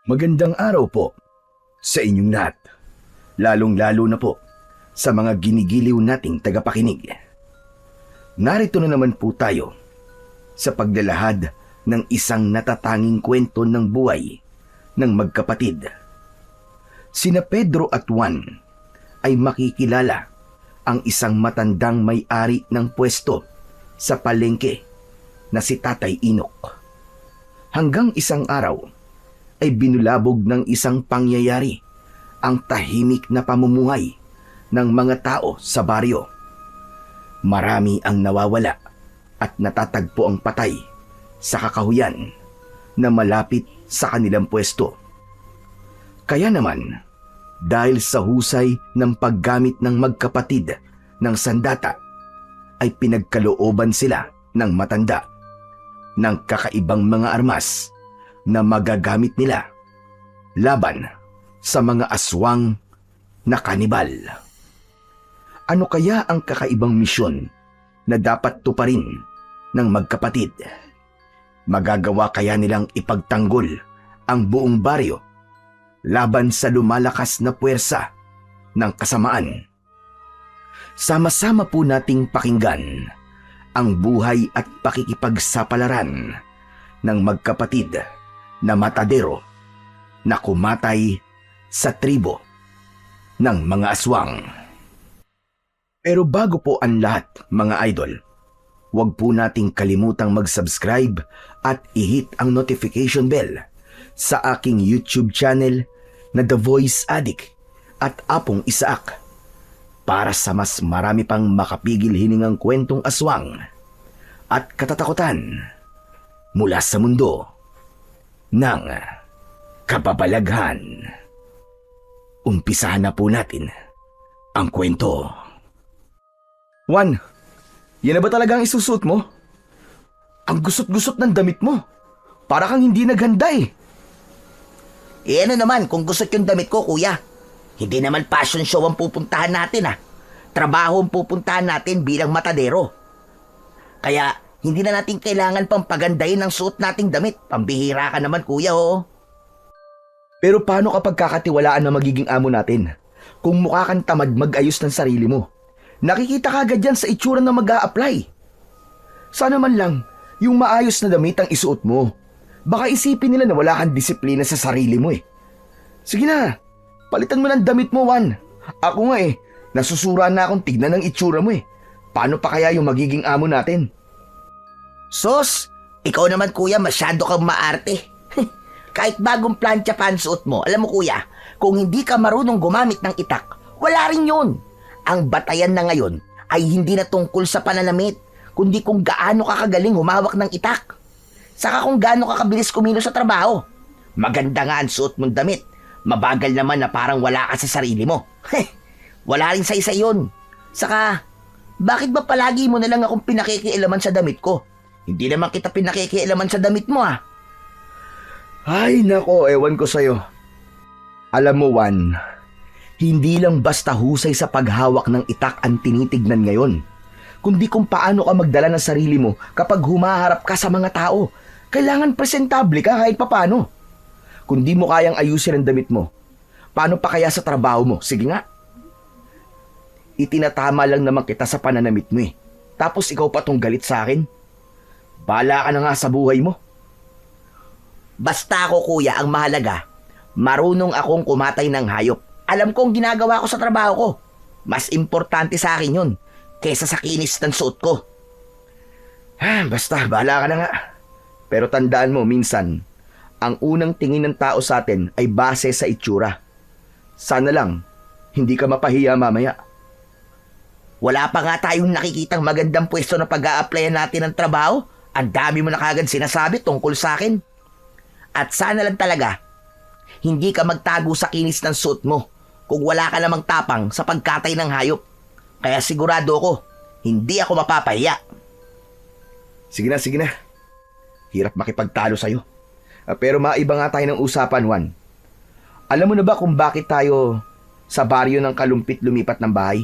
Magandang araw po sa inyong lahat, lalong-lalo na po sa mga ginigiliw nating tagapakinig. Narito na naman po tayo sa paglalahad ng isang natatanging kwento ng buhay ng magkapatid. Sina Pedro at Juan ay makikilala ang isang matandang may-ari ng pwesto sa palengke na si Tatay Inok. Hanggang isang araw ay binulabog ng isang pangyayari ang tahimik na pamumuhay ng mga tao sa baryo. Marami ang nawawala at natatagpo ang patay sa kakahuyan na malapit sa kanilang pwesto. Kaya naman, dahil sa husay ng paggamit ng magkapatid ng sandata, ay pinagkalooban sila ng matanda ng kakaibang mga armas na magagamit nila laban sa mga aswang na kanibal. Ano kaya ang kakaibang misyon na dapat tuparin ng magkapatid? Magagawa kaya nilang ipagtanggol ang buong baryo laban sa lumalakas na puwersa ng kasamaan? Sama-sama po nating pakinggan ang buhay at pakikipagsapalaran ng magkapatid na matadero na kumatay sa tribo ng mga aswang. Pero bago po ang lahat, mga idol, huwag po nating kalimutang mag-subscribe at i-hit ang notification bell sa aking YouTube channel na The Voice Addict at Apong Isaak para sa mas marami pang makapigil hiningang kwentong aswang at katatakutan mula sa mundo ng kababalaghan. Umpisahan na po natin ang kwento. Juan, yan na ba talaga ang isusuot mo? Ang gusot-gusot ng damit mo. Para kang hindi naghanda eh. Ano naman kung gusto yung damit ko, kuya? Hindi naman fashion show ang pupuntahan natin Trabaho ang pupuntahan natin bilang matadero. Kaya hindi na natin kailangan pang pagandahin ang suot nating damit. Pambihira ka naman, kuya, oh. Pero paano kapag kakatiwalaan na magiging amo natin? Kung mukha kang tamad mag-ayos ng sarili mo. Nakikita ka agad yan sa itsura na mag-a-apply. Sana man lang, yung maayos na damit ang isuot mo. Baka isipin nila na wala kang disiplina sa sarili mo eh. Sige na, palitan mo ng damit mo, Juan. Ako nga nasusura na akong tignan ng itsura mo eh. Paano pa kaya yung magiging amo natin? Sos, ikaw naman, kuya, masyado kang maarte. Kahit bagong plancha pa ang suot mo, alam mo, kuya, kung hindi ka marunong gumamit ng itak, wala rin yun. Ang batayan na ngayon ay hindi na tungkol sa pananamit, kundi kung gaano ka kagaling humawak ng itak. Saka kung gaano ka kabilis kumilos sa trabaho. Maganda nga ang suot mong damit. Mabagal naman na parang wala ka sa sarili mo. Wala rin sa isa yun. Saka, bakit ba palagi mo na lang akong pinakikialaman sa damit ko? Hindi naman kita pinakikialaman sa damit mo Ay nako, ewan ko sa'yo. Alam mo, Juan, hindi lang basta husay sa paghawak ng itak ang tinitignan ngayon, kundi kung paano ka magdala ng sarili mo kapag humaharap ka sa mga tao. Kailangan presentable ka kahit papano. Kung di mo kayang ayusin ang damit mo, paano pa kaya sa trabaho mo? Sige nga. Itinatama lang naman kita sa pananamit mo Tapos ikaw pa tong galit sa akin? Bahala ka na nga sa buhay mo. Basta ako, kuya, ang mahalaga, marunong akong kumatay ng hayop. Alam kong ginagawa ko sa trabaho ko. Mas importante sa akin yun kaysa sa kinis ng suot ko. Basta, bahala ka na nga. Pero tandaan mo, minsan, ang unang tingin ng tao sa atin ay base sa itsura. Sana lang, hindi ka mapahiya mamaya. Wala pa nga tayong nakikitang magandang pwesto na pag-a-applyan natin ng trabaho. Ang dami mo na kagad sinasabi tungkol sa akin. At sana lang talaga, hindi ka magtago sa kinis ng suot mo kung wala ka namang tapang sa pagkatay ng hayop. Kaya sigurado ko, hindi ako mapapahiya. Sige na. Hirap makipagtalo sa'yo. Pero maiba nga tayo ng usapan, Juan. Alam mo na ba kung bakit tayo sa baryo ng Kalumpit lumipat ng bahay?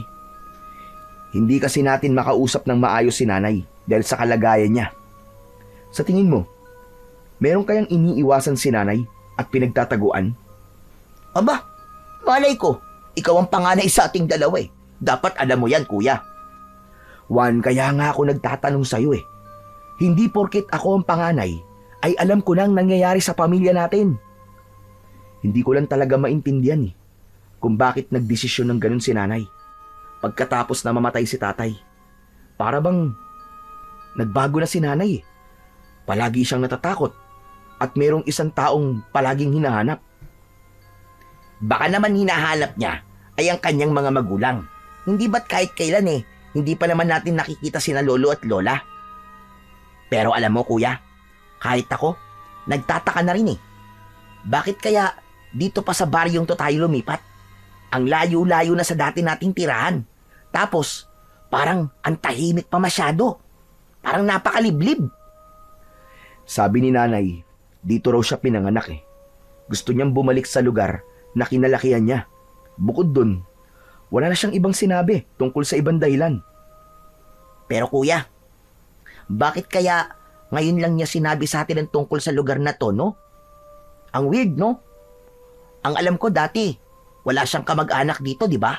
Hindi kasi natin makausap ng maayos si nanay dahil sa kalagayan niya. Sa tingin mo, meron kayang iniiwasan si nanay at pinagtataguan? Aba, malay ko. Ikaw ang panganay sa ating dalawa eh. Dapat alam mo yan, kuya. Juan, kaya nga ako nagtatanong sa'yo eh. Hindi porket ako ang panganay, ay alam ko nang nangyayari sa pamilya natin. Hindi ko lang talaga maintindihan eh, kung bakit nagdesisyon ng ganun si nanay. Pagkatapos na mamatay si tatay. Para bang nagbago na si nanay eh. Palagi siyang natatakot at merong isang taong palaging hinahanap. Baka naman hinahanap niya ay ang kanyang mga magulang. Hindi ba't kahit kailan eh, hindi pa naman natin nakikita sina lolo at lola? Pero alam mo kuya, kahit ako, nagtataka na rin eh. Bakit kaya dito pa sa baryong to tayo lumipat? Ang layo-layo na sa dati nating tirahan. Tapos, parang ang tahimik pa masyado. Parang napakaliblib. Sabi ni nanay, dito raw siya pinanganak eh. Gusto niyang bumalik sa lugar na kinalakihan niya. Bukod dun, wala na siyang ibang sinabi tungkol sa ibang dahilan. Pero kuya, bakit kaya ngayon lang niya sinabi sa atin ang tungkol sa lugar na to, no? Ang weird, no? Ang alam ko dati, wala siyang kamag-anak dito, di ba?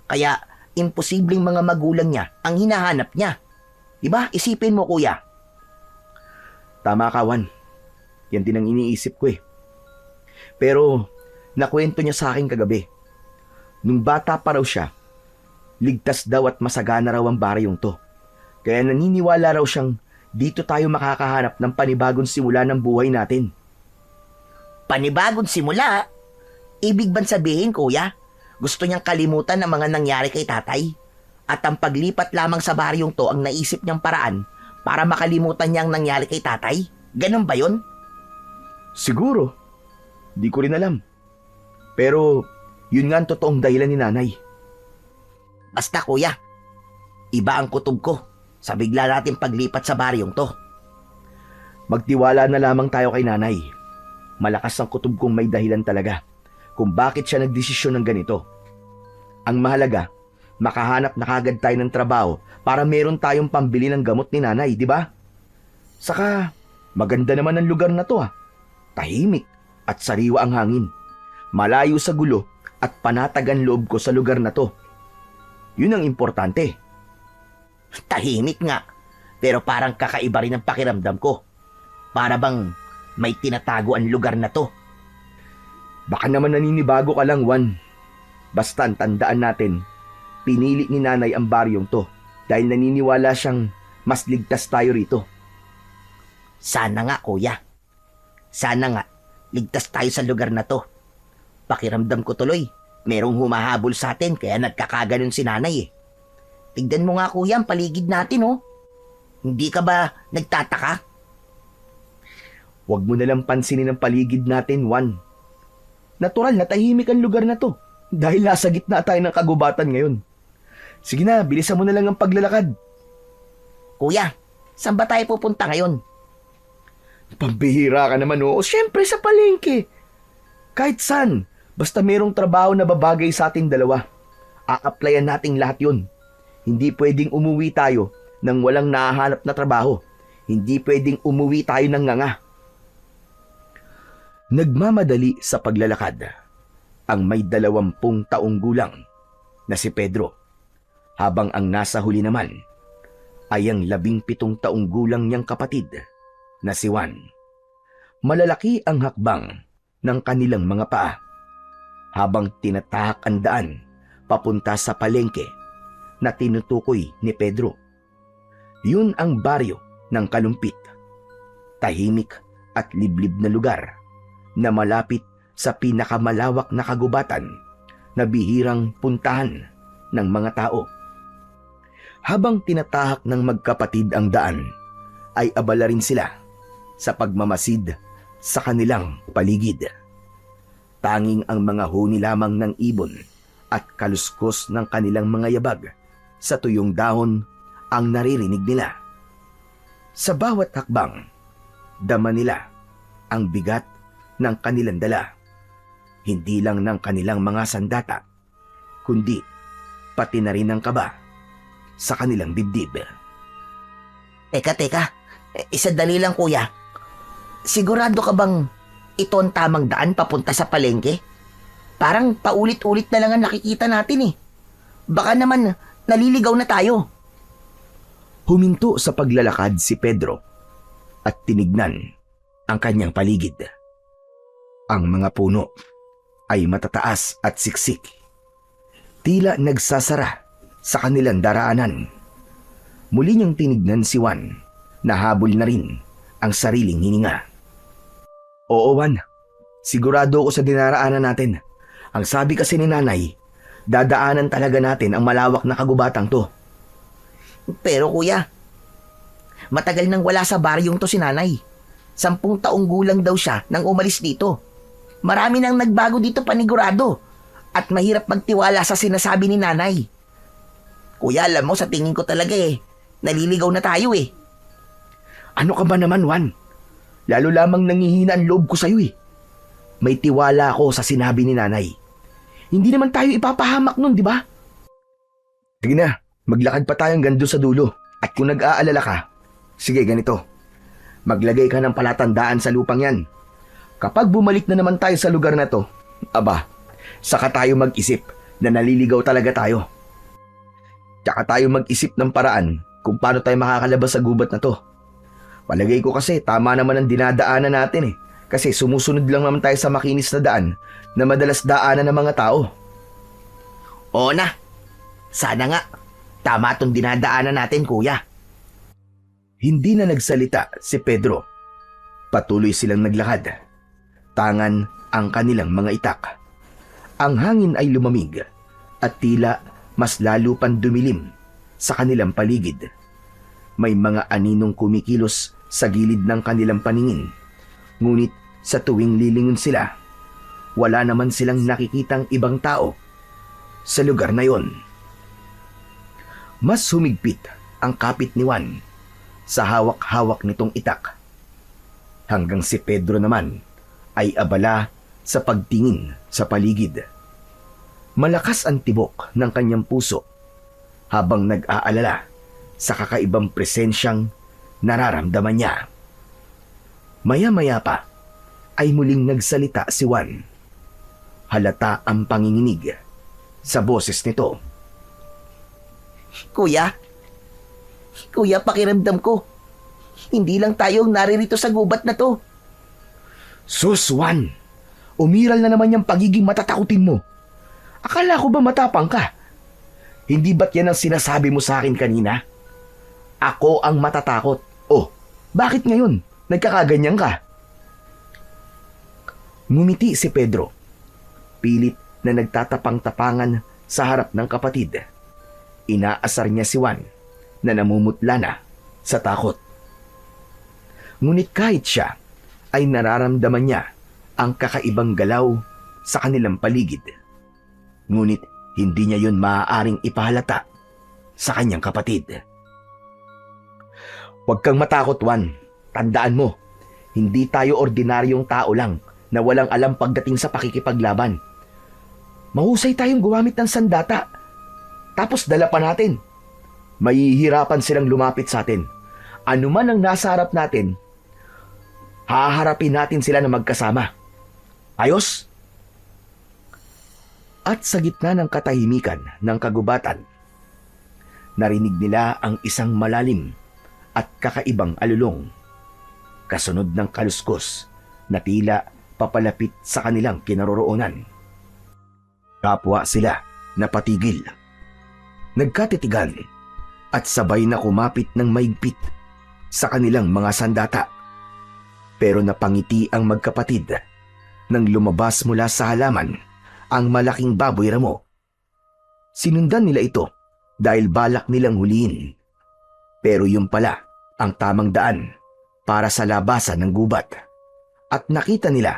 Kaya, imposibleng mga magulang niya ang hinahanap niya. Di ba? Isipin mo, kuya. Tama ka, Juan. Yan din ang iniisip ko eh. Pero, nakwento niya sa akin kagabi. Nung bata pa raw siya, ligtas daw at masagana raw ang baryong to. Kaya naniniwala raw siyang dito tayo makakahanap ng panibagong simula ng buhay natin. Panibagong simula? Ibig bang sabihin, kuya? Gusto niyang kalimutan ang mga nangyari kay tatay? At ang paglipat lamang sa baryong to ang naisip niyang paraan para makalimutan niya ang nangyari kay tatay? Ganun ba yun? Siguro. Di ko rin alam. Pero, yun nga ang totoong dahilan ni nanay. Basta kuya, iba ang kutob ko sa bigla natin paglipat sa baryong to. Magtiwala na lamang tayo kay nanay. Malakas ang kutob kong may dahilan talaga kung bakit siya nagdesisyon ng ganito. Ang mahalaga, makahanap na kagad tayo ng trabaho para meron tayong pambili ng gamot ni nanay, di ba? Saka, maganda naman ang lugar na to ah. Tahimik at sariwa ang hangin. Malayo sa gulo at panatag ang loob ko sa lugar na to. Yun ang importante. Tahimik nga, pero parang kakaiba rin ang pakiramdam ko. Para bang may tinatago ang lugar na to. Baka naman naninibago ka lang, Juan. Basta tandaan natin, pinili ni nanay ang baryong to dahil naniniwala siyang mas ligtas tayo rito. Sana nga, kuya. Sana nga, ligtas tayo sa lugar na to. Pakiramdam ko tuloy, merong humahabol sa atin kaya nagkakaganon si nanay eh. Tignan mo nga kuya ang paligid natin oh. Hindi ka ba nagtataka? Huwag mo nalang pansinin ang paligid natin, Juan. Natural na tahimik ang lugar na to dahil nasa gitna tayo ng kagubatan ngayon. Sige na, bilisan mo na lang ang paglalakad. Kuya, saan ba tayo pupunta ngayon? Pambihira ka naman oo. Siyempre sa palengke. Kahit saan, basta merong trabaho na babagay sa ating dalawa. A-applyan nating lahat yun. Hindi pwedeng umuwi tayo nang walang nahahanap na trabaho. Hindi pwedeng umuwi tayo ng nganga. Nagmamadali sa paglalakad ang may 20 taong gulang na si Pedro, habang ang nasa huli naman ay ang 17 taong gulang niyang kapatid na si Juan. Malalaki ang hakbang ng kanilang mga paa habang tinatahak ang daan papunta sa palengke na tinutukoy ni Pedro. Yun ang baryo ng Kalumpit. Tahimik at liblib na lugar na malapit sa pinakamalawak na kagubatan na bihirang puntahan ng mga tao. Habang tinatahak ng magkapatid ang daan, ay abala rin sila sa pagmamasid sa kanilang paligid. Tanging ang mga huni lamang ng ibon at kaluskos ng kanilang mga yabag sa tuyong dahon ang naririnig nila. Sa bawat hakbang, dama nila ang bigat ng kanilang dala. Hindi lang ng kanilang mga sandata, kundi pati na rin ang kaba sa kanilang dibdib. Teka, isadali lang kuya. Sigurado ka bang ito ang tamang daan papunta sa palengke? Parang paulit-ulit na lang ang nakikita natin eh. Baka naman naliligaw na tayo. Huminto sa paglalakad si Pedro at tinignan ang kanyang paligid. Ang mga puno ay matataas at siksik. Tila nagsasara sa kanilang daraanan. Muli niyang tinignan si Juan. Nahabol na rin ang sariling hininga. Oo, Juan. Sigurado ako sa dinaraanan natin. Ang sabi kasi ni Nanay, dadaanan talaga natin ang malawak na kagubatang to. Pero kuya, matagal nang wala sa baryong to si Nanay. 10 taong gulang daw siya nang umalis dito. Marami nang nagbago dito panigurado at mahirap magtiwala sa sinasabi ni Nanay. Kuya, alam mo, sa tingin ko talaga naliligaw na tayo eh. Ano ka ba naman, Juan? Lalo lamang nangihina ang loob ko sa'yo eh. May tiwala ako sa sinabi ni Nanay. Hindi naman tayo ipapahamak nun, di ba? Sige na, maglakad pa tayong gando sa dulo. At kung nag-aalala ka, sige ganito. Maglagay ka ng palatandaan sa lupang yan. Kapag bumalik na naman tayo sa lugar na to, aba, saka tayo mag-isip na naliligaw talaga tayo. Tsaka tayo mag-isip ng paraan kung paano tayo makakalabas sa gubat na to. Palagay ko kasi tama naman ang dinadaanan natin eh. Kasi sumusunod lang naman tayo sa makinis na daan na madalas daanan ng mga tao. Oo na. Sana nga. Tama itong dinadaanan natin, kuya. Hindi na nagsalita si Pedro. Patuloy silang naglakad. Tangan ang kanilang mga itak. Ang hangin ay lumamig at tila mas lalo pang dumilim sa kanilang paligid. May mga aninong kumikilos sa gilid ng kanilang paningin. Ngunit sa tuwing lilingon sila, wala naman silang nakikitang ibang tao sa lugar na yon. Mas humigpit ang kapit ni Juan sa hawak-hawak nitong itak. Hanggang si Pedro naman ay abala sa pagtingin sa paligid. Malakas ang tibok ng kanyang puso habang nag-aalala sa kakaibang presensyang nararamdaman niya. Maya-maya pa ay muling nagsalita si Juan. Halata ang panginginig sa boses nito. Kuya, pakiramdam ko. Hindi lang tayong naririto sa gubat na to. Sus, Juan! Umiral na naman yung pagiging matatakutin mo. Akala ko ba matapang ka? Hindi ba't yan ang sinasabi mo sa akin kanina? Ako ang matatakot. Oh, bakit ngayon? Nagkakaganyan ka? Ngumiti si Pedro. Pilit na nagtatapang-tapangan sa harap ng kapatid. Inaasar niya si Juan na namumutla na sa takot. Ngunit kahit siya ay nararamdaman niya ang kakaibang galaw sa kanilang paligid. Ngunit hindi niya yun maaaring ipahalata sa kanyang kapatid. Huwag kang matakot, Juan. Tandaan mo, hindi tayo ordinaryong tao lang na walang alam pagdating sa pakikipaglaban. Mahusay tayong gumamit ng sandata. Tapos dala pa natin. Mahihirapan silang lumapit sa atin. Ano man ang nasa harap natin, haharapin natin sila na magkasama. Ayos? At sa gitna ng katahimikan ng kagubatan, narinig nila ang isang malalim at kakaibang alulong. Kasunod ng kaluskos na tila papalapit sa kanilang kinaroroonan. Kapwa sila napatigil. Nagkatitigan at sabay na kumapit ng maigpit sa kanilang mga sandata. Pero napangiti ang magkapatid nang lumabas mula sa halaman ang malaking baboy ramo. Sinundan nila ito dahil balak nilang huliin. Pero yun pala ang tamang daan para sa labasan ng gubat. At nakita nila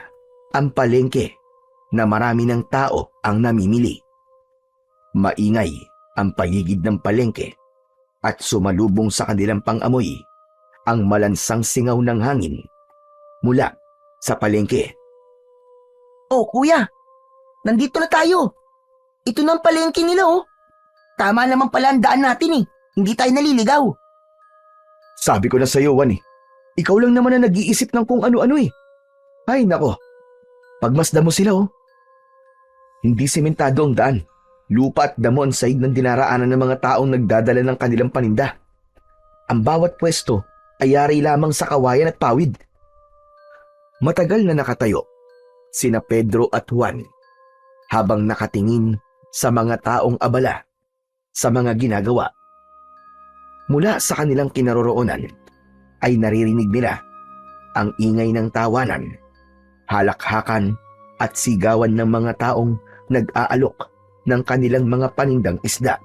ang palengke na marami ng tao ang namimili. Maingay ang paligid ng palengke at sumalubong sa kanilang pangamoy ang malansang singaw ng hangin mula sa palengke. Oh, kuya, nandito na tayo. Ito na ang palengke nila, oh. Tama naman pala ang daan natin eh. Hindi tayo naliligaw. Sabi ko na sa iyo, Juan eh. Ikaw lang naman na nag-iisip ng kung ano-ano eh. Ay nako, Pagmasdan mo sila oh. Hindi sementado ang daan. Lupa at damo ang sahig ng dinaraanan ng mga taong nagdadala ng kanilang paninda. Ang bawat pwesto ay yari lamang sa kawayan at pawid. Matagal na nakatayo sina Pedro at Juan habang nakatingin sa mga taong abala sa mga ginagawa. Mula sa kanilang kinaroroonan ay naririnig nila ang ingay ng tawanan, halakhakan at sigawan ng mga taong nag-aalok ng kanilang mga panindang isda,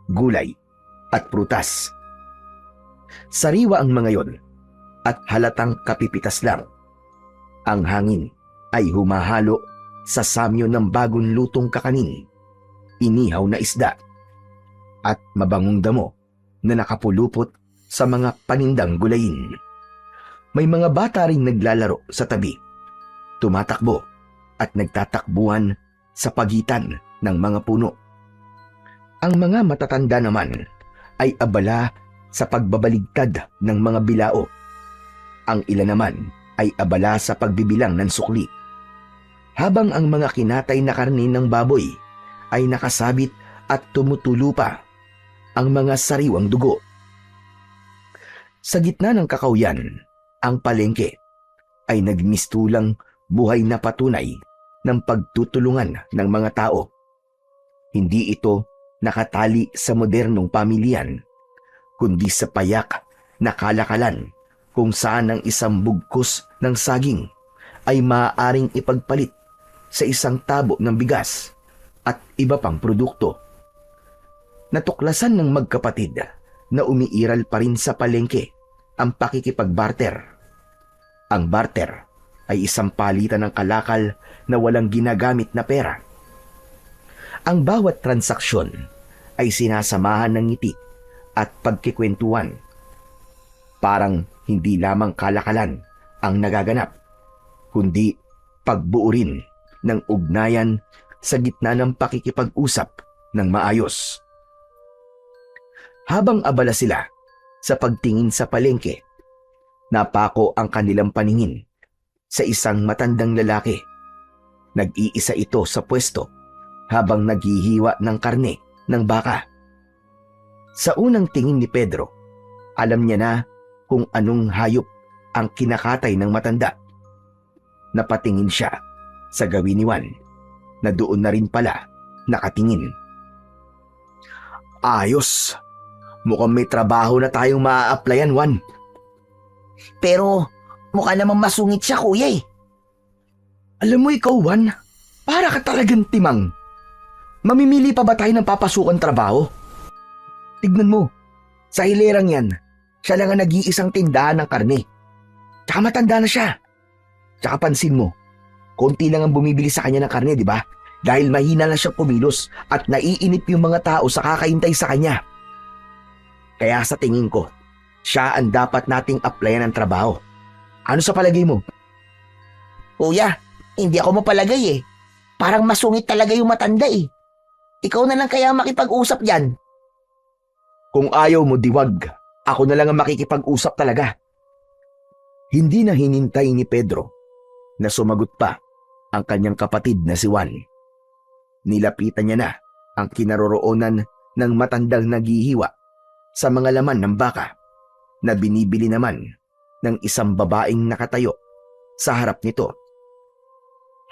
gulay at prutas. Sariwa ang mga yon at halatang kapipitas lang. Ang hangin ay humahalo sa samyo ng bagong lutong kakanin, inihaw na isda, at mabangong damo na nakapulupot sa mga panindang gulayin. May mga bata ring naglalaro sa tabi, tumatakbo at nagtatakbuhan sa pagitan ng mga puno. Ang mga matatanda naman ay abala sa pagbabaligtad ng mga bilao. Ang ilan naman ay abala sa pagbibilang ng sukli. Habang ang mga kinatay na karne ng baboy ay nakasabit at tumutulo pa ang mga sariwang dugo. Sa gitna ng kakauyan, ang palengke ay nagmistulang buhay na patunay ng pagtutulungan ng mga tao. Hindi ito nakatali sa modernong pamilyan, kundi sa payak na kalakalan kung saan ang isang bugkos ng saging ay maaaring ipagpalit sa isang tabo ng bigas at iba pang produkto. Natuklasan ng magkapatid na umiiral pa rin sa palengke ang pakikipagbarter. Ang barter ay isang palitan ng kalakal na walang ginagamit na pera. Ang bawat transaksyon ay sinasamahan ng ngiti at pagkikwentuhan. Parang hindi lamang kalakalan ang nagaganap, kundi pagbuo rin ng ugnayan sa gitna ng pakikipag-usap ng maayos. Habang abala sila sa pagtingin sa palengke, napako ang kanilang paningin sa isang matandang lalaki. Nag-iisa ito sa pwesto habang naghihiwa ng karne ng baka. Sa unang tingin ni Pedro, alam niya na kung anong hayop ang kinakatay ng matanda. Napatingin siya sa gawin ni Juan na doon na rin pala nakatingin. Ayos! Mukhang may trabaho na tayong maa-applyan, Juan. Pero mukha namang masungit siya, kuya eh. Alam mo ikaw, Juan, para ka talagang timang. Mamimili pa ba tayo ng papasukan trabaho? Tignan mo, sa hilerang yan, siya lang ang nag-iisang tindahan ng karne. Tsaka matanda na siya. Tsaka pansin mo, konti lang ang bumibili sa kanya ng karne, di ba? Dahil mahina na siyang kumilos at naiinip yung mga tao sa kakaintay sa kanya. Kaya sa tingin ko, siya ang dapat nating applyan ng trabaho. Ano sa palagay mo? Kuya, hindi ako mapalagay eh. Parang masungit talaga yung matanda eh. Ikaw na lang kaya makipag-usap dyan. Kung ayaw mo, diwag. Ako na lang ang makikipag-usap talaga. Hindi na hinintay ni Pedro na sumagot pa ang kanyang kapatid na si Juan. Nilapitan niya na ang kinaroroonan ng matandang naghihiwa sa mga laman ng baka na binibili naman ng isang babaeng nakatayo sa harap nito.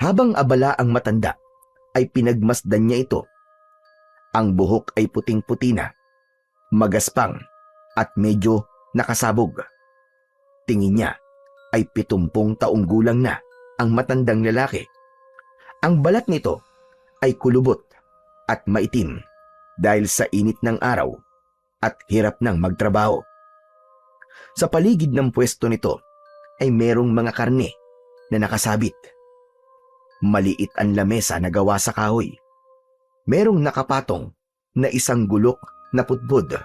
Habang abala ang matanda, ay pinagmasdan niya ito. Ang buhok ay puting-puti na, magaspang at medyo nakasabog. Tingin niya ay 70 taong gulang na ang matandang lalaki. Ang balat nito ay kulubot at maitim dahil sa init ng araw at hirap ng magtrabaho. Sa paligid ng pwesto nito ay merong mga karne na nakasabit. Maliit ang lamesa na gawa sa kahoy. Merong nakapatong na isang gulok na putbod.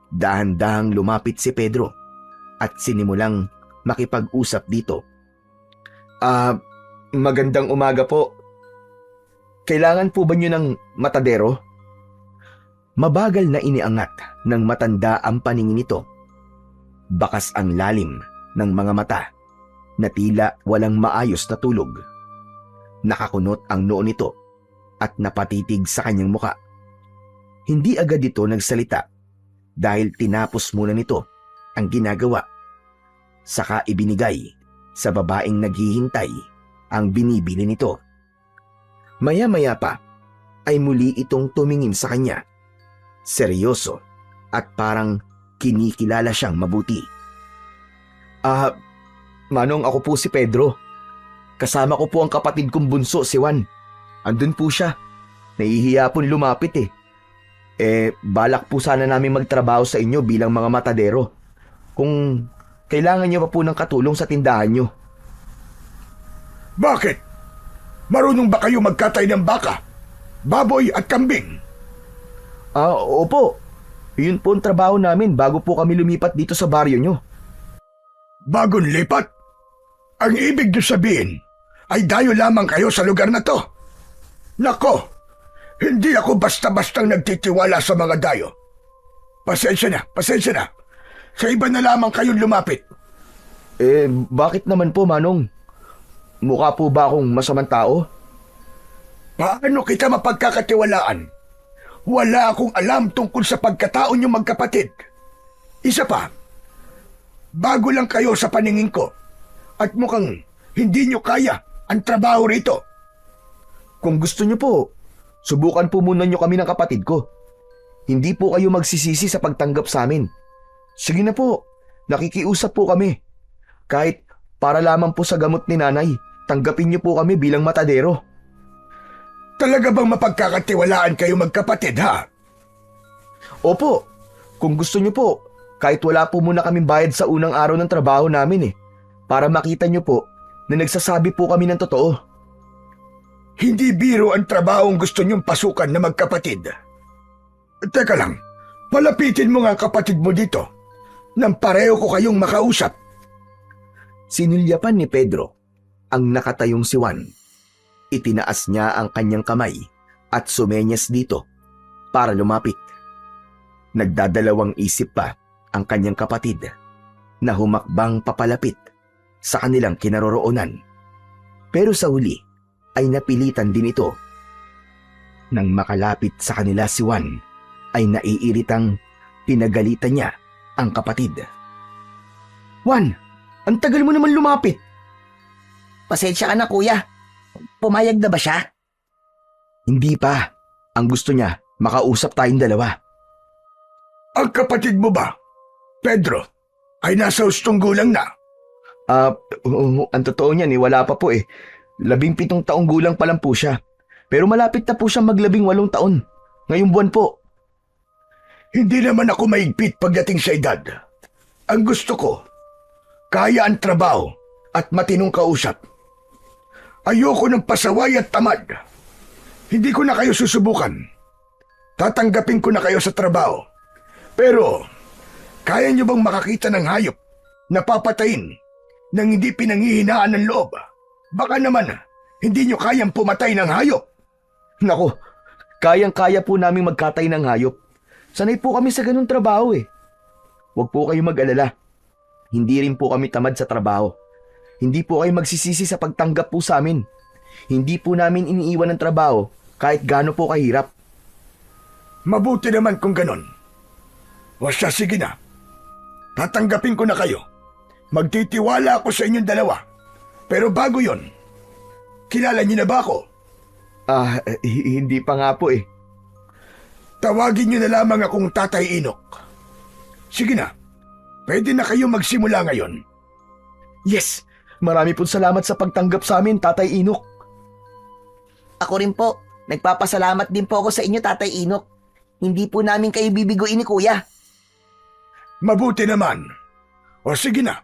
Dahan-dahang lumapit si Pedro at sinimulang makipag-usap dito. Magandang umaga po. Kailangan po ba niyo ng matadero? Mabagal na iniangat ng matanda ang paningin nito. Bakas ang lalim ng mga mata na tila walang maayos na tulog. Nakakunot ang noo nito at napatitig sa kanyang muka. Hindi agad ito nagsalita dahil tinapos muna nito ang ginagawa. Saka ibinigay sa babaeng naghihintay ang binibili nito. Maya-maya pa ay muli itong tumingin sa kanya. Seryoso at parang kinikilala siyang mabuti. Manong, ako po si Pedro. Kasama ko po ang kapatid kong bunso, si Juan. Andun po siya. Nahihiya pong lumapit eh. Balak po sana namin magtrabaho sa inyo bilang mga matadero. Kung kailangan niyo pa po ng katulong sa tindahan niyo. Bakit? Marunong ba kayo magkatay ng baka, baboy at kambing? Opo. Yun po ang trabaho namin bago po kami lumipat dito sa baryo niyo. Bagong lipat? Ang ibig niyo sabihin ay dayo lamang kayo sa lugar na to. Nako, hindi ako basta-bastang nagtitiwala sa mga dayo. Pasensya na. Sa iba na lamang kayong lumapit. Bakit naman po, Manong? Mukha po ba akong masamang tao? Paano kita mapagkakatiwalaan? Wala akong alam tungkol sa pagkatao niyo magkapatid. Isa pa, bago lang kayo sa paningin ko at mukhang hindi niyo kaya ang trabaho rito. Kung gusto niyo po, subukan po muna niyo kami ng kapatid ko. Hindi po kayo magsisisi sa pagtanggap sa amin. Sige na po, nakikiusap po kami. Kahit para lamang po sa gamot ni nanay, tanggapin niyo po kami bilang matadero. Talaga bang mapagkakatiwalaan kayo magkapatid, ha? Opo, kung gusto niyo po, kahit wala po muna kaming bayad sa unang araw ng trabaho namin para makita niyo po na nagsasabi po kami ng totoo. Hindi biro ang trabahong gusto niyong pasukan na magkapatid. Teka lang, palapitin mo nga ang kapatid mo dito nang pareho ko kayong makausap. Sinulyapan ni Pedro ang nakatayong si Juan. Itinaas niya ang kanyang kamay at sumenyas dito para lumapit. Nagdadalawang isip pa ang kanyang kapatid na humakbang papalapit sa kanilang kinaroroonan. Pero sa huli ay napilitan din ito. Nang makalapit sa kanila si Juan ay naiiritang pinagalitan niya ang kapatid. Juan, ang tagal mo naman lumapit. Pasensya ka na, kuya. Pumayag na ba siya? Hindi pa. Ang gusto niya, makausap tayong dalawa. Ang kapatid mo ba, Pedro, ay nasa hustong gulang na? Ang totoo niyan wala pa po 17 taong gulang pa lang po siya. Pero malapit na po siyang mag-18 taon. Ngayong buwan po. Hindi naman ako maigpit pagdating sa edad. Ang gusto ko, kaya ang trabaho at matinong kausap. Ayoko ng pasaway at tamad. Hindi ko na kayo susubukan. Tatanggapin ko na kayo sa trabaho. Pero, kaya niyo bang makakita ng hayop na papatayin nang hindi pinanghihinaan ng loob? Baka naman, hindi niyo kayang pumatay ng hayop. Nako, kayang-kaya po namin magkatay ng hayop. Sanay po kami sa ganung trabaho Huwag po kayo mag-alala. Hindi rin po kami tamad sa trabaho. Hindi po kayo magsisisi sa pagtanggap po sa amin. Hindi po namin iniiwan ng trabaho kahit gaano po kahirap. Mabuti naman kung ganon. O siya, sige na. Tatanggapin ko na kayo. Magtitiwala ako sa inyong dalawa. Pero bago yon, kilala niyo na ba ako? Hindi pa nga po Tawagin niyo na lamang akong Tatay Inok. Sige na, pwede na kayo magsimula ngayon. Yes! Marami pong salamat sa pagtanggap sa amin, Tatay Inok. Ako rin po. Nagpapasalamat din po ako sa inyo, Tatay Inok. Hindi po namin kayo bibiguin ni Kuya. Mabuti naman. O sige na,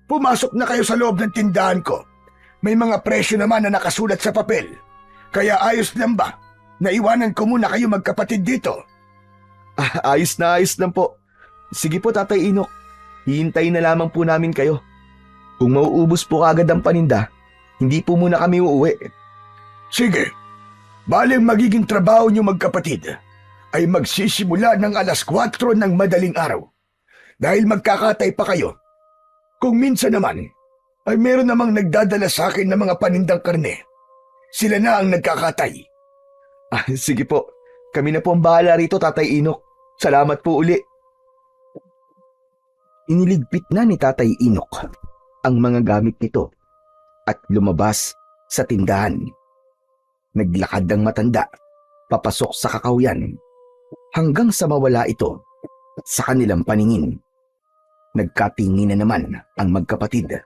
pumasok na kayo sa loob ng tindahan ko. May mga presyo naman na nakasulat sa papel. Kaya ayos lang ba? Naiwanan ko muna kayo magkapatid dito. Ayos lang po. Sige po, Tatay Inok. Hihintayin na lamang po namin kayo. Kung mauubos po agad ang paninda, hindi po muna kami uuwi. Sige. Bale magiging trabaho niyo magkapatid ay magsisimula ng 4:00 ng madaling araw. Dahil magkakatay pa kayo. Kung minsan naman, ay meron namang nagdadala sa akin ng mga panindang karne. Sila na ang nagkakatay. Sige po, kami na po ang bahala rito, Tatay Inok. Salamat po uli. Iniligpit na ni Tatay Inok ang mga gamit nito at lumabas sa tindahan. Naglakad ang matanda, papasok sa kakawyan, hanggang sa mawala ito sa kanilang paningin. Nagkatingin na naman ang magkapatid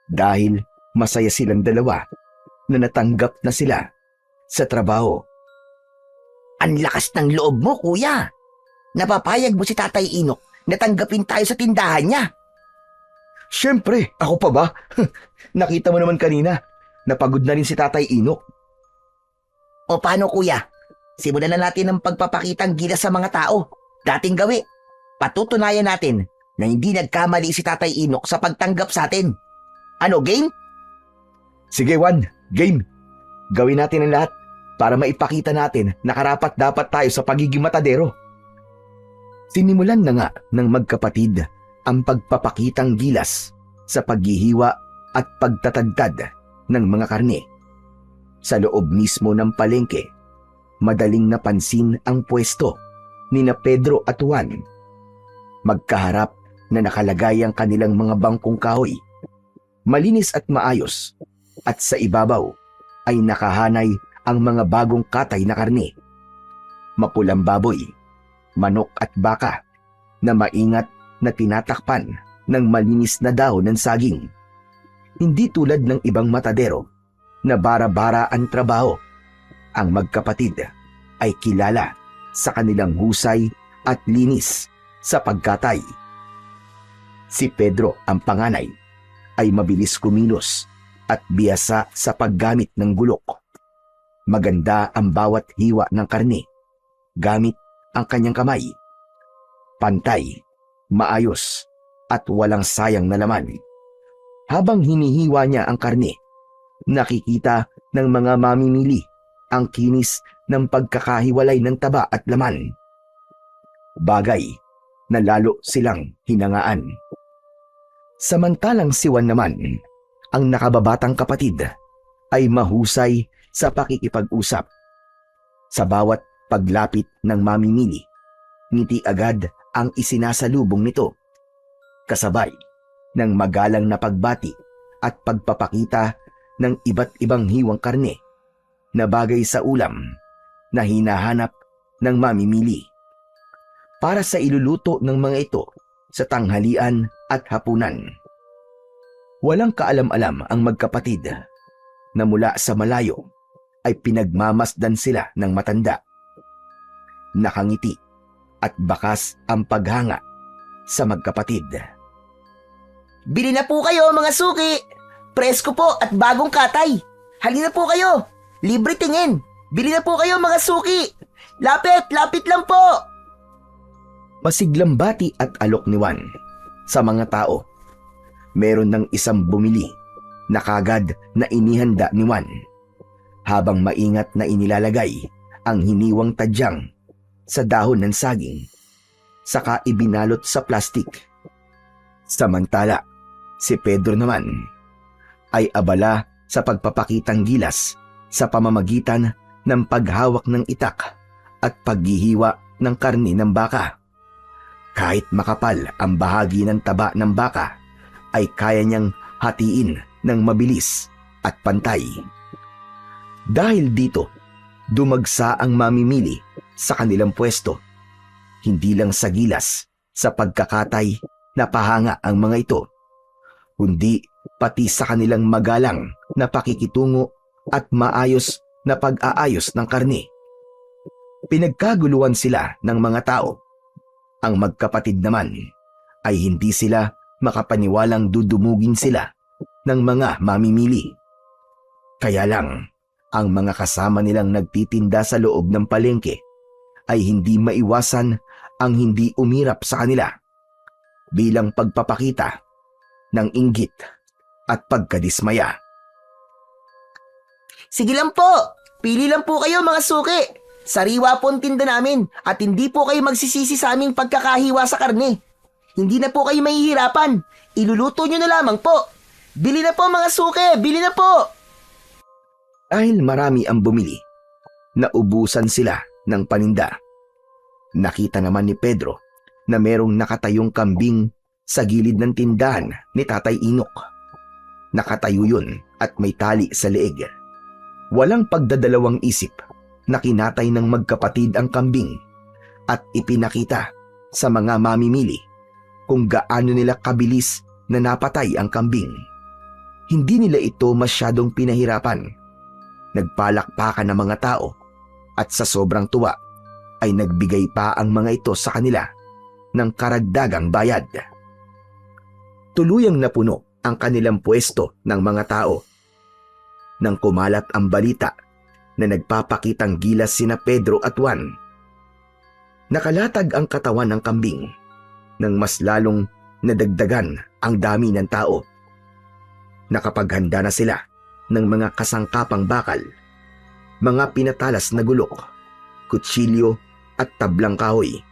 dahil masaya silang dalawa na natanggap na sila sa trabaho. Ang lakas ng loob mo, kuya. Napapayag mo si Tatay Inok na tanggapin tayo sa tindahan niya. Siyempre, ako pa ba? Nakita mo naman kanina, napagod na rin si Tatay Inok. O paano, kuya? Simulan na natin ang pagpapakitang gilas sa mga tao. Dating gawi. Patutunayan natin na hindi nagkamali si Tatay Inok sa pagtanggap sa atin. Ano, game? Sige Juan, game. Gawin natin ang lahat para maipakita natin na karapat dapat tayo sa pagiging matadero. Sinimulan na nga ng magkapatid ang pagpapakitang gilas sa paghihiwa at pagtatagtad ng mga karne. Sa loob mismo ng palengke, madaling napansin ang pwesto ni na Pedro at Juan. Magkaharap na nakalagay ang kanilang mga bangkong kahoy, malinis at maayos, at sa ibabaw ay nakahanay ang mga bagong katay na karne. Mapulang baboy, manok at baka na maingat na tinatakpan ng malinis na dahon ng saging. Hindi tulad ng ibang matadero na bara-bara ang trabaho. Ang magkapatid ay kilala sa kanilang husay at linis sa pagkatay. Si Pedro, ang panganay, ay mabilis kumilos at biyasa sa paggamit ng gulok. Maganda ang bawat hiwa ng karne gamit ang kanyang kamay. Pantay, maayos at walang sayang na laman. Habang hinihiwa niya ang karne, nakikita ng mga mamimili ang kinis ng pagkakahiwalay ng taba at laman. Bagay na lalo silang hinangaan. Samantalang si Juan naman, ang nakababatang kapatid, ay mahusay sa pakikipag-usap. Sa bawat paglapit ng mamimili, ngiti agad ang isinasalubong nito, kasabay ng magalang na pagbati at pagpapakita ng iba't ibang hiwang karne na bagay sa ulam na hinahanap ng mamimili para sa iluluto ng mga ito sa tanghalian at hapunan. Walang kaalam-alam ang magkapatid na mula sa malayo ay pinagmamasdan sila ng matanda. Nakangiti at bakas ang paghanga sa magkapatid. Bili na po kayo, mga suki. Presko po at bagong katay. Halina po kayo. Libre tingin. Bili na po kayo, mga suki. Lapit, lapit lang po. Masiglang bati at alok ni Juan sa mga tao. Meron ng isang bumili na kagad na inihanda ni Juan, habang maingat na inilalagay ang hiniwang tadyang sa dahon ng saging, saka ibinalot sa plastik. Samantala, si Pedro naman ay abala sa pagpapakitang gilas sa pamamagitan ng paghawak ng itak at paghihiwa ng karne ng baka. Kahit makapal ang bahagi ng taba ng baka, ay kaya niyang hatiin ng mabilis at pantay. Dahil dito, dumagsa ang mamimili sa kanilang pwesto. Hindi lang sa gilas, sa pagkakatay na pahanga ang mga ito, kundi pati sa kanilang magalang na pakikitungo at maayos na pag-aayos ng karne. Pinagkaguluhan sila ng mga tao. Ang magkapatid naman ay hindi sila makapaniwalang dudumugin sila ng mga mamimili. Kaya lang, ang mga kasama nilang nagtitinda sa loob ng palengke ay hindi maiwasan ang hindi umirap sa kanila bilang pagpapakita ng inggit at pagkadismaya. Sige lang po. Pili lang po kayo, mga suki. Sariwa po ang tinda namin at hindi po kayo magsisisi sa aming pagkakahiwa sa karne. Hindi na po kayo mahihirapan. Iluluto nyo na lamang po. Bili na po, mga suki. Bili na po. Dahil marami ang bumili, naubusan sila ng paninda. Nakita naman ni Pedro na merong nakatayong kambing sa gilid ng tindahan ni Tatay Inok. Nakatayo yun at may tali sa leeg. Walang pagdadalawang isip na kinatay ng magkapatid ang kambing at ipinakita sa mga mamimili kung gaano nila kabilis na napatay ang kambing. Hindi nila ito masyadong pinahirapan. Nagpalakpakan ng mga tao at sa sobrang tuwa ay nagbigay pa ang mga ito sa kanila ng karagdagang bayad. Tuluyang napuno ang kanilang pwesto ng mga tao. Nang kumalat ang balita na nagpapakitang gilas sina Pedro at Juan, nakalatag ang katawan ng kambing nang mas lalong nadagdagan ang dami ng tao. Nakapaghanda na sila ng mga kasangkapang bakal, mga pinatalas na gulok, kutsilyo at tablang kahoy.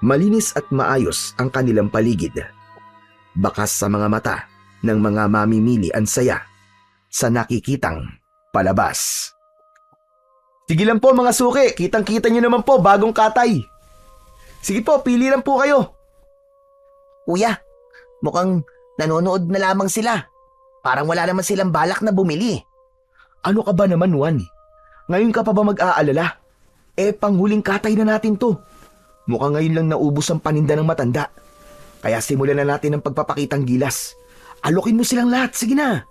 Malinis at maayos ang kanilang paligid. Bakas sa mga mata ng mga mamimili ang saya sa nakikitang palabas. Sige lang po mga suki, kitang-kita nyo naman po bagong katay. Sige po, pili lang po kayo. Kuya, mukhang nanonood na lamang sila. Parang wala naman silang balak na bumili. Ano ka ba naman, Juan? Ngayon ka pa ba mag-aalala? Panghuling katay na natin to. Mukhang ngayon lang naubos ang paninda ng matanda. Kaya simulan na natin ang pagpapakitang gilas. Alokin mo silang lahat, sige na.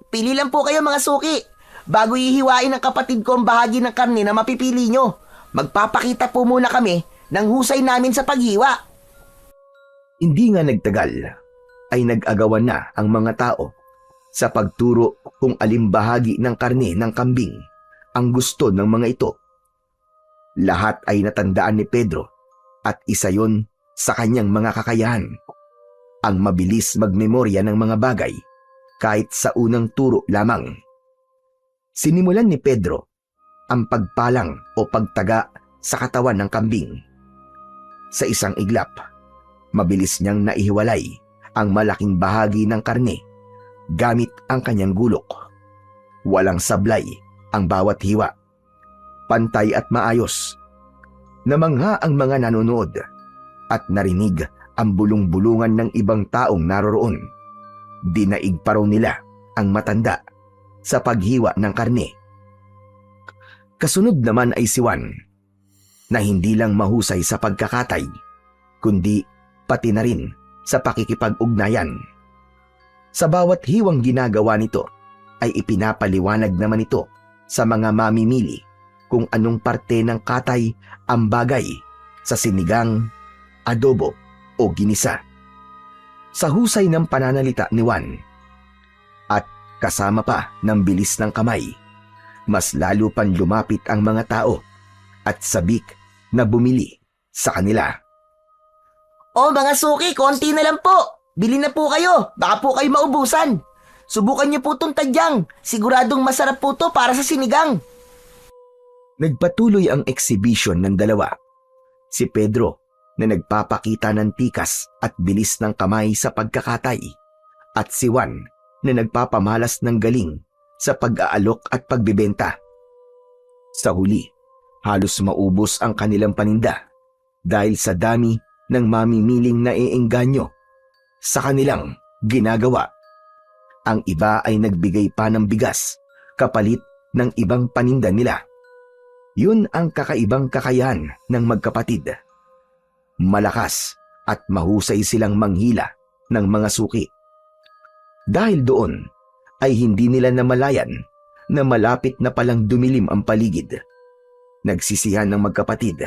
Pili lang po kayo mga suki. Bago ihiwain ng kapatid ko ang bahagi ng karne na mapipili nyo, magpapakita po muna kami ng husay namin sa paghiwa. Hindi nga nagtagal ay nag-agawan na ang mga tao sa pagturo kung aling bahagi ng karne ng kambing ang gusto ng mga ito. Lahat ay natandaan ni Pedro at isa yon sa kanyang mga kakayahan, ang mabilis magmemorya ng mga bagay kahit sa unang turo lamang. Sinimulan ni Pedro ang pagpalang o pagtaga sa katawan ng kambing. Sa isang iglap, mabilis niyang naihiwalay ang malaking bahagi ng karne gamit ang kanyang gulok. Walang sablay ang bawat hiwa. Pantay at maayos. Namangha ang mga nanonood at narinig ang bulong-bulungan ng ibang taong naroroon. Dinaig pa raw nila ang matanda sa paghiwa ng karne. Kasunod naman ay si Juan, na hindi lang mahusay sa pagkakatay, kundi pati na rin sa pakikipag-ugnayan. Sa bawat hiwang ginagawa nito ay ipinapaliwanag naman ito sa mga mamimili kung anong parte ng katay ang bagay sa sinigang, adobo o ginisa. Sa husay ng pananalita ni Juan at kasama pa ng bilis ng kamay, mas lalo pang lumapit ang mga tao at sabik na bumili sa kanila. Oh mga suki, konti na lang po. Bili na po kayo, baka po kayo maubusan. Subukan niyo po itong tadyang. Siguradong masarap po to para sa sinigang. Nagpatuloy ang exhibition ng dalawa. Si Pedro na nagpapakita ng tikas at bilis ng kamay sa pagkakatay at si Juan na nagpapamalas ng galing sa pag-aalok at pagbibenta. Sa huli, halos maubos ang kanilang paninda dahil sa dami ng mamimiling naiengganyo sa kanilang ginagawa. Ang iba ay nagbigay pa ng bigas kapalit ng ibang paninda nila. Yun ang kakaibang kakayahan ng magkapatid. Malakas at mahusay silang manghila ng mga suki. Dahil doon ay hindi nila namalayan na malapit na palang dumilim ang paligid. Nagsisihan ng magkapatid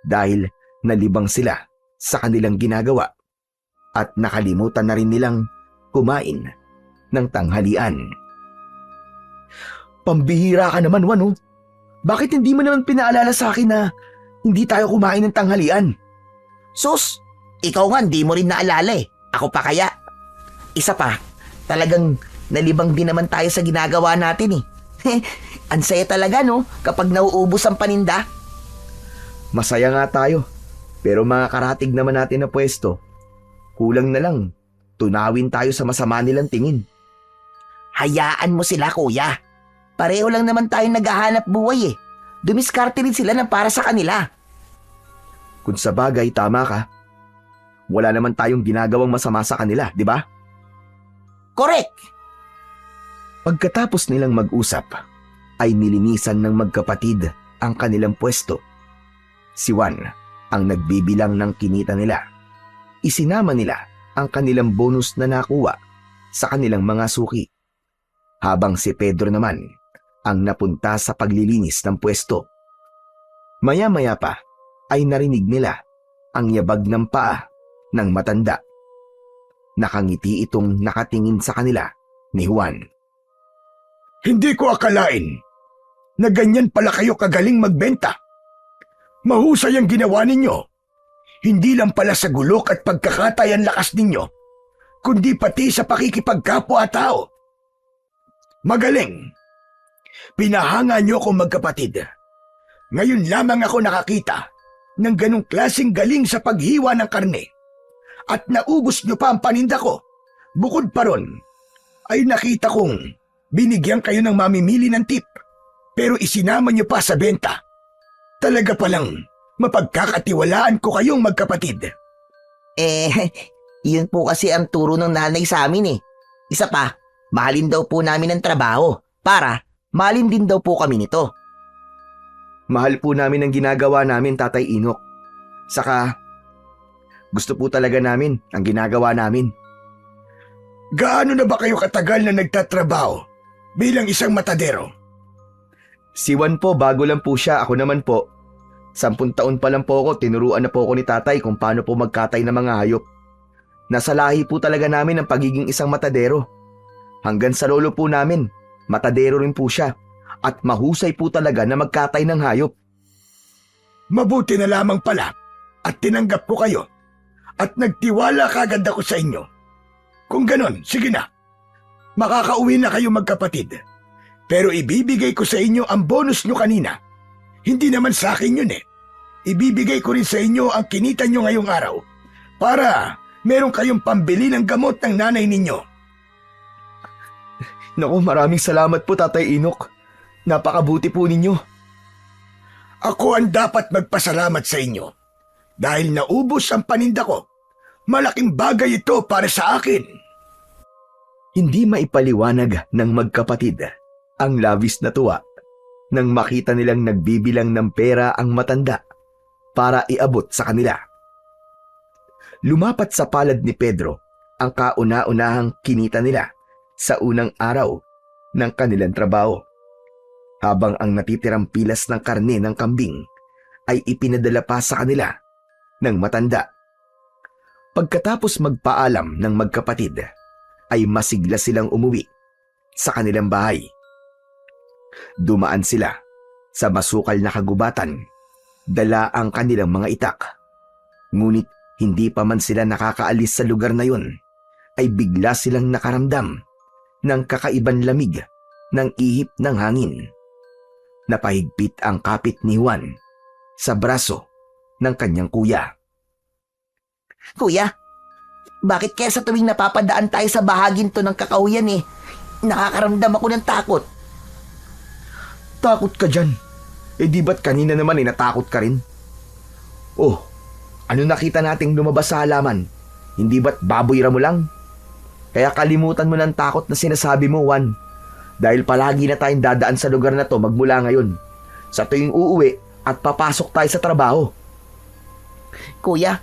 dahil nalibang sila sa kanilang ginagawa at nakalimutan na rin nilang kumain ng tanghalian. Pambihira ka naman, Juan, oh. Bakit hindi mo naman pinaalala sa akin na hindi tayo kumain ng tanghalian? Sus, ikaw nga di mo rin naalala eh. Ako pa kaya. Isa pa, talagang nalibang din naman tayo sa ginagawa natin eh. Ang saya talaga no, kapag nauubos ang paninda. Masaya nga tayo, pero mga karatig naman natin na pwesto. Kulang na lang, tunawin tayo sa masama nilang tingin. Hayaan mo sila kuya. Pareho lang naman tayong naghahanap buhay eh. Dumiskarte rin sila ng para sa kanila. Kung sa bagay, tama ka. Wala naman tayong ginagawang masama sa kanila, di ba? Correct! Pagkatapos nilang mag-usap, ay nilinisan ng magkapatid ang kanilang pwesto. Si Juan ang nagbibilang ng kinita nila. Isinama nila ang kanilang bonus na nakuha sa kanilang mga suki. Habang si Pedro naman ang napunta sa paglilinis ng pwesto. Maya-maya pa ay narinig nila ang yabag ng paa ng matanda. Nakangiti itong nakatingin sa kanila ni Juan. Hindi ko akalain na ganyan pala kayo kagaling magbenta. Mahusay ang ginawa ninyo. Hindi lang pala sa gulok at pagkakatay ang lakas ninyo, kundi pati sa pakikipagkapwa-tao. Magaling. Pinahanga niyo akong magkapatid. Ngayon lamang ako nakakita ng ganong klaseng galing sa paghiwa ng karne. At naubos niyo pa ang paninda ko. Bukod pa ron, ay nakita kong binigyan kayo ng mamimili ng tip. Pero isinama niyo pa sa benta. Talaga palang mapagkakatiwalaan ko kayong magkapatid. Yun po kasi ang turo ng nanay sa amin eh. Isa pa, mahalin daw po namin ang trabaho para mahalin din daw po kami nito. Mahal po namin ang ginagawa namin, Tatay Inok. Saka, gusto po talaga namin ang ginagawa namin. Gaano na ba kayo katagal na nagtatrabaho bilang isang matadero? Si Juan po, bago lang po siya. Ako naman po, 10 taon pa lang po ako, tinuruan na po ako ni tatay kung paano po magkatay ng mga hayop. Nasa lahi po talaga namin ang pagiging isang matadero. Hanggang sa lolo po namin, matadero rin po siya. At mahusay po talaga na magkatay ng hayop. Mabuti na lamang pala at tinanggap ko kayo at nagtiwala kagad ako sa inyo. Kung ganon, sige na. Makakauwi na kayo magkapatid. Pero ibibigay ko sa inyo ang bonus nyo kanina. Hindi naman sa akin yun eh. Ibibigay ko rin sa inyo ang kinita nyo ngayong araw para meron kayong pambili ng gamot ng nanay ninyo. Naku, maraming salamat po, Tatay Inok. Napakabuti po ninyo. Ako ang dapat magpasalamat sa inyo. Dahil naubos ang paninda ko. Malaking bagay ito para sa akin. Hindi maipaliwanag ng magkapatid ang labis na tuwa nang makita nilang nagbibilang ng pera ang matanda para iabot sa kanila. Lumapat sa palad ni Pedro ang kauna-unahang kinita nila sa unang araw ng kanilang trabaho. Habang ang natitirang pilas ng karne ng kambing ay ipinadala pa sa kanila ng matanda. Pagkatapos magpaalam ng magkapatid, ay masigla silang umuwi sa kanilang bahay. Dumaan sila sa masukal na kagubatan, dala ang kanilang mga itak. Ngunit hindi pa man sila nakakaalis sa lugar na yun, ay bigla silang nakaramdam ng kakaibang lamig ng ihip ng hangin. Napahigpit ang kapit ni Juan sa braso ng kanyang kuya. Kuya, bakit kaya sa tuwing napapadaan tayo sa bahagin to ng kakahuyan nakakaramdam ako ng takot? Takot ka dyan? Di ba't kanina naman natakot ka rin? Oh, ano nakita nating lumabas sa halaman? Hindi ba't baboy mo lang? Kaya kalimutan mo ng takot na sinasabi mo, Juan. Dahil palagi na tayong dadaan sa lugar na to magmula ngayon. Sa tuwing uuwi at papasok tayo sa trabaho. Kuya,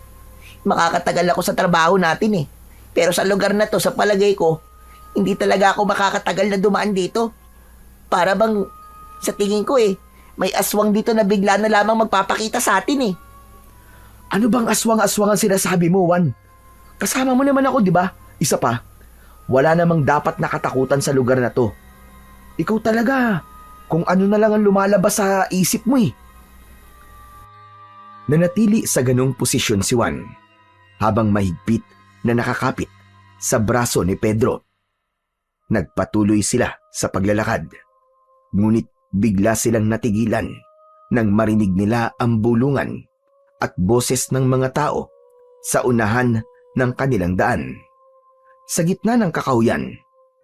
makakatagal ako sa trabaho natin Pero sa lugar na to, sa palagay ko, hindi talaga ako makakatagal na dumaan dito. Para bang, sa tingin ko may aswang dito na bigla na lamang magpapakita sa atin Ano bang aswang-aswang ang sinasabi mo, Juan? Kasama mo naman ako, di ba? Isa pa, wala namang dapat nakatakutan sa lugar na to. Ikaw talaga, kung ano na lang ang lumalabas sa isip mo Nanatili sa ganong posisyon si Juan habang mahigpit na nakakapit sa braso ni Pedro. Nagpatuloy sila sa paglalakad. Ngunit bigla silang natigilan nang marinig nila ang bulungan at boses ng mga tao sa unahan ng kanilang daan. Sa gitna ng kakahuyan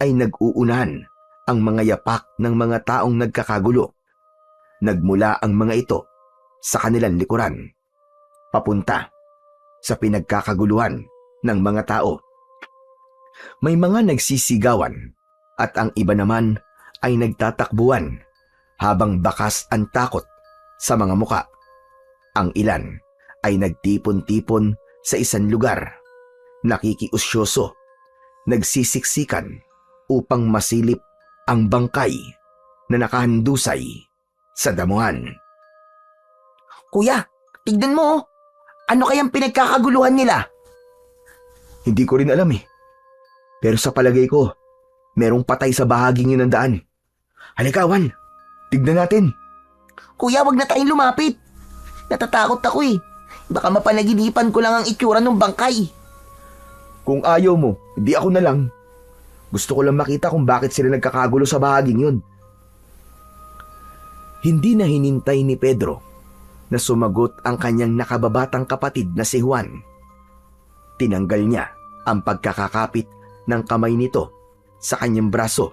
ay nag-uunahan ang mga yapak ng mga taong nagkakagulo. Nagmula ang mga ito sa kanilang likuran, papunta sa pinagkakaguluhan ng mga tao. May mga nagsisigawan at ang iba naman ay nagtatakbuhan habang bakas ang takot sa mga muka. Ang ilan ay nagtipon-tipon sa isang lugar, nakikiusyoso, nagsisiksikan upang masilip ang bangkay na nakahandusay sa damuhan. Kuya, tignan mo oh. Ano kayang pinagkakaguluhan nila? Hindi ko rin alam eh. Pero sa palagay ko, merong patay sa bahaging yun ng daan. Halika, Wan. Tignan natin. Kuya, wag na tayong lumapit. Natatakot ako eh. Baka mapanaginipan ko lang ang itsura ng bangkay. Kung ayaw mo, hindi ako na lang. Gusto ko lang makita kung bakit sila nagkakagulo sa bahaging yun. Hindi na hinintay ni Pedro na sumagot ang kanyang nakababatang kapatid na si Juan. Tinanggal niya ang pagkakakapit ng kamay nito sa kanyang braso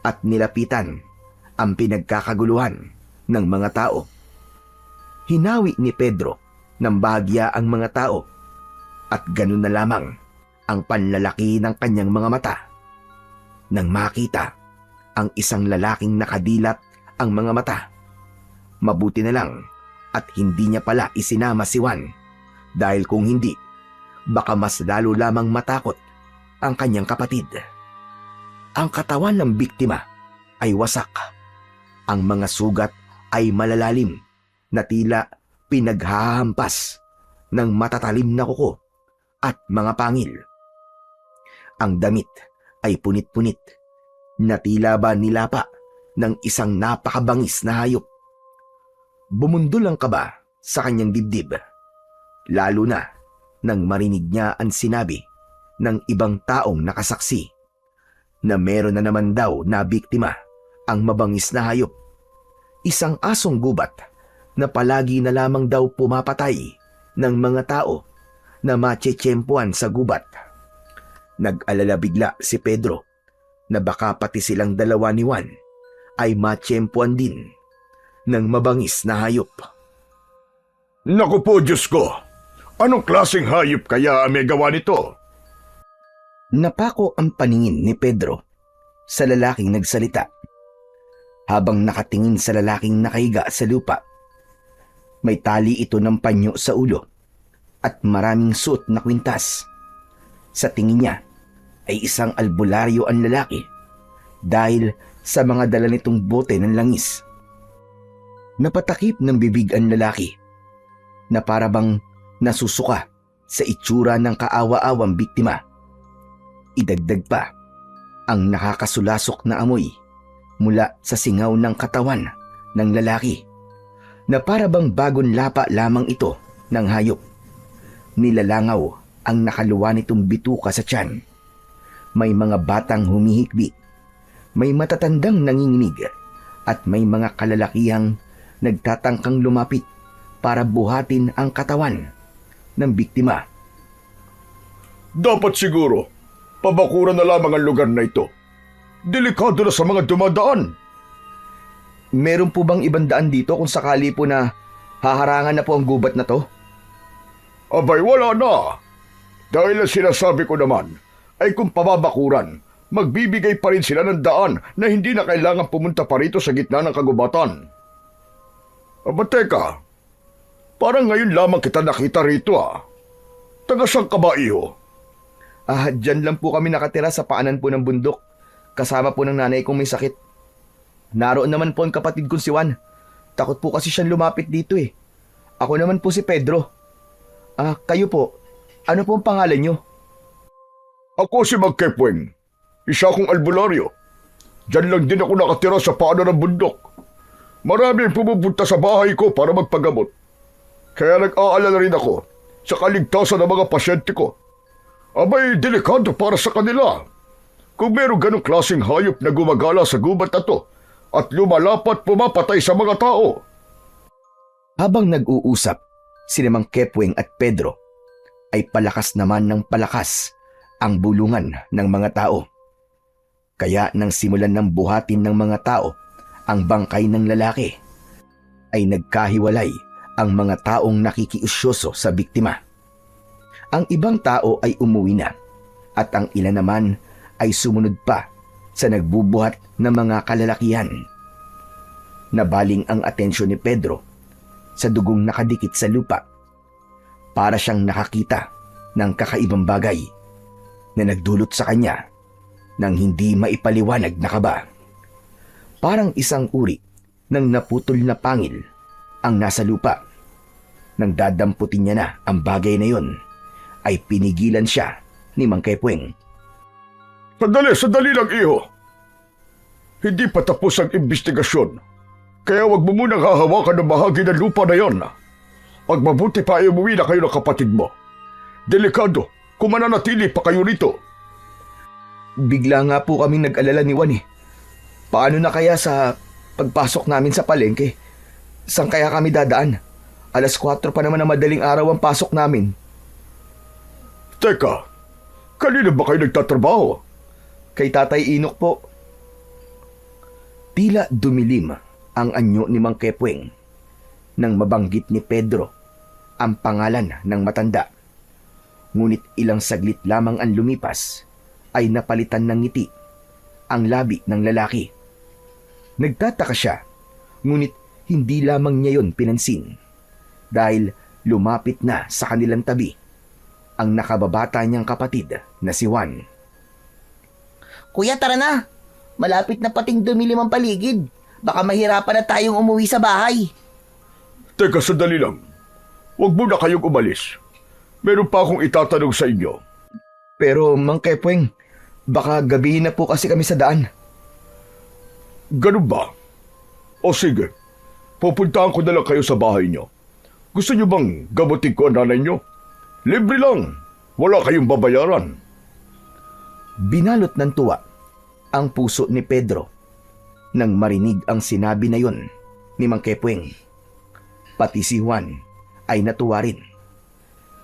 at nilapitan ang pinagkakaguluhan ng mga tao. Hinawi ni Pedro ng bahagya ang mga tao at ganun na lamang ang panlalaki ng kanyang mga mata nang makita ang isang lalaking nakadilat ang mga mata. Mabuti na lang at hindi niya pala isinama si Juan dahil kung hindi, baka mas lalo lamang matakot ang kanyang kapatid. Ang katawan ng biktima ay wasak. Ang mga sugat ay malalalim na tila pinaghahampas ng matatalim na kuko at mga pangil. Ang damit ay punit-punit na tila ba nilapa ng isang napakabangis na hayop. Bumundol ang kaba sa kanyang dibdib, lalo na nang marinig niya ang sinabi ng ibang taong nakasaksi na meron na naman daw na biktima ang mabangis na hayop. Isang asong gubat na palagi na lamang daw pumapatay ng mga tao na matsetsempuan sa gubat. Nag-alala bigla si Pedro na baka pati silang dalawa ni Juan ay matsempuan din ng mabangis na hayop. Naku po, Diyos ko! Anong klaseng hayop kaya ang may gawa nito? Napako ang paningin ni Pedro sa lalaking nagsalita. Habang nakatingin sa lalaking nakahiga sa lupa, may tali ito ng panyo sa ulo at maraming suot na kwintas. Sa tingin niya ay isang albularyo ang lalaki dahil sa mga dala nitong bote ng langis. Napatakip ng bibig ang lalaki na parabang nasusuka sa itsura ng kaawa-awang biktima. Idagdag pa ang nakakasulasok na amoy mula sa singaw ng katawan ng lalaki na parabang bagong lapa lamang ito ng hayop. Nilalangaw ang nakaluwa nitong bituka sa tiyan. May mga batang humihikbi, may matatandang nanginginig at may mga kalalakihang nagtatangkang lumapit para buhatin ang katawan ng biktima. Dapat siguro, pabakuran na lamang ang lugar na ito. Delikado na sa mga dumadaan. Meron po bang ibang daan dito kung sakali po na haharangan na po ang gubat na to? Abay, wala na. Dahil ang sinasabi ko naman ay kung pababakuran, magbibigay pa rin sila ng daan na hindi na kailangan pumunta pa rito sa gitna ng kagubatan. Aba teka, parang ngayon lamang kita nakita rito Taga saan ka ba, iho? Dyan lang po kami nakatira sa paanan po ng bundok. Kasama po ng nanay kong may sakit. Naroon naman po ang kapatid kong si Juan. Takot po kasi siyang lumapit dito eh. Ako naman po si Pedro. Kayo po, ano po ang pangalan nyo? Ako si Magkepweng. Isa akong albularyo. Diyan lang din ako nakatira sa paanan ng bundok. Marami ang pumupunta sa bahay ko para magpagamot. Kaya nag-aalala rin ako sa kaligtasan ng mga pasyente ko. Abay, delikado para sa kanila. Kung meron ganong klaseng hayop na gumagala sa gubat na to at lumalapat pumapatay sa mga tao. Habang nag-uusap, sina Mang Kepweng at Pedro ay palakas naman ng palakas ang bulungan ng mga tao. Kaya nang simulan ng buhatin ng mga tao ang bangkay ng lalaki, ay nagkahiwalay ang mga taong nakikiusyoso sa biktima. Ang ibang tao ay umuwi na at ang ilan naman ay sumunod pa sa nagbubuhat ng mga kalalakihan. Nabaling ang atensyon ni Pedro sa dugong nakadikit sa lupa. Para siyang nakakita ng kakaibang bagay na nagdulot sa kanya ng hindi maipaliwanag na kaba. Parang isang uri ng naputol na pangil ang nasa lupa. Nang dadamputin niya na ang bagay na yon, ay pinigilan siya ni Mang Kepweng. Sandali lang, iho. Hindi pa tapos ang investigasyon. Kaya wag mo munang hahawakan ng bahagi ng lupa na yon. Pag mabuti pa ay umuwi na kayo ng kapatid mo. Delikado kung mananatili pa kayo rito. Bigla nga po kaming nag-alala ni Juan eh. Paano na kaya sa pagpasok namin sa palengke? Saan kaya kami dadaan? 4:00 pa naman na madaling araw ang pasok namin. Teka, kanina ba kayo nagtatrabaho? Kay Tatay Inok po. Tila dumilim ang anyo ni Mang Kepweng nang mabanggit ni Pedro ang pangalan ng matanda. Ngunit ilang saglit lamang ang lumipas ay napalitan ng ngiti ang labi ng lalaki. Nagtataka siya, ngunit hindi lamang niya yon pinansin dahil lumapit na sa kanilang tabi ang nakababata niyang kapatid na si Juan. Kuya, tara na. Malapit na pating dumilim ang paligid. Baka mahirapan na tayong umuwi sa bahay. Teka, sandali lang. Huwag muna kayong umalis. Meron pa akong itatanong sa inyo. Pero Mang Kepweng, baka gabihin na po kasi kami sa daan. Ganun ba? O sige, pupuntahan ko na lang kayo sa bahay niyo. Gusto niyo bang gamutin ko ang nanay niyo? Libre lang. Wala kayong babayaran. Binalot ng tuwa ang puso ni Pedro nang marinig ang sinabi na yon ni Mang Kepweng. Pati si Juan ay natuwa rin.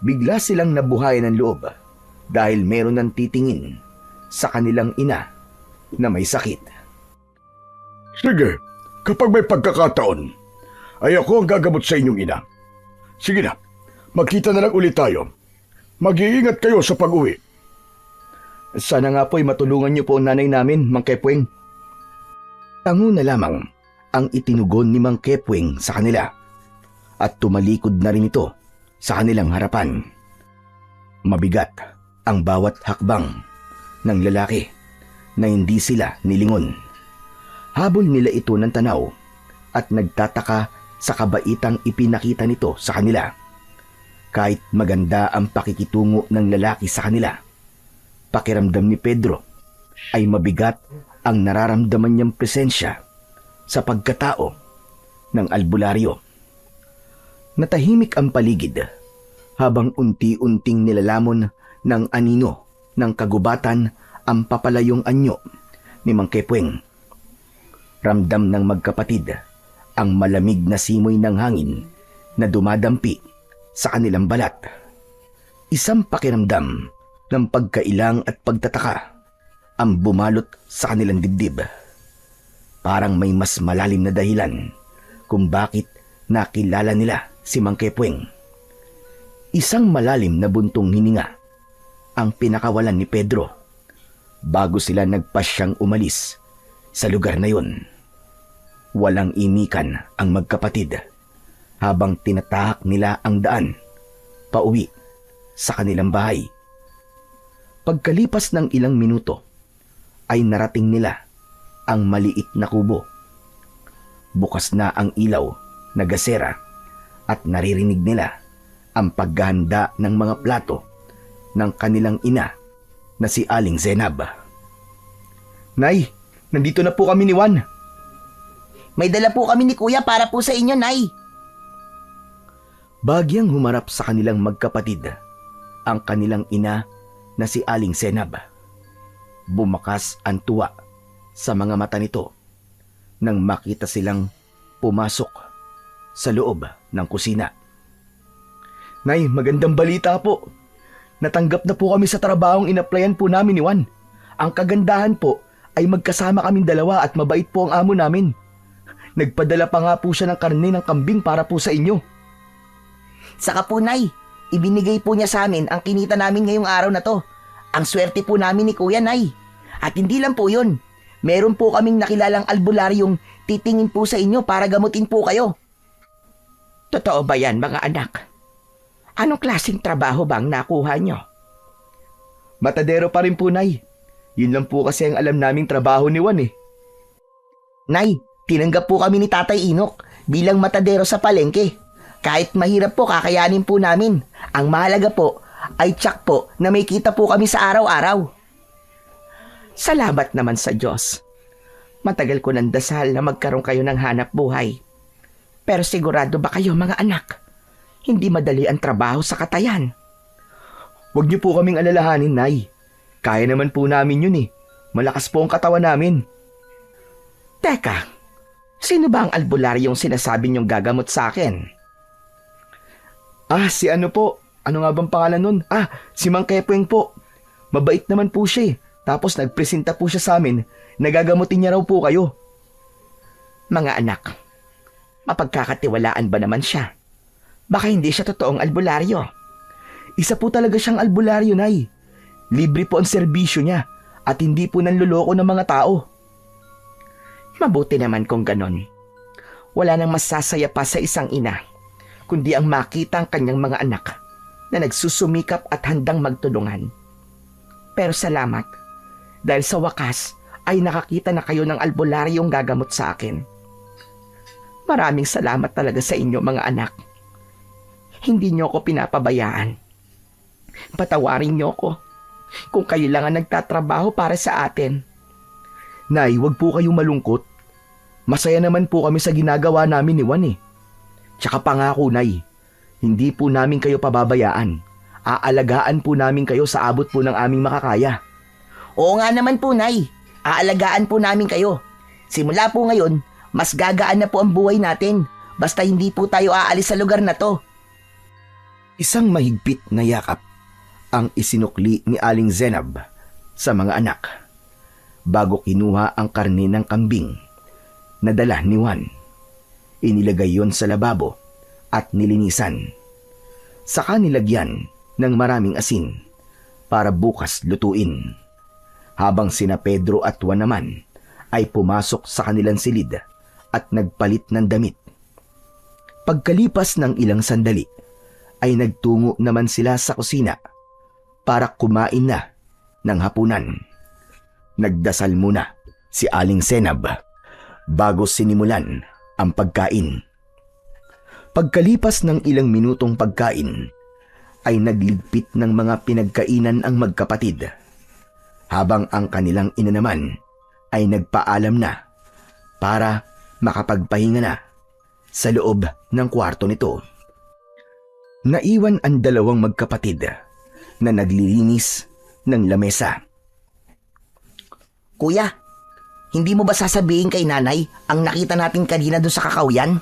Bigla silang nabuhayan ng loob dahil meron ng titingin sa kanilang ina na may sakit. Sige, kapag may pagkakataon, ay ako ang gagamot sa inyong ina. Sige na, magkita na lang ulit tayo. Mag-iingat kayo sa pag-uwi. Sana nga po'y matulungan niyo po ang nanay namin, Mang Kepweng. Tango na lamang ang itinugon ni Mang Kepweng sa kanila at tumalikod na rin ito sa kanilang harapan. Mabigat ang bawat hakbang ng lalaki na hindi sila nilingon. Habol nila ito ng tanaw at nagtataka sa kabaitang ipinakita nito sa kanila. Kahit maganda ang pakikitungo ng lalaki sa kanila, pakiramdam ni Pedro ay mabigat ang nararamdaman niyang presensya sa pagkatao ng albularyo. Natahimik ang paligid habang unti-unting nilalamon ng anino ng kagubatan ang papalayong anyo ni Mang Kepweng. Ramdam ng magkapatid ang malamig na simoy ng hangin na dumadampi sa kanilang balat. Isang pakiramdam ng pagkailang at pagtataka ang bumalot sa kanilang dibdib. Parang may mas malalim na dahilan kung bakit nakilala nila si Mang Kepweng. Isang malalim na buntong hininga ang pinakawalan ni Pedro bago sila nagpasyang umalis sa lugar na yun. Walang imikan ang magkapatid habang tinatahak nila ang daan pauwi sa kanilang bahay. Pagkalipas ng ilang minuto ay narating nila ang maliit na kubo. Bukas na ang ilaw na gasera at naririnig nila ang paghahanda ng mga plato ng kanilang ina na si Aling Zenab. Nay, nandito na po kami ni Juan. May dala po kami ni Kuya para po sa inyo, Nay. Bagyang humarap sa kanilang magkapatid ang kanilang ina na si Aling Zenab. Bumakas ang tuwa sa mga mata nito nang makita silang pumasok sa loob ng kusina. Nay, magandang balita po. Natanggap na po kami sa trabahong inaplayan po namin ni Juan. Ang kagandahan po ay magkasama kaming dalawa at mabait po ang amo namin. Nagpadala pa nga po siya ng karne ng kambing para po sa inyo. Saka po, Nay, ibinigay po niya sa amin ang kinita namin ngayong araw na to. Ang swerte po namin ni Kuya, Nay. At hindi lang po yun. Meron po kaming nakilalang albularyong titingin po sa inyo para gamutin po kayo. Totoo ba yan, mga anak? Anong klaseng trabaho bang nakuha nyo? Matadero pa rin po, Nay. Yun lang po kasi ang alam naming trabaho ni Juan eh. Nay, tinanggap po kami ni Tatay Inok bilang matadero sa palengke. Kahit mahirap po, kakayanin po namin. Ang mahalaga po ay tiyak po na may kita po kami sa araw-araw. Salamat naman sa Diyos. Matagal ko nang dasal na magkaroon kayo ng hanap buhay. Pero sigurado ba kayo, mga anak? Hindi madali ang trabaho sa katayan. Huwag niyo po kaming alalahanin, Nay. Kaya naman po namin yun eh. Malakas po ang katawan namin. Teka, sino ba ang albularyong sinasabi niyong gagamot sa akin? Si ano po? Ano nga bang pangalan nun? Si Mang Kepweng po. Mabait naman po siya eh. Tapos nagpresenta po siya sa amin. Nagagamutin niya raw po kayo. Mga anak, mapagkakatiwalaan ba naman siya? Baka hindi siya totoong albularyo. Isa po talaga siyang albularyo, Nay. Libre po ang serbisyo niya at hindi po nanloloko ng mga tao. Mabuti naman kung ganon. Wala nang masasaya pa sa isang ina, kundi ang makita ang kanyang mga anak na nagsusumikap at handang magtulungan. Pero salamat, dahil sa wakas ay nakakita na kayo ng albularyong gagamot sa akin. Maraming salamat talaga sa inyo, mga anak. Hindi niyo ako pinapabayaan. Patawarin niyo ako kung kayo lang ang nagtatrabaho para sa atin. Nay, wag po kayong malungkot. Masaya naman po kami sa ginagawa namin ni Juan eh. Tsaka pangako, Nay, hindi po namin kayo pababayaan. Aalagaan po namin kayo sa abot po ng aming makakaya. Oo nga naman po, Nay. Aalagaan po namin kayo. Simula po ngayon, mas gagaan na po ang buhay natin. Basta hindi po tayo aalis sa lugar na to. Isang mahigpit na yakap ang isinukli ni Aling Zenab sa mga anak bago kinuha ang karne ng kambing na dala ni Juan. Inilagay yon sa lababo at nilinisan. Saka nilagyan ng maraming asin para bukas lutuin. Habang sina Pedro at Juan naman ay pumasok sa kanilang silid at nagpalit ng damit. Pagkalipas ng ilang sandali ay nagtungo naman sila sa kusina para kumain na ng hapunan. Nagdasal muna si Aling Zenab bago sinimulan ang pagkain. Pagkalipas ng ilang minutong pagkain ay nagligpit ng mga pinagkainan ang magkapatid, habang ang kanilang ina naman ay nagpaalam na para makapagpahinga na sa loob ng kwarto nito. Naiwan ang dalawang magkapatid na naglilinis ng lamesa. Kuya, hindi mo ba sasabihin kay nanay ang nakita natin kanina doon sa kakawyan?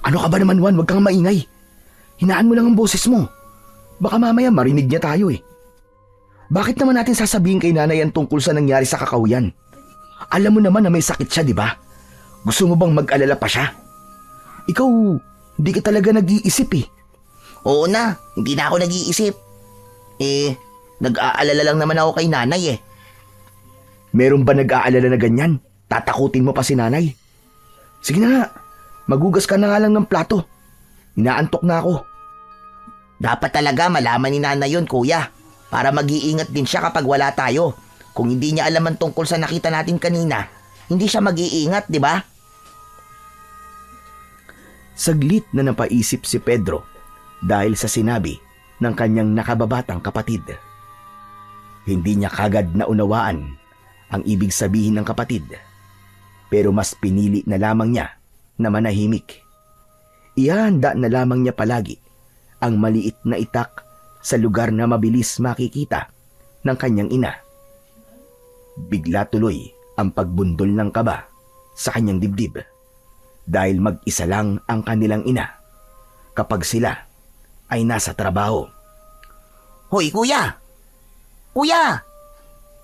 Ano ka ba naman, Juan? Huwag kang maingay. Hinaan mo lang ang boses mo. Baka mamaya marinig niya tayo eh. Bakit naman natin sasabihin kay nanay ang tungkol sa nangyari sa kakawyan? Alam mo naman na may sakit siya, di ba? Gusto mo bang mag-alala pa siya? Ikaw, hindi ka talaga nag-iisip eh. Oo na, hindi na ako nag-iisip. Nag-aalala lang naman ako kay nanay eh. Meron ba nag-aalala na ganyan? Tatakutin mo pa si nanay? Sige na nga, magugas ka na nga lang ng plato. Inaantok na ako. Dapat talaga malaman ni nanay yun, kuya. Para mag-iingat din siya kapag wala tayo. Kung hindi niya alam ang tungkol sa nakita natin kanina, hindi siya mag-iingat, di ba? Saglit na napaisip si Pedro dahil sa sinabi ng kanyang nakababatang kapatid. Hindi niya kagad naunawaan ang ibig sabihin ng kapatid, pero mas pinili na lamang niya na manahimik. Ihahanda na lamang niya palagi ang maliit na itak sa lugar na mabilis makikita ng kanyang ina. Bigla tuloy ang pagbundol ng kaba sa kanyang dibdib dahil mag-isa lang ang kanilang ina kapag sila ay nasa trabaho. Hoy, kuya! Kuya!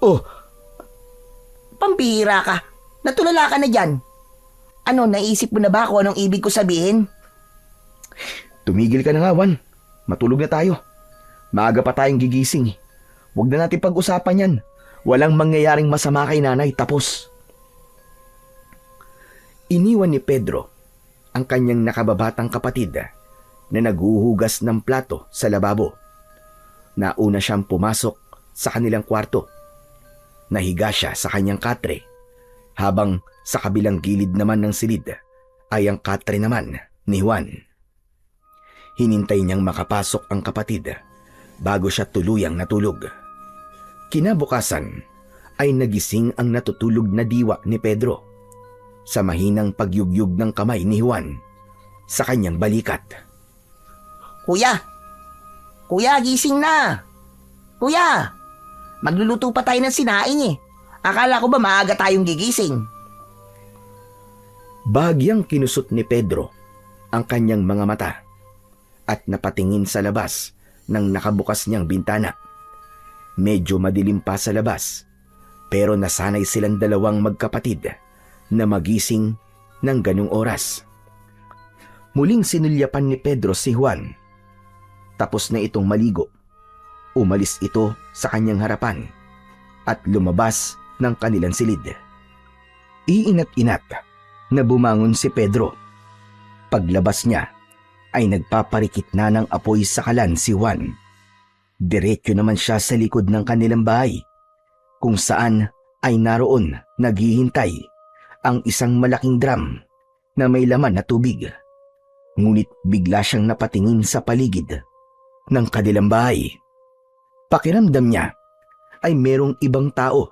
Oh, Pambihira ka. Natulala ka na dyan. Ano, naisip mo na ba kung anong ibig ko sabihin? Tumigil ka na nga, Juan. Matulog na tayo. Maaga pa tayong gigising. Huwag na natin pag-usapan yan. Walang mangyayaring masama kay nanay, tapos. Iniwan ni Pedro ang kanyang nakababatang kapatid na naghuhugas ng plato sa lababo. Nauna siyang pumasok sa kanilang kwarto. Nahiga siya sa kanyang katre, habang sa kabilang gilid naman ng silid ay ang katre naman ni Juan. Hinintay niyang makapasok ang kapatid bago siya tuluyang natulog. Kinabukasan ay nagising ang natutulog na diwa ni Pedro sa mahinang pagyugyug ng kamay ni Juan sa kanyang balikat. Kuya! Kuya, gising na! Kuya! Magluluto pa tayo ng sinaing eh. Akala ko ba maaga tayong gigising? Bahagyang kinusot ni Pedro ang kanyang mga mata at napatingin sa labas ng nakabukas niyang bintana. Medyo madilim pa sa labas, pero nasanay silang dalawang magkapatid na magising ng ganung oras. Muling sinulyapan ni Pedro si Juan. Tapos na itong maligo. Umalis ito sa kanyang harapan at lumabas ng kanilang silid. Iinat-inat na bumangon si Pedro. Paglabas niya ay nagpaparikit na ng apoy sa kalan si Juan. Diretso naman siya sa likod ng kanilang bahay, kung saan ay naroon naghihintay ang isang malaking drum na may laman na tubig. Ngunit bigla siyang napatingin sa paligid ng kanilang bahay. Pakiramdam niya ay merong ibang tao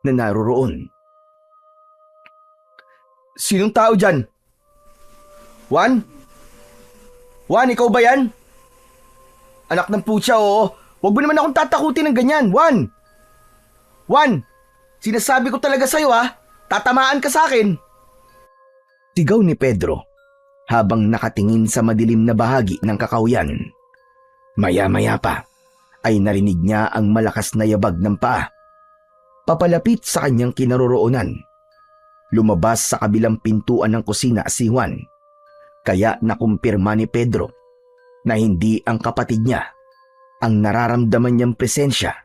na naroroon. Sinong tao dyan? Juan? Juan, ikaw ba yan? Anak ng putya, oo. Huwag mo naman akong tatakutin ng ganyan, Juan. Juan, sinasabi ko talaga sa'yo ha. Tatamaan ka sa akin. Sigaw ni Pedro habang nakatingin sa madilim na bahagi ng kakawyan. Maya-maya pa ay narinig niya ang malakas na yabag ng paa. Papalapit sa kanyang kinaroroonan. Lumabas sa kabilang pintuan ng kusina si Juan. Kaya nakumpirma ni Pedro na hindi ang kapatid niya ang nararamdaman niyang presensya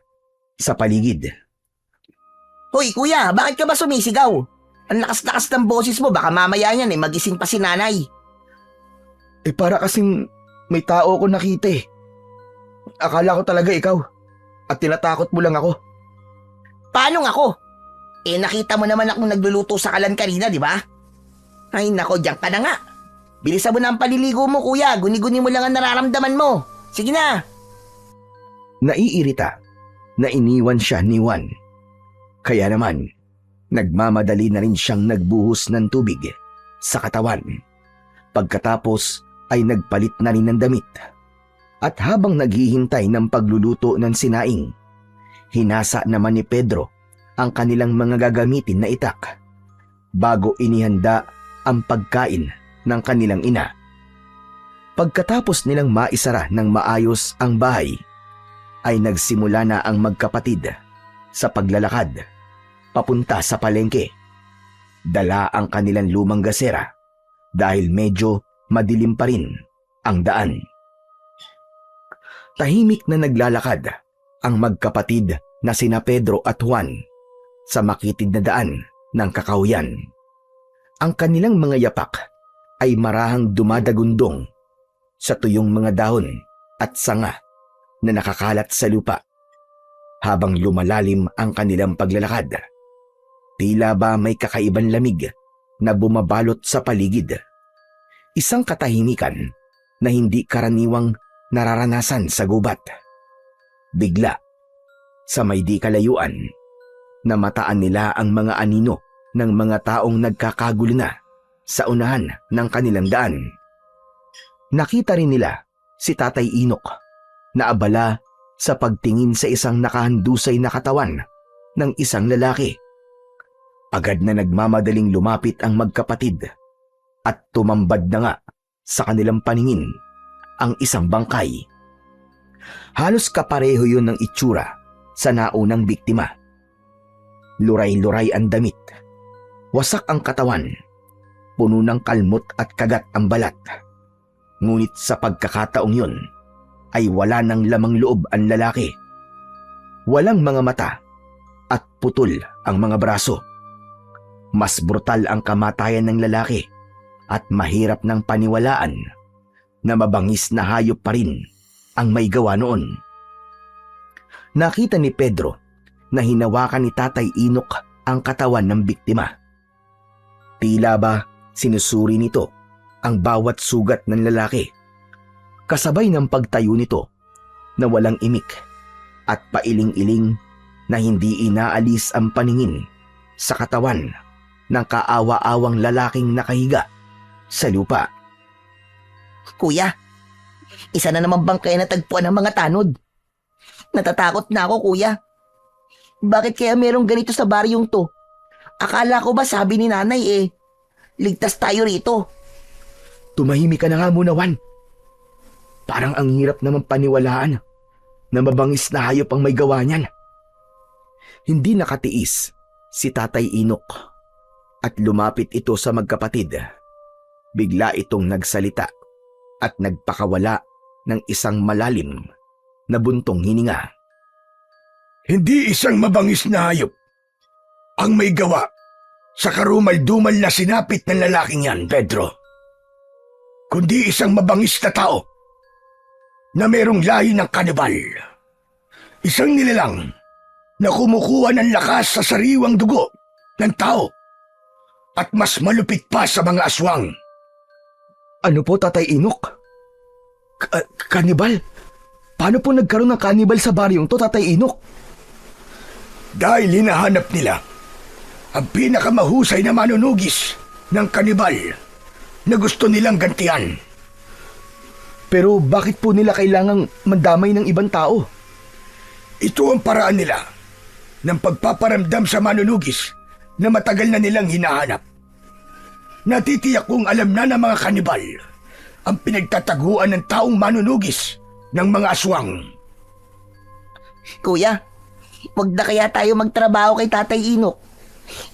sa paligid. Hoy kuya, bakit ka ba sumisigaw? Ang lakas-lakas ng boses mo, baka mamaya niyan magising pa si nanay. Para kasing may tao ko nakita eh. Akala ko talaga ikaw at tinatakot mo lang ako. Paano ako? Nakita mo naman akong nagluluto sa kalan kanina, di ba? Ay nako, diyan ka na nga. Bilisan mo na ang paliligo mo, kuya. Guni-guni mo lang ang nararamdaman mo. Sige na. Naiirita na iniwan siya ni Juan. Kaya naman, nagmamadali na rin siyang nagbuhos ng tubig sa katawan. Pagkatapos ay nagpalit na rin ng damit. At habang naghihintay ng pagluluto ng sinaing, hinasa naman ni Pedro ang kanilang mga gagamitin na itak bago inihanda ang pagkain ng kanilang ina. Pagkatapos nilang maisara ng maayos ang bahay, ay nagsimula na ang magkapatid sa paglalakad papunta sa palengke. Dala ang kanilang lumang gasera dahil medyo madilim pa rin ang daan. Tahimik na naglalakad ang magkapatid na sina Pedro at Juan sa makitid na daan ng kakawyan. Ang kanilang mga yapak ay marahang dumadagundong sa tuyong mga dahon at sanga na nakakalat sa lupa. Habang lumalalim ang kanilang paglalakad, tila ba may kakaibang lamig na bumabalot sa paligid. Isang katahimikan na hindi karaniwang nararanasan sa gubat. Bigla, sa may di kalayuan, namataan nila ang mga anino ng mga taong nagkakagulo na sa unahan ng kanilang daan. Nakita rin nila si Tatay Inok na abala sa pagtingin sa isang nakahandusay na katawan ng isang lalaki. Agad na nagmamadaling lumapit ang magkapatid at tumambad na nga sa kanilang paningin ang isang bangkay. Halos kapareho yun ng itsura sa naunang biktima. Luray-luray ang damit. Wasak ang katawan. Puno ng kalmot at kagat ang balat. Ngunit sa pagkakataong yun, ay wala ng lamang loob ang lalaki. Walang mga mata at putol ang mga braso. Mas brutal ang kamatayan ng lalaki at mahirap ng paniwalaan na mabangis na hayop pa rin ang may gawa noon. Nakita ni Pedro na hinawakan ni Tatay Inok ang katawan ng biktima. Tila ba sinusuri nito ang bawat sugat ng lalaki, kasabay ng pagtayo nito na walang imik at pailing-iling na hindi inaalis ang paningin sa katawan ng kaawa-awang lalaking nakahiga sa lupa. Kuya, isa na naman bang kayo natagpuan ng mga tanod? Natatakot na ako, kuya. Bakit kaya merong ganito sa baryong to? Akala ko ba sabi ni nanay ligtas tayo rito. Tumahimik ka na nga muna, Juan. Parang ang hirap naman paniwalaan na mabangis na hayop ang may gawa niyan. Hindi nakatiis si Tatay Inok at lumapit ito sa magkapatid. Bigla itong nagsalita at nagpakawala ng isang malalim na buntong hininga. Hindi isang mabangis na hayop ang may gawa sa karumal-dumal na sinapit ng lalaking yan, Pedro. Kundi isang mabangis na tao na merong lahi ng kanibal. Isang nilalang na kumukuha ng lakas sa sariwang dugo ng tao at mas malupit pa sa mga aswang. Ano po, Tatay Inok? Kanibal? Paano po nagkaroon ng kanibal sa baryong to, Tatay Inok? Dahil hinahanap nila ang pinakamahusay na manunugis ng kanibal na gusto nilang gantihan. Pero bakit po nila kailangang mandamay ng ibang tao? Ito ang paraan nila ng pagpaparamdam sa manunugis na matagal na nilang hinahanap. Natitiyak kong alam na ng mga kanibal ang pinagtataguan ng taong manunugis ng mga aswang. Kuya, wag na kaya tayo magtrabaho kay Tatay Inok.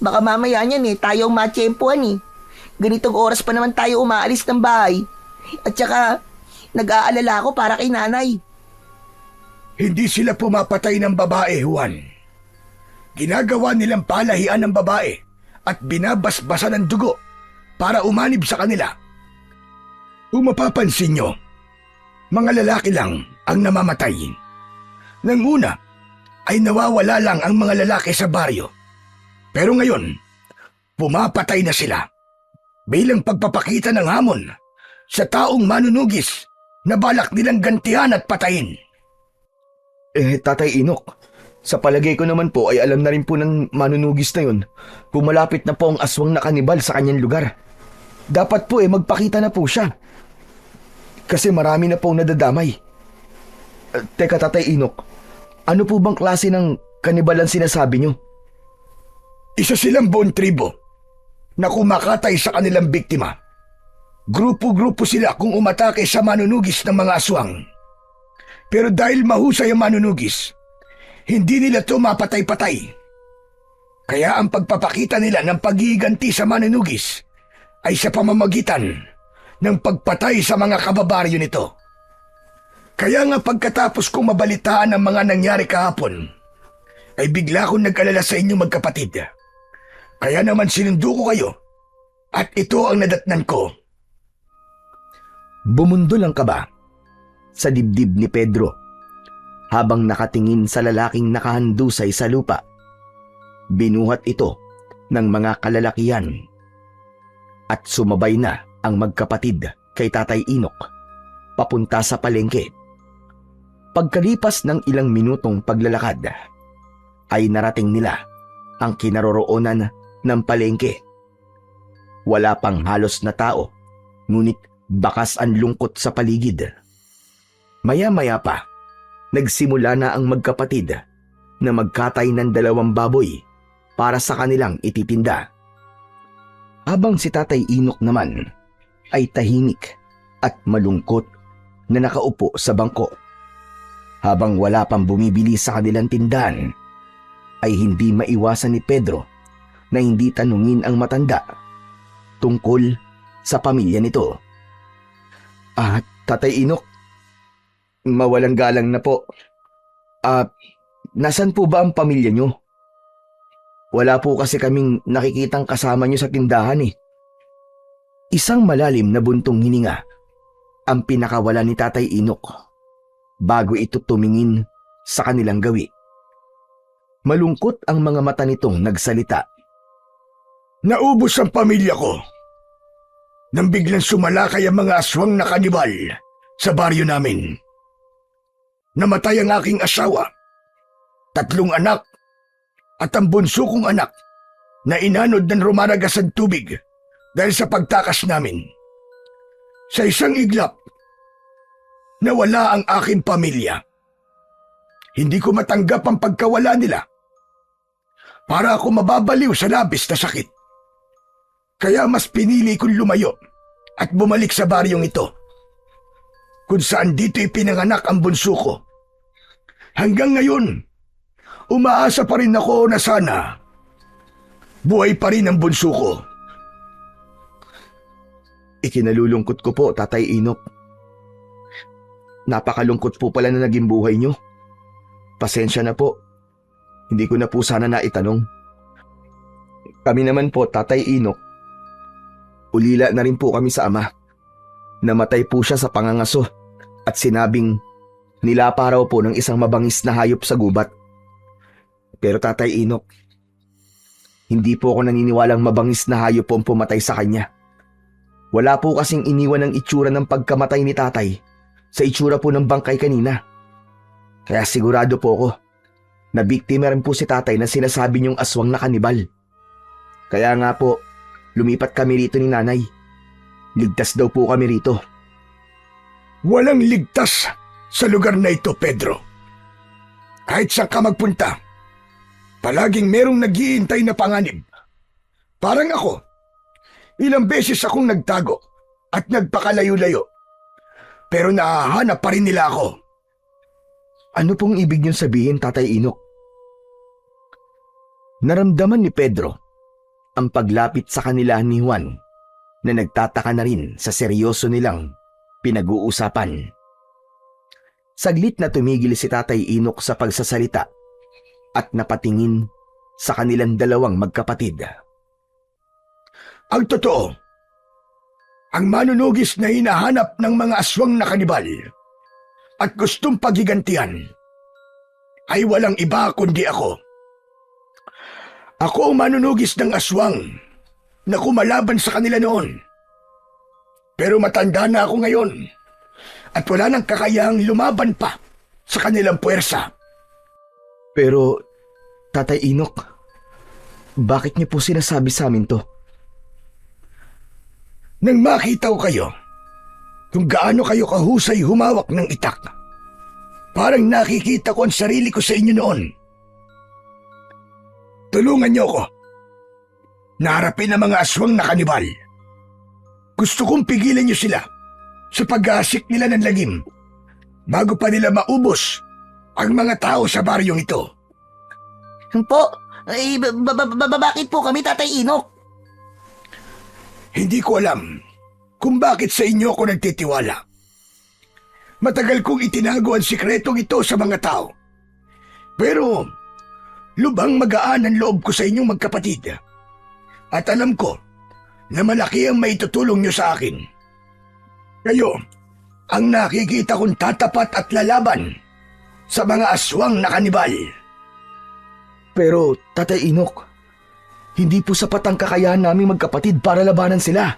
Baka mamaya niyan tayo ang matsyempuhan. Ganitong oras pa naman tayo umaalis ng bahay. At saka, nag-aalala ako para kay nanay. Hindi sila pumapatay ng babae, Juan. Ginagawa nilang palahian ng babae at binabasbasan ng dugo para umanib sa kanila. Kung mapapansin nyo, mga lalaki lang ang namamatay. Nang una ay nawawala lang ang mga lalaki sa baryo. Pero ngayon, pumapatay na sila bilang pagpapakita ng hamon sa taong manunugis na balak nilang gantihan at patayin. Tatay Inok, sa palagay ko naman po ay alam na rin po ng manunugis na yun kung malapit na po ang aswang na kanibal sa kanyang lugar. Dapat po magpakita na po siya. Kasi marami na pong nadadamay. Teka, Tatay Inok, ano po bang klase ng kanibal ang sinasabi nyo? Isa silang buong tribo na kumakatay sa kanilang biktima. Grupo-grupo sila kung umatake sa manunugis ng mga aswang. Pero dahil mahusay ang manunugis, hindi nila ito mapatay-patay. Kaya ang pagpapakita nila ng paghihiganti sa manunugis ay sa pamamagitan ng pagpatay sa mga kababaryo nito. Kaya nga pagkatapos kong mabalitaan ang mga nangyari kahapon, ay bigla akong nag-alala sa inyo magkapatid. Kaya naman sinundo ko kayo at ito ang nadatnan ko. Bumundol ang kaba sa dibdib ni Pedro habang nakatingin sa lalaking nakahandusay sa lupa. Binuhat ito ng mga kalalakihan at sumabay na ang magkapatid kay Tatay Inok papunta sa palengke. Pagkalipas ng ilang minutong paglalakad ay narating nila ang kinaroroonan ng palengke. Wala pang halos na tao, ngunit bakas ang lungkot sa paligid. Maya-maya pa, nagsimula na ang magkapatid na magkatay ng 2 baboy para sa kanilang ititinda. Habang si Tatay Inok naman ay tahimik at malungkot na nakaupo sa bangko. Habang wala pang bumibili sa kanilang tindahan, ay hindi maiwasan ni Pedro na hindi tanungin ang matanda tungkol sa pamilya nito. Tatay Inok, mawalang galang na po. Nasan po ba ang pamilya nyo? Wala po kasi kaming nakikitang kasama nyo sa tindahan eh. Isang malalim na buntong hininga ang pinakawala ni Tatay Inok bago ito tumingin sa kanilang gawi. Malungkot ang mga mata nitong nagsalita. Naubos ang pamilya ko nang biglang sumalakay ang mga aswang na kanibal sa baryo namin. Namatay ang aking asawa, 3 anak, at ang bunso kong anak na inanod ng rumaragas ang tubig dahil sa pagtakas namin. Sa isang iglap, nawala ang aking pamilya. Hindi ko matanggap ang pagkawala nila. Para ako mababaliw sa labis na sakit. Kaya mas pinili kong lumayo at bumalik sa baryong ito, kung saan dito ipinanganak ang bunso ko. Hanggang ngayon, umaasa pa rin ako na sana buhay pa rin ang bunso ko. Ikinalulungkot ko po, Tatay Inok. Napakalungkot po pala na naging buhay nyo. Pasensya na po. Hindi ko na po sana naitanong. Kami naman po, Tatay Inok, ulila na rin po kami sa ama. Namatay po siya sa pangangaso at sinabing nilapa raw po ng isang mabangis na hayop sa gubat. Pero Tatay Inok, hindi po ako naniniwalang mabangis na hayop po ang pumatay sa kanya. Wala po kasing iniwan ng itsura ng pagkamatay ni tatay sa itsura po ng bangkay kanina. Kaya sigurado po ako na biktima rin po si tatay na sinasabi niyong aswang na kanibal. Kaya nga po, lumipat kami rito ni nanay. Ligtas daw po kami rito. Walang ligtas sa lugar na ito, Pedro. Kahit saan ka magpunta, palaging merong naghihintay na panganib. Parang ako, ilang beses akong nagtago at nagpakalayo-layo. Pero nahahanap pa rin nila ako. Ano pong ibig niyong sabihin, Tatay Inok? Naramdaman ni Pedro ang paglapit sa kanila ni Juan na nagtataka na rin sa seryoso nilang pinag-uusapan. Saglit na tumigil si Tatay Inok sa pagsasalita at napatingin sa kanilang dalawang magkapatid. Ang totoo, ang manunugis na hinahanap ng mga aswang na kanibal at gustong paghigantihan ay walang iba kundi ako. Ako ang manunugis ng aswang na kumalaban sa kanila noon. Pero matanda na ako ngayon at wala nang kakayahang lumaban pa sa kanilang puwersa. Pero, Tatay Inok, bakit niyo po sinasabi sa amin to? Nang makita ko kayo, kung gaano kayo kahusay humawak ng itak, parang nakikita ko ang sarili ko sa inyo noon. Tulungan niyo ako na harapin ang mga aswang na kanibal. Gusto kong pigilan niyo sila sa pag-aasik nila ng lagim bago pa nila maubos ang mga tao sa baryong ito. Po, bakit po kami, Tatay Inok? Hindi ko alam kung bakit sa inyo ako nagtitiwala. Matagal kong itinago ang sikretong ito sa mga tao. Pero lubhang magaan ang loob ko sa inyong magkapatid. At alam ko na malaki ang maitutulong niyo sa akin. Kayo ang nakikita kong tatapat at lalaban sa mga aswang na kanibal. Pero, Tatay Inok, hindi po sapat ang kakayahan naming magkapatid para labanan sila.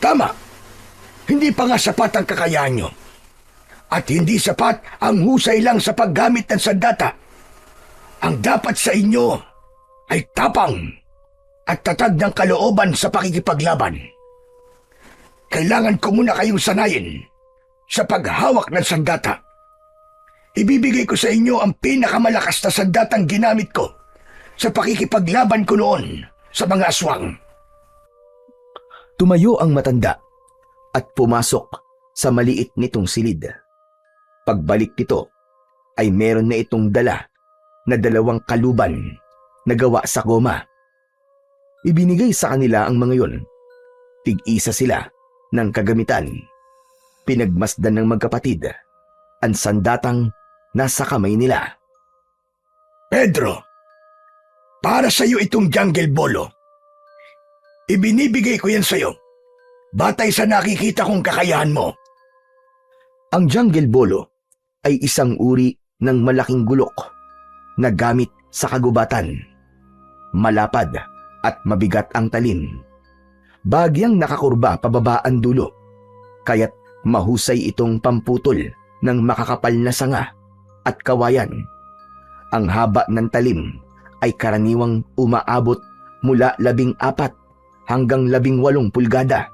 Tama. Hindi pa nga sapat ang kakayahan nyo. At hindi sapat ang husay lang sa paggamit ng sandata. Ang dapat sa inyo ay tapang at tatag ng kalooban sa pakikipaglaban. Kailangan ko muna kayong sanayin sa paghawak ng sandata. Ibibigay ko sa inyo ang pinakamalakas na sandatang ginamit ko sa pakikipaglaban ko noon sa mga aswang. Tumayo ang matanda at pumasok sa maliit nitong silid. Pagbalik nito ay meron na itong dala na 2 kaluban na gawa sa goma. Ibinigay sa kanila ang mga yon. Tig-isa sila ng kagamitan. Pinagmasdan ng magkapatid ang sandatang nasa kamay nila. Pedro, para sa iyo itong jungle bolo. Ibinibigay ko yan sa iyo, batay sa nakikita kong kakayahan mo. Ang jungle bolo ay isang uri ng malaking gulok na gamit sa kagubatan. Malapad at mabigat ang talim. Bagyang nakakurba pababa ang dulo, kaya't mahusay itong pamputol ng makakapal na sanga at kawayan. Ang haba ng talim ay karaniwang umaabot mula 14 hanggang 18 pulgada.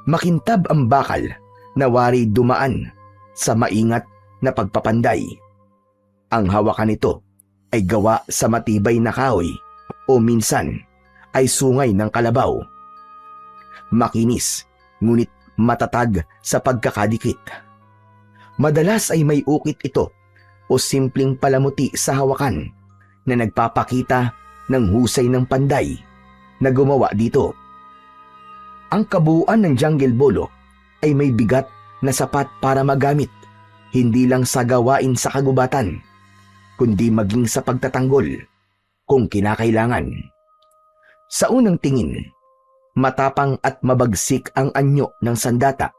Makintab ang bakal na wari dumaan sa maingat na pagpapanday. Ang hawakan nito ay gawa sa matibay na kahoy o minsan ay sungay ng kalabaw. Makinis ngunit matatag sa pagkakadikit. Madalas ay may ukit ito o simpleng palamuti sa hawakan na nagpapakita ng husay ng panday na gumawa dito. Ang kabuuan ng jungle bolo ay may bigat na sapat para magamit hindi lang sa gawain sa kagubatan, kundi maging sa pagtatanggol kung kinakailangan. Sa unang tingin, matapang at mabagsik ang anyo ng sandata.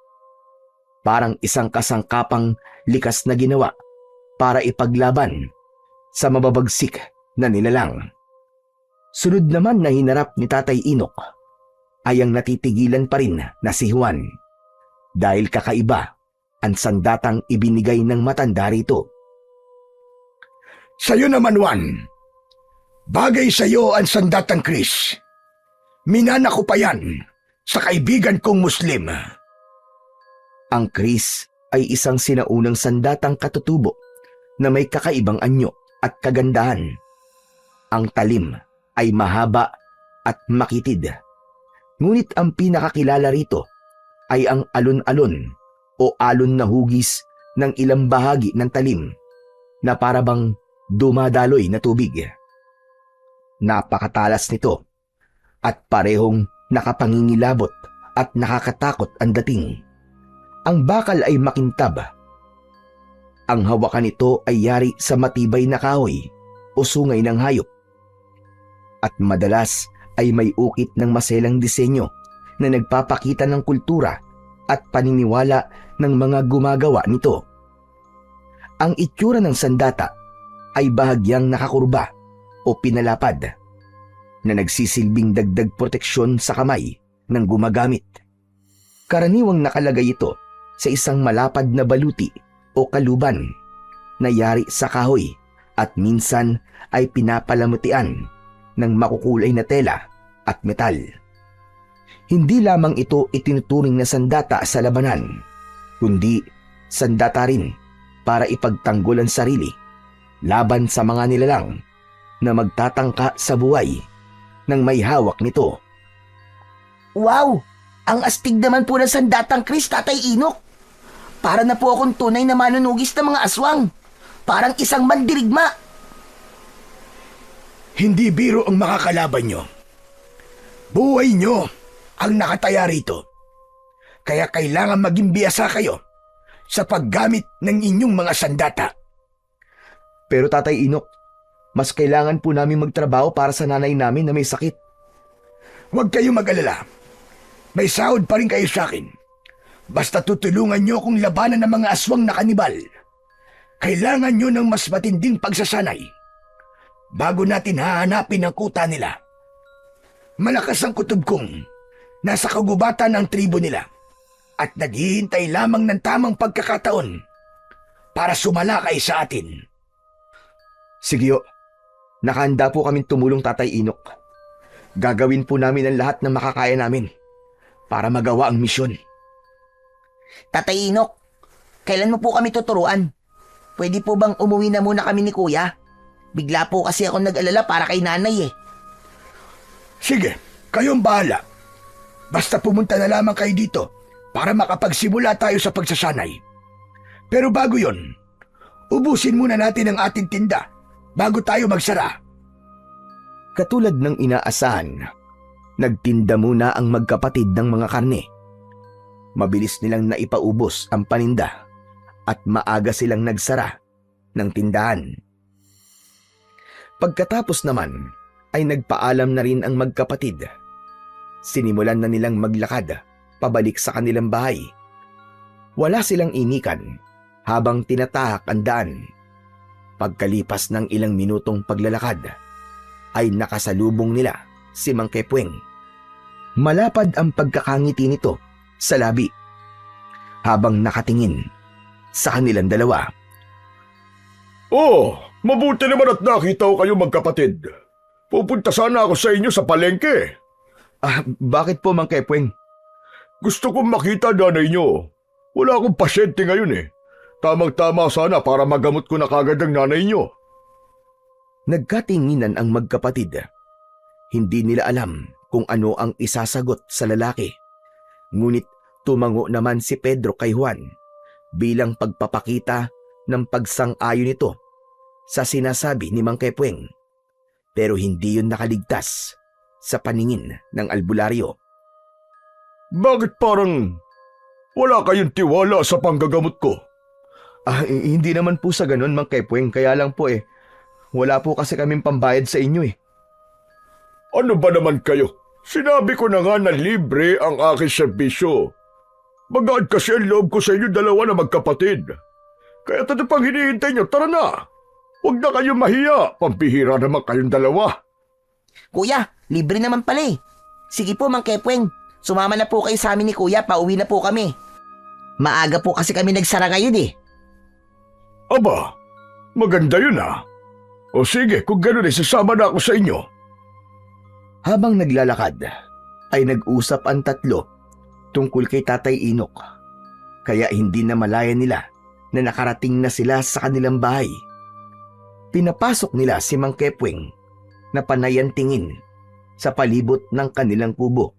Parang isang kasangkapang likas na ginawa para ipaglaban sa mababagsik na nilalang. Sunod naman na hinarap ni Tatay Inok ay ang natitigilan pa rin na si Juan dahil kakaiba ang sandatang ibinigay ng matanda rito. Sa'yo naman, Juan. Bagay sa'yo ang sandatang Chris. Minana ko pa yan sa kaibigan kong Muslim. Ang Chris ay isang sinaunang sandatang katutubo na may kakaibang anyo at kagandahan. Ang talim ay mahaba at makitid. Ngunit ang pinakakilala rito ay ang alon-alon o alon na hugis ng ilang bahagi ng talim na parabang dumadaloy na tubig. Napakatalas nito at parehong nakapangingilabot at nakakatakot ang dating. Ang bakal ay makintab. Ang hawakan nito ay yari sa matibay na kahoy o sungay ng hayop. At madalas ay may ukit ng maselang disenyo na nagpapakita ng kultura at paniniwala ng mga gumagawa nito. Ang itsura ng sandata ay bahagyang nakakurba o pinalapad na nagsisilbing dagdag proteksyon sa kamay ng gumagamit. Karaniwang nakalagay ito sa isang malapad na baluti o kaluban na yari sa kahoy at minsan ay pinapalamutian ng makukulay na tela at metal. Hindi lamang ito itinuturing na sandata sa labanan, kundi sandata rin para ipagtanggol ang sarili laban sa mga nilalang na magtatangka sa buhay ng may hawak nito. Wow! Ang astig naman po ng sandatang Chris, Tatay Inok. Para na po akong tunay na manunugis ng mga aswang. Parang isang mandirigma. Hindi biro ang makakalaban nyo. Buhay nyo ang nakataya rito. Kaya kailangan maging biyasa kayo sa paggamit ng inyong mga sandata. Pero Tatay Inok, mas kailangan po namin magtrabaho para sa nanay namin na may sakit. Huwag kayong mag-alala. May sahod pa rin kayo sa akin. Basta tutulungan nyo akong labanan ng mga aswang na kanibal. Kailangan nyo ng mas matinding pagsasanay bago natin hahanapin ang kuta nila. Malakas ang kutob kong nasa kagubatan ng tribo nila at naghihintay lamang ng tamang pagkakataon para sumalakay sa atin. Sige o, nakahanda po kaming tumulong Tatay Inok. Gagawin po namin ang lahat na makakaya namin para magawa ang misyon. Tatay Inok, kailan mo po kami tuturuan? Pwede po bang umuwi na muna kami ni Kuya? Bigla po kasi ako nag-alala para kay nanay eh. Sige, kayong bahala. Basta pumunta na lamang kayo dito para makapagsimula tayo sa pagsasanay. Pero bago yon, ubusin muna natin ang ating tinda bago tayo magsara. Katulad ng inaasahan, nagtinda muna ang magkapatid ng mga karne. Mabilis nilang naipaubos ang paninda at maaga silang nagsara ng tindahan. Pagkatapos naman ay nagpaalam na rin ang magkapatid. Sinimulan na nilang maglakad pabalik sa kanilang bahay. Wala silang inikan habang tinatahak ang daan. Pagkalipas ng ilang minutong paglalakad, ay nakasalubong nila si Mang Kepweng. Malapad ang pagkakangiti nito sa labi habang nakatingin sa kanilang dalawa. Oh, mabuti naman at nakita ko kayo magkapatid. Pupunta sana ako sa inyo sa palengke. Bakit po Mang Kepweng? Gusto kong makita nanay nyo. Wala akong pasyente ngayon eh. Tamang-tama sana para magamot ko na kagad ang nanay nyo. Nagkatinginan ang magkapatid. Hindi nila alam kung ano ang isasagot sa lalaki. Ngunit tumango naman si Pedro kay Juan bilang pagpapakita ng pagsang-ayon nito sa sinasabi ni Mang Kepweng. Pero hindi yun nakaligtas sa paningin ng albularyo. Bakit parang wala kayong tiwala sa panggagamot ko? Hindi naman po sa ganun Mang Kepweng, kaya lang po wala po kasi kaming pambayad sa inyo eh. Ano ba naman kayo? Sinabi ko na nga na libre ang aking serbisyo. Magaan kasi ang loob ko sa inyo dalawa na magkapatid. Kaya ano pang hinihintay nyo? Tara na! Huwag na kayong mahiya. Pampihira naman kayong dalawa. Kuya, libre naman pala eh. Sige po, Mang Kepweng. Sumama na po kayo sa amin ni Kuya, pauwi na po kami. Maaga po kasi kami nagsara ngayon eh. Aba, maganda yun ah. O sige, kung gano'n ay sasama na ako sa inyo. Habang naglalakad, ay nag-usap ang tatlo tungkol kay Tatay Inok. Kaya hindi na malaya nila na nakarating na sila sa kanilang bahay. Pinapasok nila si Mang Kepweng na panayan tingin sa palibot ng kanilang kubo.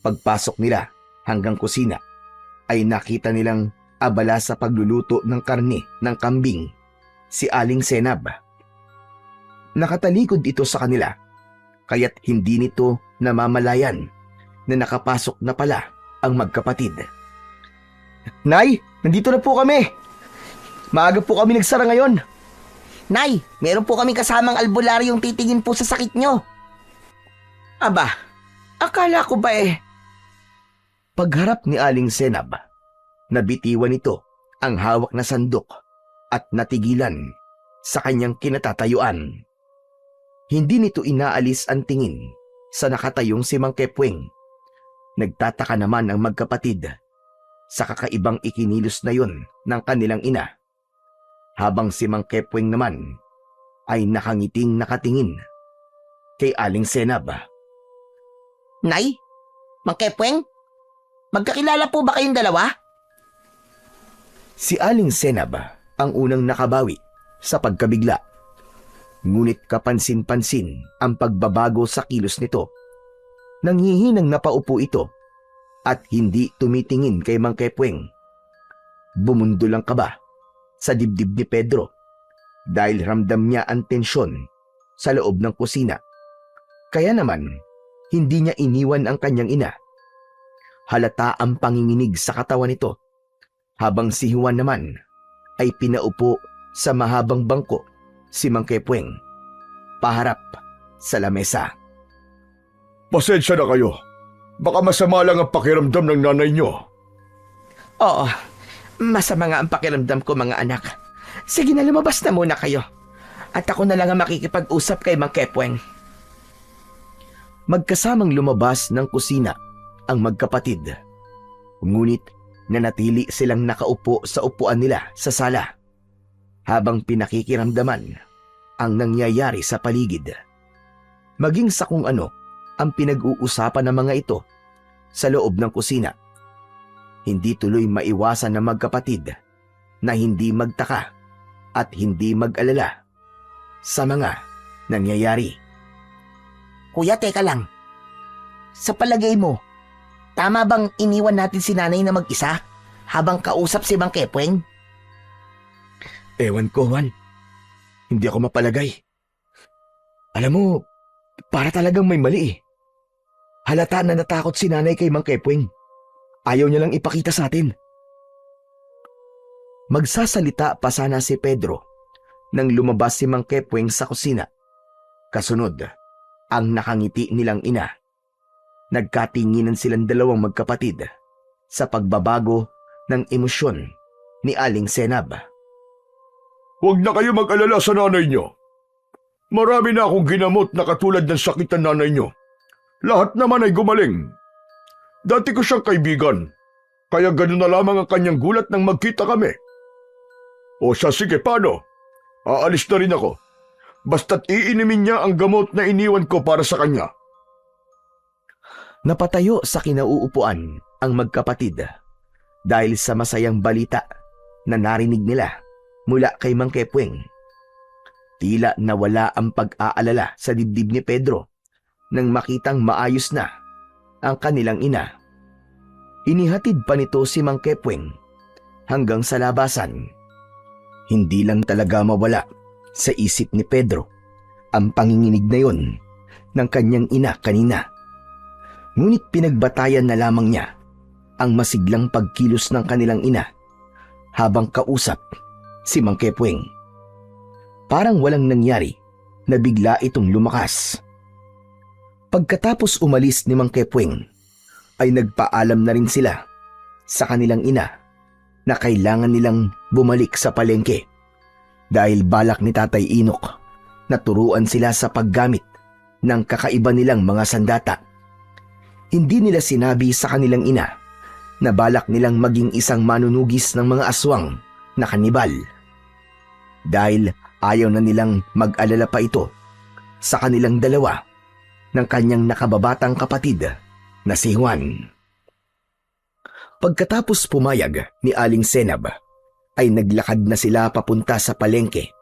Pagpasok nila hanggang kusina ay nakita nilang abala sa pagluluto ng karne ng kambing si Aling Senab. Nakatalikod ito sa kanila, kaya't hindi nito namamalayan na nakapasok na pala ang magkapatid. Nay, nandito na po kami. Maaga po kami nagsara ngayon. Nay, meron po kami kasamang albularyong titingin po sa sakit nyo. Aba, akala ko ba Pagharap ni Aling Senab, nabitiwan ito ang hawak na sandok at natigilan sa kanyang kinatatayuan. Hindi nito inaalis ang tingin sa nakatayong si Mang Kepweng. Nagtataka naman ang magkapatid sa kakaibang ikinilos na yun ng kanilang ina, habang si Mang Kepweng naman ay nakangiting nakatingin kay Aling Senab. Nay, Mang Kepweng, magkakilala po ba kayong dalawa? Si Aling Senab ang unang nakabawi sa pagkabigla. Ngunit kapansin-pansin ang pagbabago sa kilos nito. Nanghihinang napaupo ito at hindi tumitingin kay Mang Kepweng. Bumundol ang kaba sa dibdib ni Pedro dahil ramdam niya ang tensyon sa loob ng kusina. Kaya naman, hindi niya iniwan ang kanyang ina. Halata ang panginginig sa katawan nito, habang si Juan naman ay pinaupo sa mahabang bangko si Mang Kepweng, paharap sa lamesa. Pasensya na kayo. Baka masama lang ang pakiramdam ng nanay nyo. Oo, masama nga ang pakiramdam ko mga anak. Sige na, lumabas na muna kayo. At ako na lang ang makikipag-usap kay Mang Kepweng. Magkasamang lumabas ng kusina ang magkapatid. Ngunit nanatili silang nakaupo sa upuan nila sa sala habang pinakikiramdaman ang nangyayari sa paligid. Maging sa kung ano ang pinag-uusapan ng mga ito sa loob ng kusina. Hindi tuloy maiwasan ng magkapatid na hindi magtaka at hindi mag-alala sa mga nangyayari. Kuya, teka lang. Sa palagay mo, tama bang iniwan natin si nanay na mag-isa habang kausap si Mang Kepweng? Ewan ko, Juan. Hindi ako mapalagay. Alam mo, para talagang may mali eh. Halata na natakot si nanay kay Mang Kepweng. Ayaw niya lang ipakita sa atin. Magsasalita pa sana si Pedro nang lumabas si Mang Kepweng sa kusina. Kasunod, ang nakangiti nilang ina. Nagkatinginan silang dalawang magkapatid sa pagbabago ng emosyon ni Aling Senab. Huwag na kayo mag-alala sa nanay niyo. Marami na akong ginamot na katulad ng sakit ng nanay niyo. Lahat naman ay gumaling. Dati ko siyang kaibigan, kaya gano'n na lamang ang kanyang gulat nang magkita kami. O siya, sige, paano? Aalis na rin ako. Basta't iinimin niya ang gamot na iniwan ko para sa kanya. Napatayo sa kinauupuan ang magkapatid dahil sa masayang balita na narinig nila mula kay Mang Kepweng. Tila nawala ang pag-aalala sa dibdib ni Pedro nang makitang maayos na ang kanilang ina. Inihatid pa nito si Mang Kepweng hanggang sa labasan. Hindi lang talaga mawala sa isip ni Pedro ang panginginig na yon ng kanyang ina kanina. Ngunit pinagbatayan na lamang niya ang masiglang pagkilos ng kanilang ina habang kausap si Mang Kepweng. Parang walang nangyari na bigla itong lumakas. Pagkatapos umalis ni Mang Kepweng, ay nagpaalam na rin sila sa kanilang ina na kailangan nilang bumalik sa palengke dahil balak ni Tatay Inok na turuan sila sa paggamit ng kakaiba nilang mga sandata. Hindi nila sinabi sa kanilang ina na balak nilang maging isang manunugis ng mga aswang na kanibal dahil ayaw na nilang mag-alala pa ito sa kanilang dalawa ng kanyang nakababatang kapatid na si Juan. Pagkatapos pumayag ni Aling Senab, ay naglakad na sila papunta sa palengke.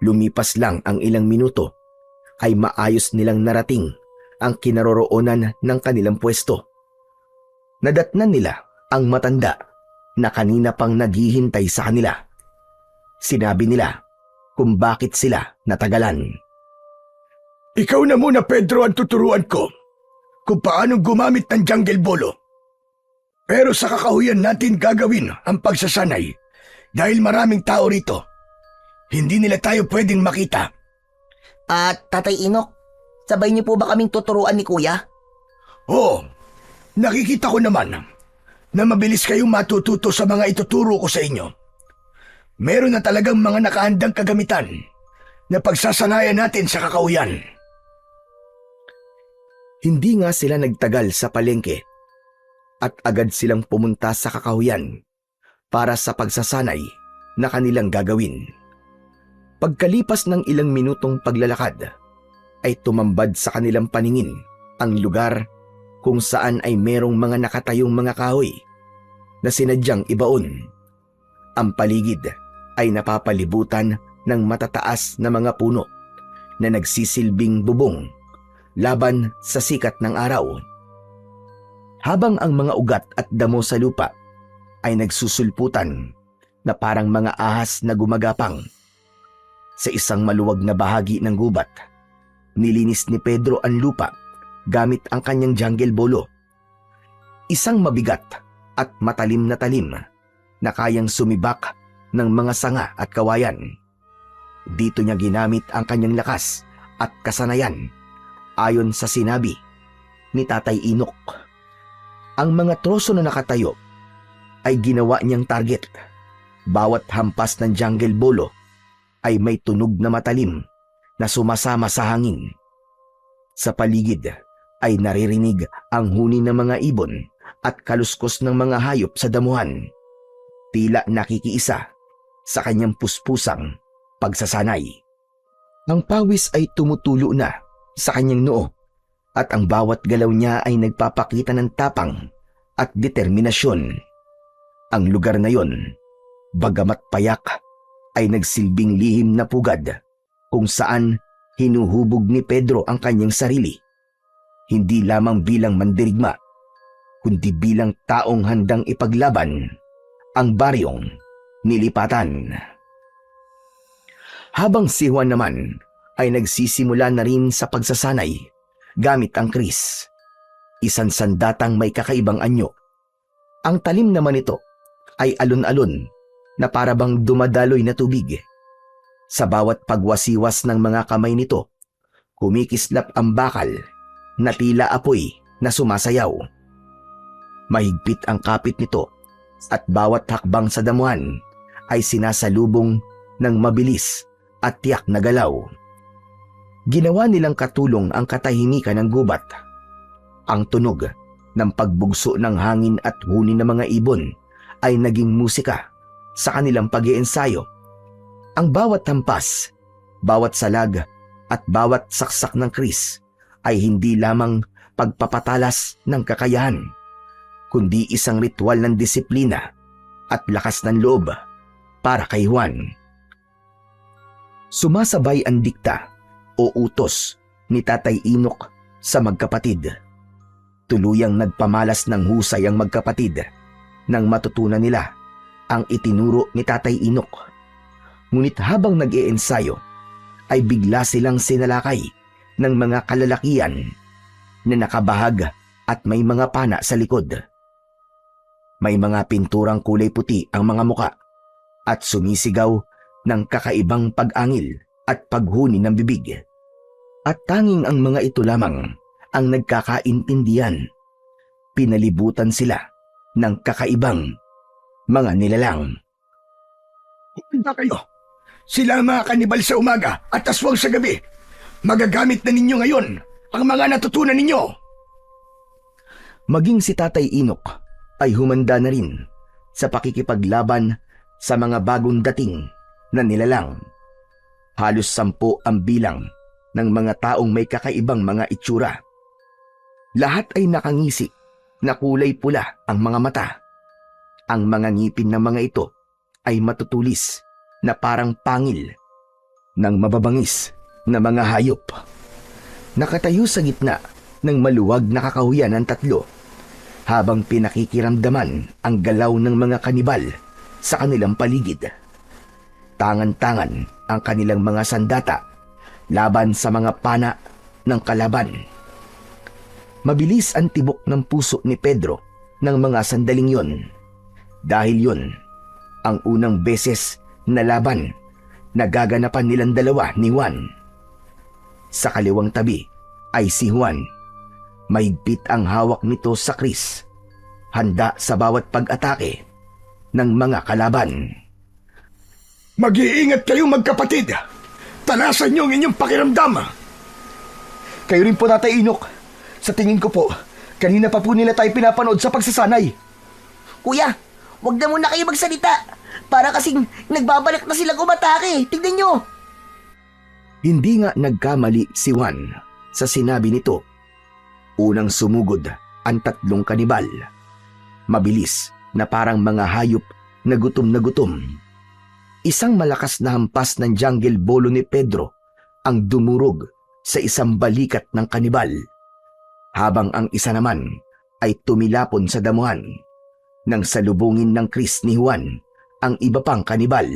Lumipas lang ang ilang minuto, ay maayos nilang narating ang kinaroroonan ng kanilang pwesto. Nadatnan nila ang matanda na kanina pang naghihintay sa kanila. Sinabi nila kung bakit sila natagalan. Ikaw na muna, Pedro, ang tuturuan ko kung paano gumamit ng jungle bolo. Pero sa kakahuyan natin gagawin ang pagsasanay dahil maraming tao rito. Hindi nila tayo pwedeng makita. At Tatay Inok, sabay niyo po ba kaming tuturuan ni Kuya? Oo, nakikita ko naman na mabilis kayong matututo sa mga ituturo ko sa inyo. Meron na talagang mga nakahandang kagamitan na pagsasanayan natin sa kakahuyan. Hindi nga sila nagtagal sa palengke at agad silang pumunta sa kakahuyan para sa pagsasanay na kanilang gagawin. Pagkalipas ng ilang minutong paglalakad, ay tumambad sa kanilang paningin ang lugar kung saan ay merong mga nakatayong mga kahoy na sinadyang ibaon. Ang paligid ay napapalibutan ng matataas na mga puno na nagsisilbing bubong laban sa sikat ng araw. Habang ang mga ugat at damo sa lupa ay nagsusulputan na parang mga ahas na gumagapang. Sa isang maluwag na bahagi ng gubat, nilinis ni Pedro ang lupa gamit ang kanyang jungle bolo. Isang mabigat at matalim na talim na kayang sumibak ng mga sanga at kawayan. Dito niya ginamit ang kanyang lakas at kasanayan ayon sa sinabi ni Tatay Inok. Ang mga troso na nakatayo ay ginawa niyang target. Bawat hampas ng jungle bolo ay may tunog na matalim na sumasama sa hangin. Sa paligid ay naririnig ang huni ng mga ibon at kaluskos ng mga hayop sa damuhan. Tila nakikiisa sa kanyang puspusang pagsasanay. Ang pawis ay tumutulo na sa kanyang noo at ang bawat galaw niya ay nagpapakita ng tapang at determinasyon. Ang lugar na yon, bagamat payak, ay nagsilbing lihim na pugad kung saan hinuhubog ni Pedro ang kanyang sarili. Hindi lamang bilang mandirigma, kundi bilang taong handang ipaglaban ang baryong nilipatan. Habang si Juan naman ay nagsisimula na rin sa pagsasanay gamit ang kris. Isang sandatang may kakaibang anyo. Ang talim naman nito ay alon-alon na parabang dumadaloy na tubig. Sa bawat pagwasiwas ng mga kamay nito, kumikislap ang bakal na tila apoy na sumasayaw. Mahigpit ang kapit nito at bawat hakbang sa damuhan ay sinasalubong ng mabilis at tiyak na galaw. Ginawa nilang katulong ang katahimikan ng gubat. Ang tunog ng pagbugso ng hangin at huni ng mga ibon ay naging musika sa kanilang pag-iensayo. Ang bawat hampas, bawat salag at bawat saksak ng kris ay hindi lamang pagpapatalas ng kakayahan, kundi isang ritual ng disiplina at lakas ng loob para kay Juan. Sumasabay ang dikta o utos ni Tatay Inok sa magkapatid. Tuluyang nagpamalas ng husay ang magkapatid nang matutunan nila ang itinuro ni Tatay Inok. Ngunit habang nag-iensayo ay bigla silang sinalakay ng mga kalalakian na nakabahag at may mga pana sa likod. May mga pinturang kulay puti ang mga muka at sumisigaw ng kakaibang pag-angil at paghuni ng bibig. At tanging ang mga ito lamang ang nagkakaintindihan. Pinalibutan sila ng kakaibang mga nilalang. Na kayo. Sila ang mga kanibal sa umaga at aswang sa gabi. Magagamit na ninyo ngayon ang mga natutunan ninyo. Maging si Tatay Inok ay humanda na rin sa pakikipaglaban sa mga bagong dating na nilalang. Halos 10 ang bilang ng mga taong may kakaibang mga itsura. Lahat ay nakangisi na kulay pula ang mga mata. Ang mga ngipin ng mga ito ay matutulis na parang pangil ng mababangis na mga hayop. Nakatayo sa gitna ng maluwag na kakahuyan ng 3 habang pinakikiramdaman ang galaw ng mga kanibal sa kanilang paligid. Tangan-tangan ang kanilang mga sandata laban sa mga pana ng kalaban. Mabilis ang tibok ng puso ni Pedro ng mga sandaling yon. Dahil yon ang unang beses na laban na gaganapan nilang dalawa ni Juan. Sa kaliwang tabi ay si Juan. Mahigpit ang hawak nito sa kris, handa sa bawat pag-atake ng mga kalaban. Mag-iingat kayo magkapatid. Talasan niyo ang inyong pakiramdam. Kayo rin po, Tatay Inok. Sa tingin ko po, kanina pa po nila tayo pinapanood sa pagsasanay. Kuya, wag na muna kayo magsalita. Para kasing nagbabalik na silang umatake. Tignan nyo. Hindi nga nagkamali si Juan sa sinabi nito. Unang sumugod ang 3 kanibal. Mabilis na parang mga hayop na gutom na gutom. Isang malakas na hampas ng jungle bolo ni Pedro ang dumurog sa isang balikat ng kanibal, habang ang isa naman ay tumilapon sa damuhan nang salubungin ng kris ni Juan ang iba pang kanibal.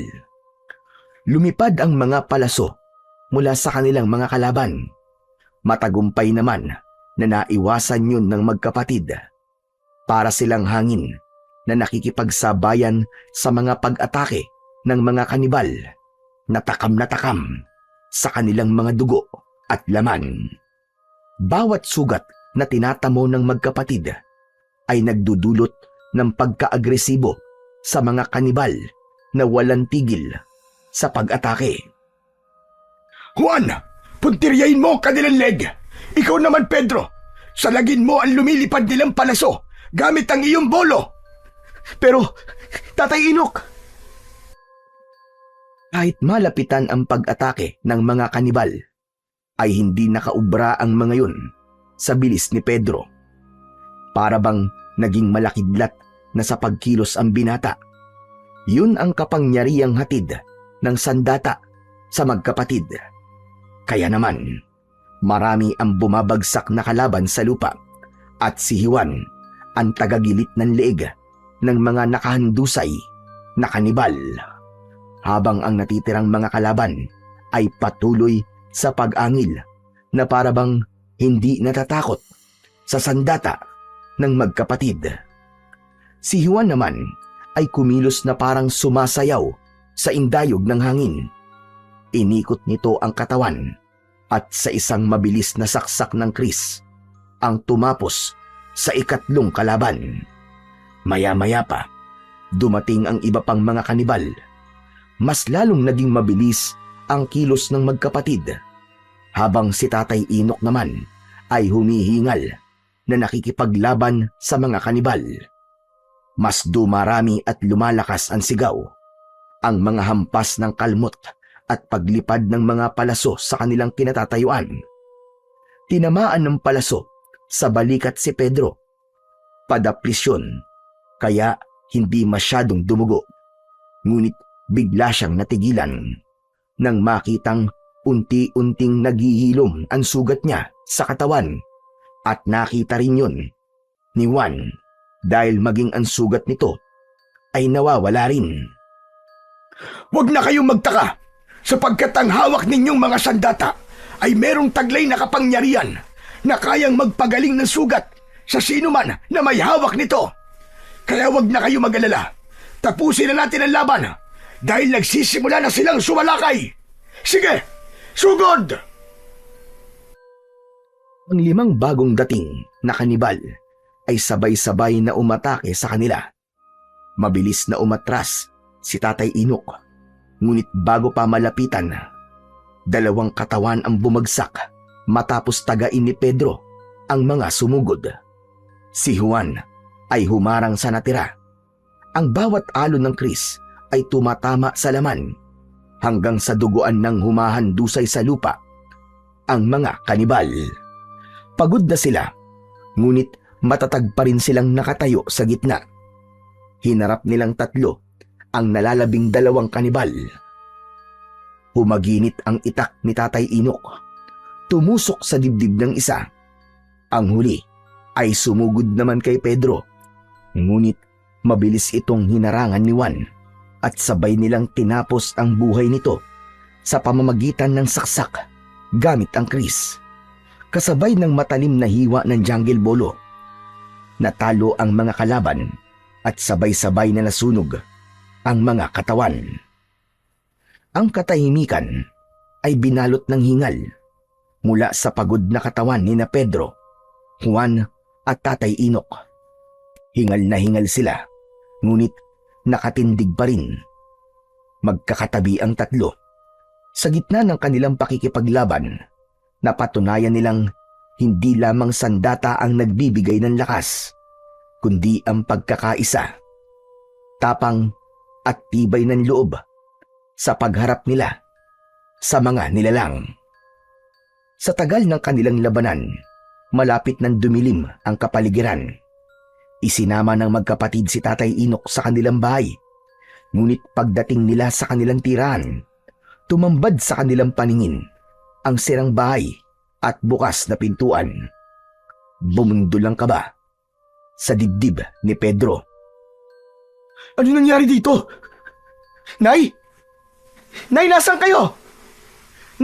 Lumipad ang mga palaso mula sa kanilang mga kalaban. Matagumpay naman na naiwasan yun ng magkapatid. Para silang hangin na nakikipagsabayan sa mga pag-atake ng mga kanibal na takam sa kanilang mga dugo at laman. Bawat sugat na tinatamo ng magkapatid ay nagdudulot ng pagka-agresibo sa mga kanibal na walang tigil sa pag-atake. Juan, puntiryahin mo ang kanilang leg. Ikaw naman, Pedro, salagin mo ang lumilipad nilang palaso gamit ang iyong bolo. Pero, Tatay Inok! Kahit malapitan ang pag-atake ng mga kanibal, ay hindi nakaubra ang mga yun sa bilis ni Pedro. Para bang naging malakidlat na sa pagkilos ang binata. Yun ang kapangyarihang hatid ng sandata sa magkapatid. Kaya naman, marami ang bumabagsak na kalaban sa lupa at si Juan ang tagagilit ng leeg ng mga nakahandusay na kanibal. Habang ang natitirang mga kalaban ay patuloy sa pag-angil na parabang hindi natatakot sa sandata ng magkapatid. Si Juan naman ay kumilos na parang sumasayaw sa indayog ng hangin. Inikot nito ang katawan at sa isang mabilis na saksak ng Kris ang tumapos sa ikatlong kalaban. Maya-maya pa, dumating ang iba pang mga kanibal. Mas lalong naging mabilis ang kilos ng magkapatid, habang si Tatay Inok naman ay humihingal na nakikipaglaban sa mga kanibal. Mas dumarami at lumalakas ang sigaw, ang mga hampas ng kalmot at paglipad ng mga palaso sa kanilang kinatatayuan. Tinamaan ng palaso sa balikat si Pedro. Padaplis yun, kaya hindi masyadong dumugo. Ngunit bigla siyang natigilan nang makitang unti-unting naghihilom ang sugat niya sa katawan, at nakita rin yun ni Juan dahil maging ang sugat nito ay nawawala rin. Huwag na kayong magtaka, sapagkat ang hawak ninyong mga sandata ay merong taglay na kapangyarihan na kayang magpagaling ng sugat sa sino man na may hawak nito. Kaya huwag na kayong mag-alala. Tapusin na natin ang laban dahil nagsisimula na silang sumalakay. Sige, sugod! Ang 5 bagong dating na kanibal ay sabay-sabay na umatake sa kanila. Mabilis na umatras si Tatay Inok, ngunit bago pa malapitan, 2 katawan ang bumagsak matapos tagain ni Pedro ang mga sumugod. Si Juan ay humarang sa natira. Ang bawat alon ng Kris ay tumatama sa laman hanggang sa duguan ng humahandusay sa lupa ang mga kanibal. Pagod na sila, ngunit matatag pa rin silang nakatayo sa gitna. Hinarap nilang 3 ang nalalabing 2 kanibal. Humaginit ang itak ni Tatay Inok. Tumusok sa dibdib ng isa. Ang huli ay sumugod naman kay Pedro. Ngunit mabilis itong hinarangan ni Juan at sabay nilang tinapos ang buhay nito sa pamamagitan ng saksak gamit ang Kris. Kasabay ng matalim na hiwa ng jungle bolo. Natalo ang mga kalaban at sabay-sabay na nasunog ang mga katawan. Ang katahimikan ay binalot ng hingal mula sa pagod na katawan ni na Pedro, Juan at Tatay Inok. Hingal na hingal sila, ngunit nakatindig pa rin. Magkakatabi ang 3. Sa gitna ng kanilang pakikipaglaban, napatunayan nilang hindi lamang sandata ang nagbibigay ng lakas, kundi ang pagkakaisa, tapang at tibay ng loob sa pagharap nila sa mga nilalang. Sa tagal ng kanilang labanan, malapit nang dumilim ang kapaligiran. Isinama ng magkapatid si Tatay Inok sa kanilang bahay, ngunit pagdating nila sa kanilang tirahan, tumambad sa kanilang paningin ang sirang bahay at bukas na pintuan. Bumundol ang kaba sa dibdib ni Pedro. Ano nangyari dito? Nay! Nay, nasaan kayo?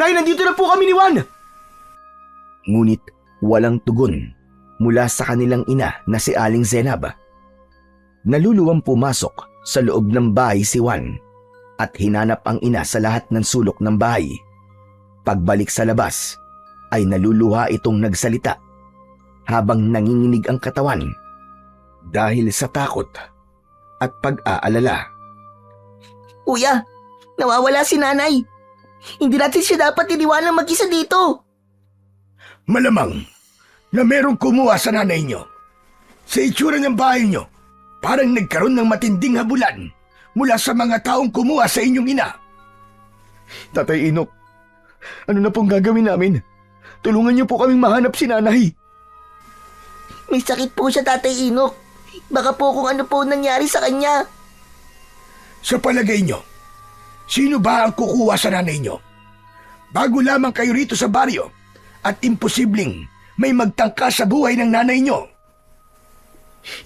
Nay, nandito na po kami ni Juan! Ngunit walang tugon mula sa kanilang ina na si Aling Zenab. Naluluwang pumasok sa loob ng bahay si Juan at hinanap ang ina sa lahat ng sulok ng bahay. Pagbalik sa labas ay naluluha itong nagsalita habang nanginginig ang katawan dahil sa takot at pag-aalala. Kuya, nawawala si nanay. Hindi natin siya dapat iniwanan mag-isa dito. Malamang na merong kumuha sa nanay nyo. Sa itsura ng bahay nyo, parang nagkaroon ng matinding habulan mula sa mga taong kumuha sa inyong ina. Tatay Inok, ano na pong gagawin namin? Tulungan niyo po kaming mahanap si nanay. May sakit po siya, Tatay Inok. Baka po kung ano po nangyari sa kanya. Sa palagay nyo, sino ba ang kukuha sa nanay nyo? Bago lamang kayo rito sa baryo at imposibleng may magtangka sa buhay ng nanay nyo.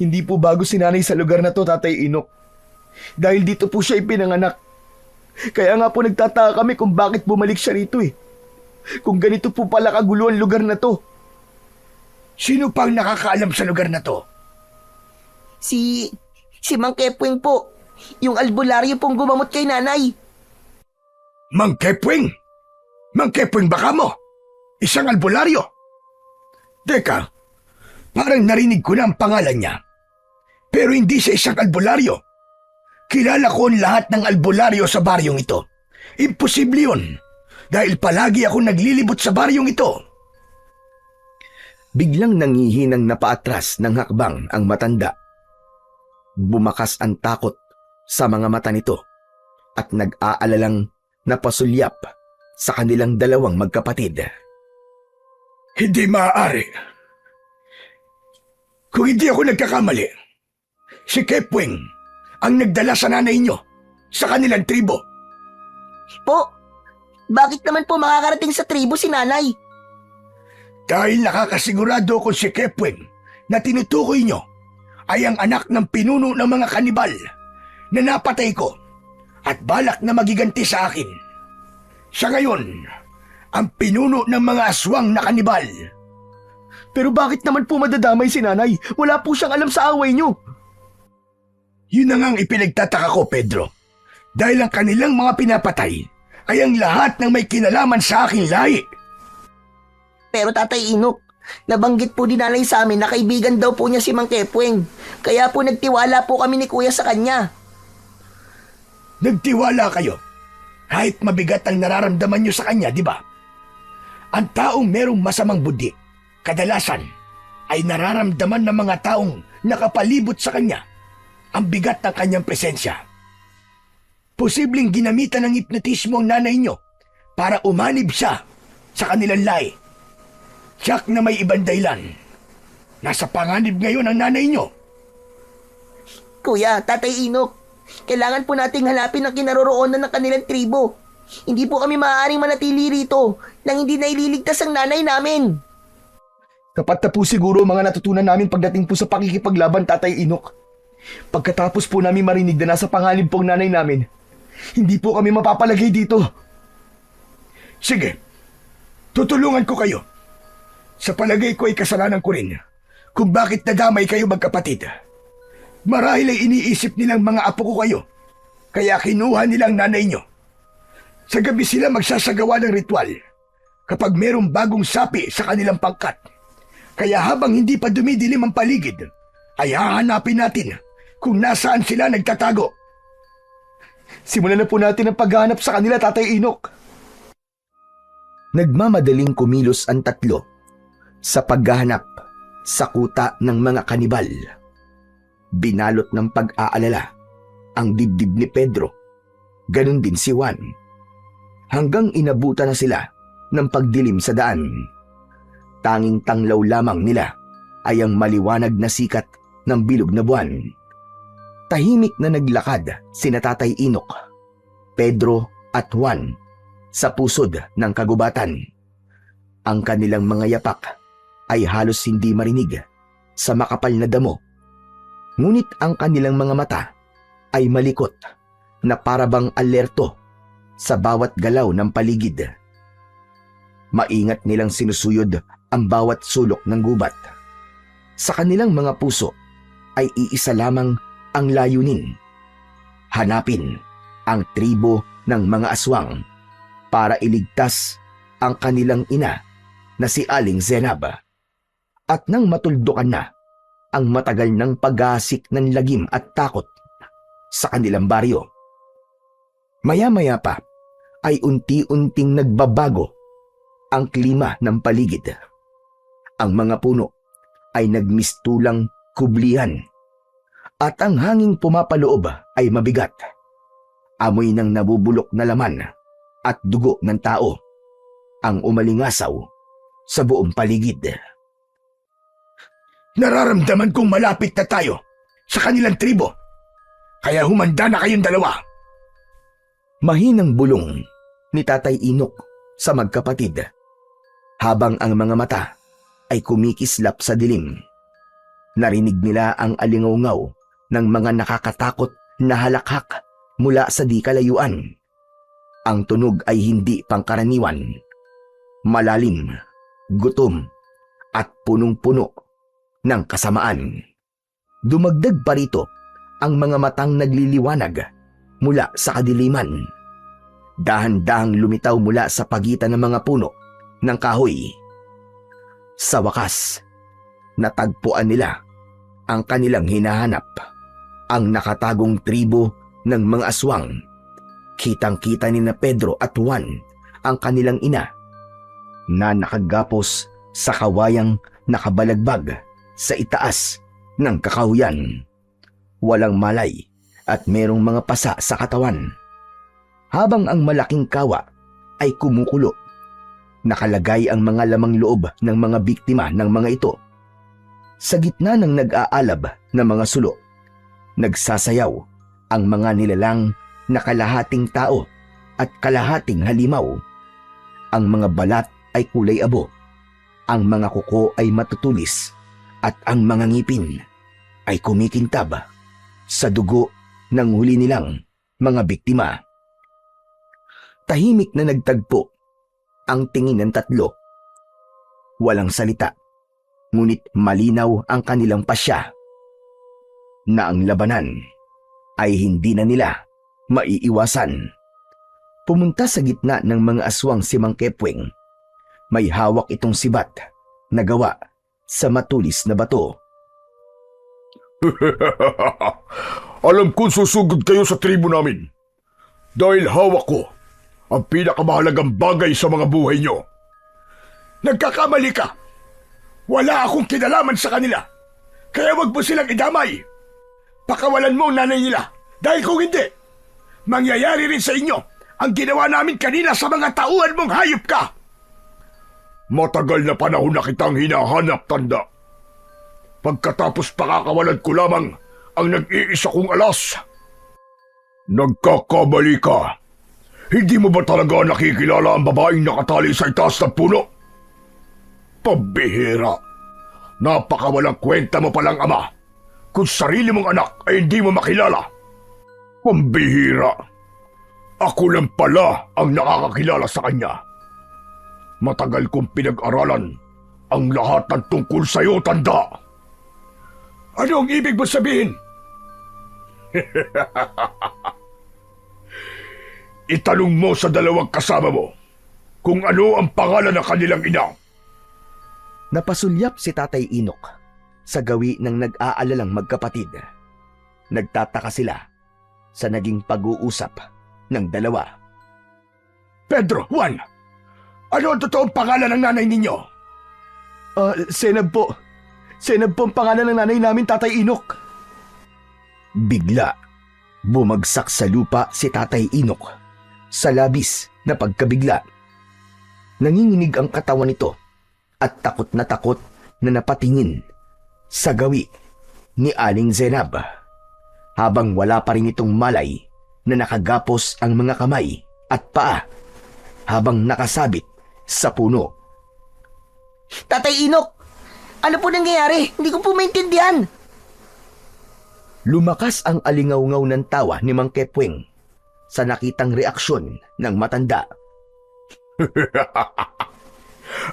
Hindi po bago si nanay sa lugar na to, Tatay Inok. Dahil dito po siya ipinanganak. Kaya nga po nagtataka kami kung bakit bumalik siya rito eh. Kung ganito po pala kagulo ang lugar na to. Sino pang nakakaalam sa lugar na to? Si Mang Kepwing po. Yung albularyo pong gumamot kay nanay. Mang Kepwing? Mang Kepwing baka mo? Isang albularyo? Teka, parang narinig ko na ang pangalan niya. Pero hindi siya isang albularyo. Kilala ko ang lahat ng albularyo sa baryong ito. Imposible yun. Dahil palagi ako naglilibot sa baryong ito. Biglang nangihinang napaatras ng hakbang ang matanda. Bumakas ang takot sa mga mata nito at nag-aalalang napasulyap sa kanilang dalawang magkapatid. Hindi maaari. Kung hindi ako nagkakamali, si Kepwing ang nagdala sa nanay niyo sa kanilang tribo. Po, bakit naman po makakarating sa tribo si nanay? Dahil nakakasigurado ko si Kepwing na tinutukoy niyo ay ang anak ng pinuno ng mga kanibal na napatay ko at balak na magiganti sa akin. Siya ngayon ang pinuno ng mga aswang na kanibal. Pero bakit naman po madadamay si nanay? Wala po siyang alam sa away niyo. Yun na nga ang ipinagtataka ko, Pedro. Dahil ang kanilang mga pinapatay ay ang lahat ng may kinalaman sa aking lahi. Pero Tatay Inok, nabanggit po din nanay sa amin na kaibigan daw po niya si Mang Kepwing. Kaya po nagtiwala po kami ni Kuya sa kanya. Nagtiwala kayo. Kahit mabigat ang nararamdaman nyo sa kanya, di ba? Ang taong merong masamang budi, kadalasan, ay nararamdaman ng mga taong nakapalibot sa kanya ang bigat ng kanyang presensya. Posibleng ginamitan ng hipnotismo ang nanay nyo para umanib siya sa kanilang lahi. Tiyak na may ibang dahilan. Nasa panganib ngayon ang nanay nyo. Kuya, Tatay Inok, kailangan po nating hanapin ang kinaroroonan ng kanilang tribo. Hindi po kami maaaring manatili rito nang hindi naililigtas ang nanay namin. Kapat na po siguro mga natutunan namin pagdating po sa pakikipaglaban, Tatay Inok. Pagkatapos po namin marinig na nasa panganib po ang nanay namin, hindi po kami mapapalagay dito. Sige, tutulungan ko kayo. Sa palagay ko ay kasalanan ko rin kung bakit nadamay kayo magkapatid. Marahil ay iniisip nilang mga apo ko kayo, kaya kinuha nilang nanay nyo. Sa gabi sila magsasagawa ng ritual kapag merong bagong sapi sa kanilang pangkat. Kaya habang hindi pa dumidilim ang paligid, ay hahanapin natin kung nasaan sila nagtatago. Simulan na po natin ang paghahanap sa kanila, Tatay Inok. Nagmamadaling kumilos ang tatlo sa paghahanap sa kuta ng mga kanibal. Binalot ng pag-aalala ang dibdib ni Pedro, ganun din si Juan. Hanggang inabutan na sila ng pagdilim sa daan. Tanging tanglaw lamang nila ay ang maliwanag na sikat ng bilog na buwan. Tahimik na naglakad sina Tatay Inok, Pedro at Juan sa pusod ng kagubatan. Ang kanilang mga yapak ay halos hindi marinig sa makapal na damo. Ngunit ang kanilang mga mata ay malikot na parabang alerto sa bawat galaw ng paligid. Maingat nilang sinusuyod ang bawat sulok ng gubat. Sa kanilang mga puso ay iisa lamang ang layunin. Hanapin ang tribo ng mga aswang para iligtas ang kanilang ina na si Aling Zenab. At nang matuldukan na ang matagal ng paghahasik ng lagim at takot sa kanilang baryo, maya-maya pa ay unti-unting nagbabago ang klima ng paligid. Ang mga puno ay nagmistulang kublihan at ang hanging pumapaloob ay mabigat. Amoy ng nabubulok na laman at dugo ng tao ang umalingasaw sa buong paligid. Nararamdaman kong malapit na tayo sa kanilang tribo. Kaya humanda na kayong dalawa. Mahinang bulong ni Tatay Inok sa magkapatid habang ang mga mata ay kumikislap sa dilim. Narinig nila ang alingaw ng mga nakakatakot na halakhak mula sa di kalayuan. Ang tunog ay hindi pangkaraniwan. Malalim, gutom, at punong-puno ng kasamaan. Dumagdag pa rito ang mga matang nagliliwanag mula sa kadiliman. Dahan-dahang lumitaw mula sa pagitan ng mga puno ng kahoy. Sa wakas, natagpuan nila ang kanilang hinahanap, ang nakatagong tribo ng mga aswang. Kitang-kita ni na Pedro at Juan ang kanilang ina na nakagapos sa kawayang nakabalagbag sa itaas ng kakahuyan. Walang malay at merong mga pasa sa katawan. Habang ang malaking kawa ay kumukulo, nakalagay ang mga lamang loob ng mga biktima ng mga ito. Sa gitna ng nag-aalab na mga sulo, nagsasayaw ang mga nilalang na kalahating tao at kalahating halimaw. Ang mga balat ay kulay abo, ang mga kuko ay matutulis, at ang mga ngipin ay kumikintab sa dugo ng huli nilang mga biktima. Tahimik na nagtagpo ang tingin ng tatlo. Walang salita, ngunit malinaw ang kanilang pasya na ang labanan ay hindi na nila maiiwasan. Pumunta sa gitna ng mga aswang si Mang Kepweng. May hawak itong sibat na gawa sa matulis na bato. Alam kong susugod kayo sa tribo namin. Dahil hawak ko ang pinakamahalagang bagay sa mga buhay nyo. Nagkakamali ka. Wala akong kinalaman sa kanila. Kaya wag mo silang idamay. Pakawalan mo ang nanay nila. Dahil kung hindi, mangyayari rin sa inyo ang ginawa namin kanina sa mga tauhan mong hayop ka. Matagal na panahon na kitang hinahanap, tanda. Pagkatapos pakakawalan ko lamang ang nag-iisa kong alas. Nagkakamali ka. Hindi mo ba talaga nakikilala ang babaeng nakatali sa itaas ng puno? Pambihira. Napakawalang kwenta mo palang ama kung sarili mong anak ay hindi mo makilala. Pambihira. Ako lang pala ang nakakakilala sa kanya. Matagal kong pinag-aralan ang lahat ng tungkol sa'yo, tanda. Ano ang ibig mo sabihin? Itanong mo sa dalawang kasama mo kung ano ang pangalan ng kanilang ina. Napasulyap si Tatay Inok sa gawi ng nag-aalalang magkapatid. Nagtataka sila sa naging pag-uusap ng dalawa. Pedro, Juan, ano ang totoong pangalan ng nanay ninyo? Senab po. Senab po ang pangalan ng nanay namin, Tatay Inok. Bigla, bumagsak sa lupa si Tatay Inok sa labis na pagkabigla. Nanginginig ang katawan nito at takot na napatingin sa gawi ni Aling Zenab. Habang wala pa rin itong malay na nakagapos ang mga kamay at paa habang nakasabit sa puno. Tatay Inok, ano po nangyayari? Hindi ko po maintindihan. Lumakas ang alingaw-ngaw ng tawa ni Mang Kepweng sa nakitang reaksyon ng matanda.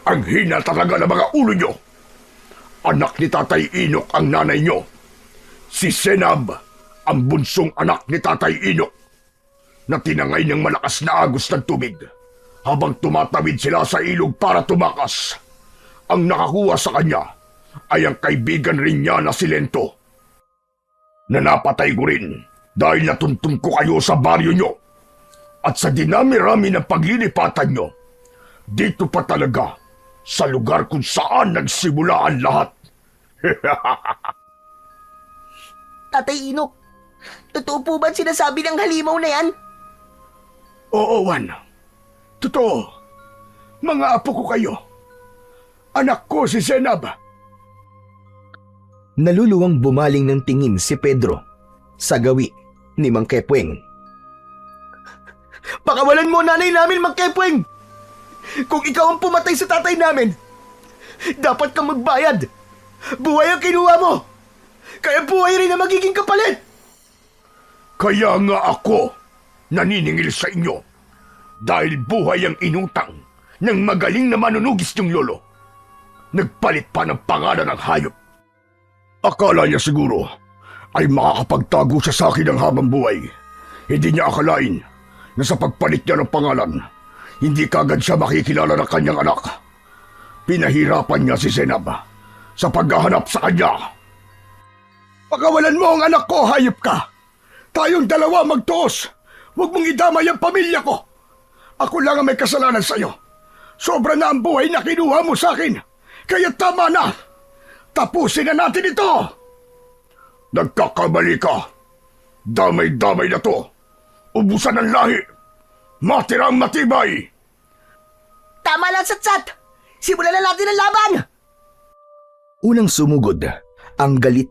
Ang hina talaga ng mga ulo nyo. Anak ni Tatay Inok ang nanay nyo. Si Senab, ang bunsong anak ni Tatay Inok, na tinangay ng malakas na agos ng tubig habang tumatawid sila sa ilog para tumakas. Ang nakakuha sa kanya ay ang kaibigan rin niya na si Lento, na napatay ko rin dahil natuntun ko kayo sa baryo nyo. At sa dinami-rami ng paglilipatan nyo, dito pa talaga sa lugar kung saan nagsimula ang lahat. Tatay Inok, totoo po ba sinasabi ng halimaw na yan? Oo, Juan. Totoo. Mga apo ko kayo. Anak ko si Senab. Naluluwang bumaling ng tingin si Pedro sa gawi ni Mang Kepweng. Pakawalan mo nanay namin, Mang Kepweng! Kung ikaw ang pumatay sa tatay namin, dapat kang magbayad. Buhay ang kinuha mo. Kaya buhay rin ang magiging kapalit. Kaya nga ako naniningil sa inyo. Dahil buhay ang inutang ng magaling na manunugis niyong lolo. Nagpalit pa ng pangalan ng hayop. Akala niya siguro ay makakapagtago siya sa akin ng habang buhay. Hindi niya akalain na sa pagpalit niya ng pangalan, hindi kagad siya makikilala ng kanyang anak. Pinahirapan niya si Zenab sa paghahanap sa kanya. Pakawalan mo ang anak ko, hayop ka! Tayong dalawa magtuos! Huwag mong idamay ang pamilya ko! Ako lang ang may kasalanan sa'yo. Sobra na ang buhay na kinuha mo sa akin. Kaya tama na! Tapusin na natin ito! Nagkakamali ka. Damay-damay na to. Ubusan ng lahi. Matirang matibay. Tama lang, Satsat! Simulan na natin ang laban! Unang sumugod ang galit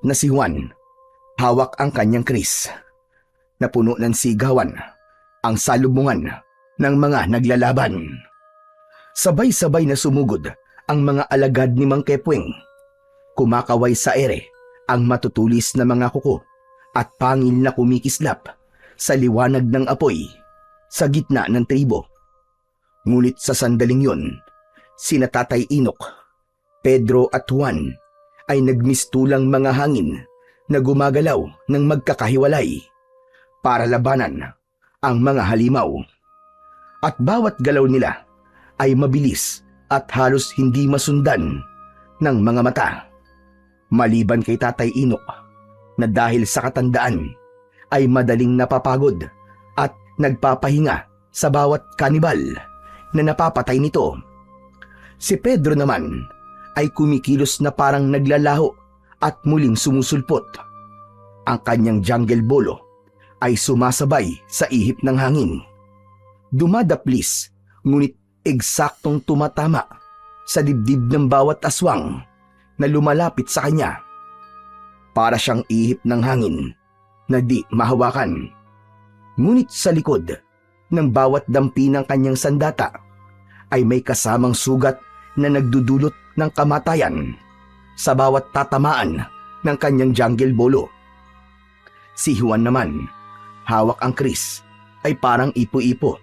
na si Juan. Hawak ang kanyang kris. Napuno ng sigawan ang salubungan ng mga naglalaban. Sabay-sabay na sumugod ang mga alagad ni Mang Kepweng. Kumakaway sa ere ang matutulis na mga kuko at pangil na kumikislap sa liwanag ng apoy sa gitna ng tribo. Ngunit sa sandaling yon, sina Tatay Inok, Pedro at Juan ay nagmistulang mga hangin na gumagalaw ng magkakahiwalay para labanan ang mga halimaw. At bawat galaw nila ay mabilis at halos hindi masundan ng mga mata. Maliban kay Tatay Inok na dahil sa katandaan ay madaling napapagod at nagpapahinga sa bawat kanibal na napapatay nito. Si Pedro naman ay kumikilos na parang naglalaho at muling sumusulpot. Ang kanyang jungle bolo ay sumasabay sa ihip ng hangin. Dumadaplis, ngunit eksaktong tumatama sa dibdib ng bawat aswang na lumalapit sa kanya. Para siyang ihip ng hangin na di mahawakan. Ngunit sa likod ng bawat dampi ng kanyang sandata ay may kasamang sugat na nagdudulot ng kamatayan sa bawat tatamaan ng kanyang jungle bolo. Si Juan naman, hawak ang kris, ay parang ipo-ipo.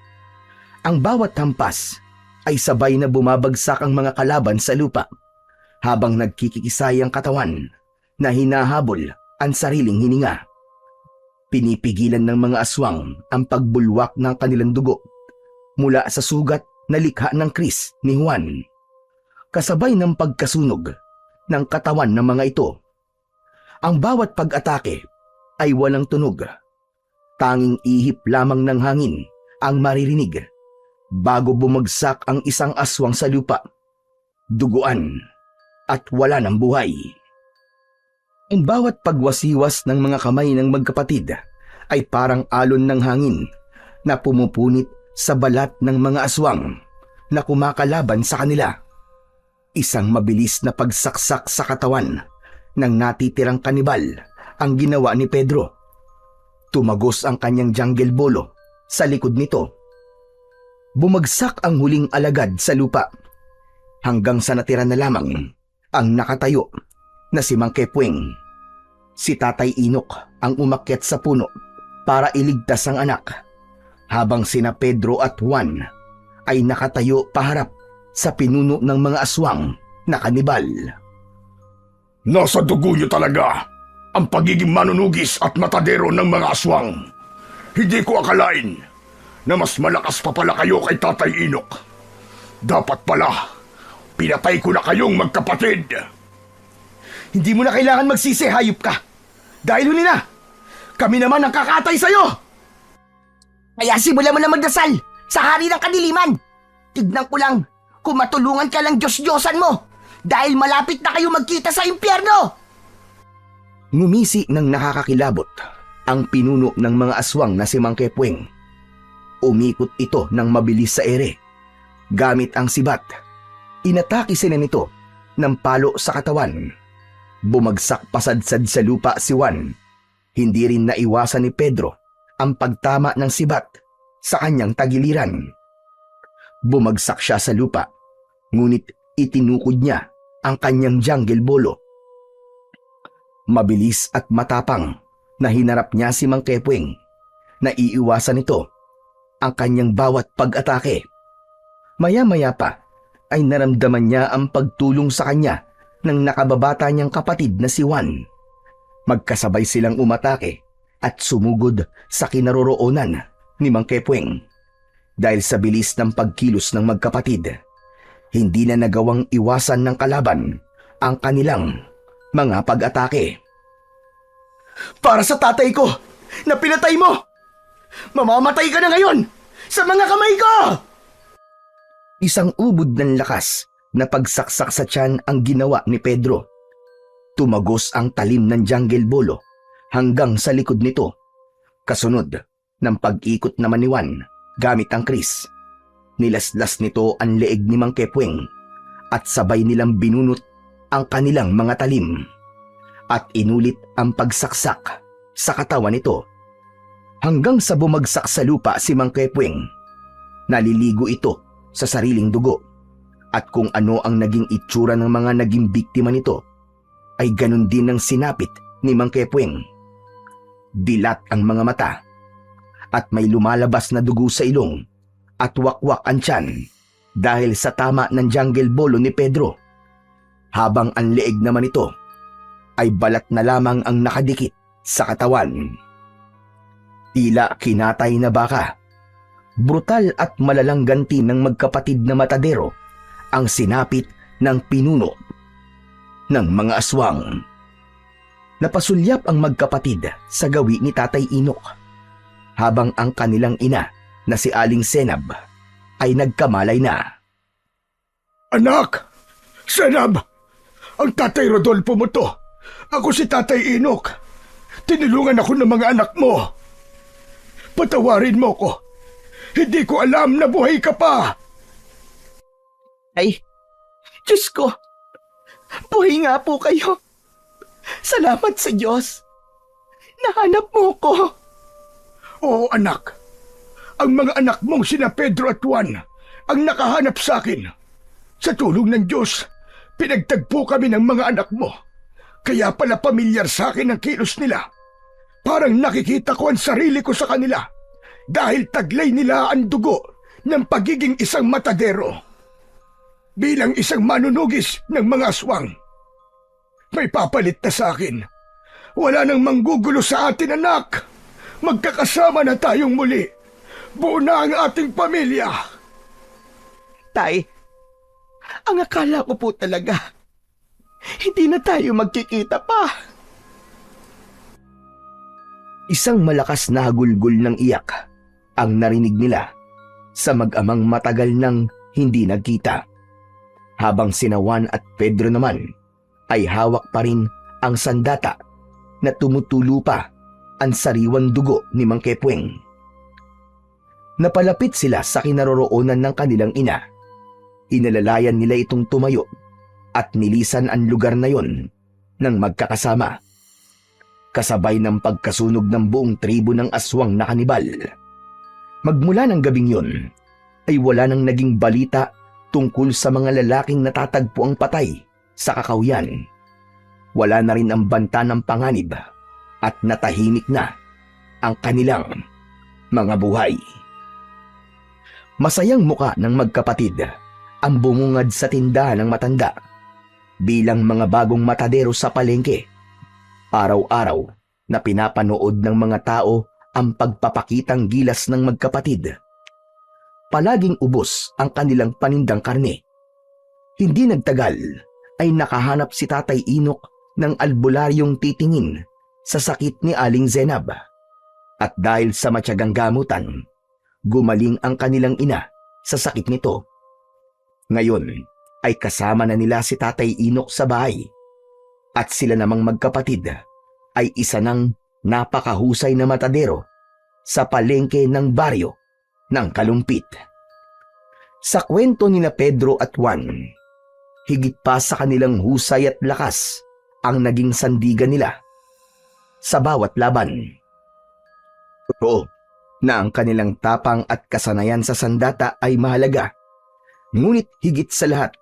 Ang bawat hampas ay sabay na bumabagsak ang mga kalaban sa lupa habang nagkikisay ang katawan na hinahabol ang sariling hininga. Pinipigilan ng mga aswang ang pagbulwak ng kanilang dugo mula sa sugat na likha ng kris ni Juan. Kasabay ng pagkasunog ng katawan ng mga ito, ang bawat pag-atake ay walang tunog. Tanging ihip lamang ng hangin ang maririnig bago bumagsak ang isang aswang sa lupa, duguan at wala ng buhay. Ang bawat pagwasiwas ng mga kamay ng magkapatid ay parang alon ng hangin na pumupunit sa balat ng mga aswang na kumakalaban sa kanila. Isang mabilis na pagsaksak sa katawan ng natitirang kanibal ang ginawa ni Pedro. Tumagos ang kanyang jungle bolo sa likod nito. Bumagsak ang huling alagad sa lupa hanggang sa natira na lamang ang nakatayo na si Mang Kepweng. Si Tatay Inok ang umakyat sa puno para iligtas ang anak, habang sina Pedro at Juan ay nakatayo paharap sa pinuno ng mga aswang na kanibal. Nasa dugo niyo talaga ang pagiging manunugis at matadero ng mga aswang. Hindi ko akalain na mas malakas pa pala kayo kay Tatay Inok. Dapat pala, pinatay ko na kayong magkapatid. Hindi mo na kailangan magsisi, hayop ka. Dahil huli na, kami naman ang kakatay sa'yo. Kaya simulan mo na magdasal sa hari ng kadiliman. Tignan ko lang kung matulungan ka lang Diyos-Diyosan mo dahil malapit na kayo magkita sa impyerno. Ngumisi ng nakakakilabot ang pinuno ng mga aswang na si Mang Kepweng. Umikot ito ng mabilis sa ere. Gamit ang sibat, inatake sila nito ng palo sa katawan. Bumagsak pasadsad sa lupa si Juan. Hindi rin naiwasan ni Pedro ang pagtama ng sibat sa kanyang tagiliran. Bumagsak siya sa lupa, ngunit itinukod niya ang kanyang jungle bolo. Mabilis at matapang na hinarap niya si Mang Kepweng. Naiiwasan nito ang kanyang bawat pag-atake. Maya-maya pa ay naramdaman niya ang pagtulong sa kanya ng nakababata niyang kapatid na si Juan. Magkasabay silang umatake at sumugod sa kinaroroonan ni Mang Kepweng. Dahil sa bilis ng pagkilos ng magkapatid, hindi na nagawang iwasan ng kalaban ang kanilang mga pag-atake. Para sa tatay ko na pinatay mo! Mamamatay ka na ngayon sa mga kamay ko! Isang ubod ng lakas na pagsaksak sa tiyan ang ginawa ni Pedro. Tumagos ang talim ng jungle bolo hanggang sa likod nito. Kasunod ng pag-ikot naman ni Juan gamit ang kris. Nilaslas nito ang leeg ni Mang Kepweng at sabay nilang binunot ang kanilang mga talim at inulit ang pagsaksak sa katawan nito hanggang sa bumagsak sa lupa si Mang Kepweng. Naliligo ito sa sariling dugo at kung ano ang naging itsura ng mga naging biktima nito ay ganun din ang sinapit ni Mang Kepweng. Dilat ang mga mata at may lumalabas na dugo sa ilong at wakwak ang tiyan dahil sa tama ng jungle bolo ni Pedro. Habang ang leeg naman ito ay balat na lamang ang nakadikit sa katawan. Tila kinatay na baka. Brutal at malalang ganti ng magkapatid na matadero ang sinapit ng pinuno ng mga aswang. Napasulyap ang magkapatid sa gawi ni Tatay Inok habang ang kanilang ina na si Aling Senab ay nagkamalay na. Anak! Senab! Ang Tatay Rodolfo mo to! Ako si Tatay Inok! Tinulungan ako ng mga anak mo! Patawarin mo ko! Hindi ko alam na buhay ka pa! Ay, Diyos ko! Buhay nga po kayo! Salamat sa Diyos! Nahanap mo ko! Oo, anak. Ang mga anak mong sina Pedro at Juan ang nakahanap sa akin. Sa tulong ng Diyos, pinagtagpo kami ng mga anak mo. Kaya pala pamilyar sa akin ang kilos nila. Parang nakikita ko ang sarili ko sa kanila dahil taglay nila ang dugo ng pagiging isang matadero. Bilang isang manunugis ng mga aswang. May papalit na sa akin. Wala nang manggugulo sa atin, anak. Magkakasama na tayong muli. Buo na ang ating pamilya. Tay, ang akala ko po talaga, hindi na tayo magkikita pa. Isang malakas na hagulgol ng iyak ang narinig nila sa mag-amang matagal nang hindi nagkita. Habang sina Juan at Pedro naman ay hawak pa rin ang sandata na tumutulo pa ang sariwang dugo ni Mang Kepweng. Napalapit sila sa kinaroroonan ng kanilang ina. Inalalayan nila itong tumayo at nilisan ang lugar na yon ng magkakasama. Kasabay ng pagkasunog ng buong tribo ng aswang na kanibal. Magmula ng gabing yon ay wala nang naging balita tungkol sa mga lalaking natatagpo ang patay sa kakawyan. Wala na rin ang banta ng panganib at natahimik na ang kanilang mga buhay. Masayang muka ng magkapatid ang bumungad sa tindahan ng matanda bilang mga bagong matadero sa palengke. Araw-araw na pinapanood ng mga tao ang pagpapakitang gilas ng magkapatid. Palaging ubos ang kanilang panindang karne. Hindi nagtagal ay nakahanap si Tatay Inok ng albularyong titingin sa sakit ni Aling Zenab. At dahil sa matyagang gamutan, gumaling ang kanilang ina sa sakit nito. Ngayon ay kasama na nila si Tatay Inok sa bahay. At sila namang magkapatid ay isa ng napakahusay na matadero sa palengke ng baryo ng Kalumpit. Sa kwento ni na Pedro at Juan, higit pa sa kanilang husay at lakas ang naging sandigan nila sa bawat laban. Totoo na ang kanilang tapang at kasanayan sa sandata ay mahalaga, ngunit higit sa lahat,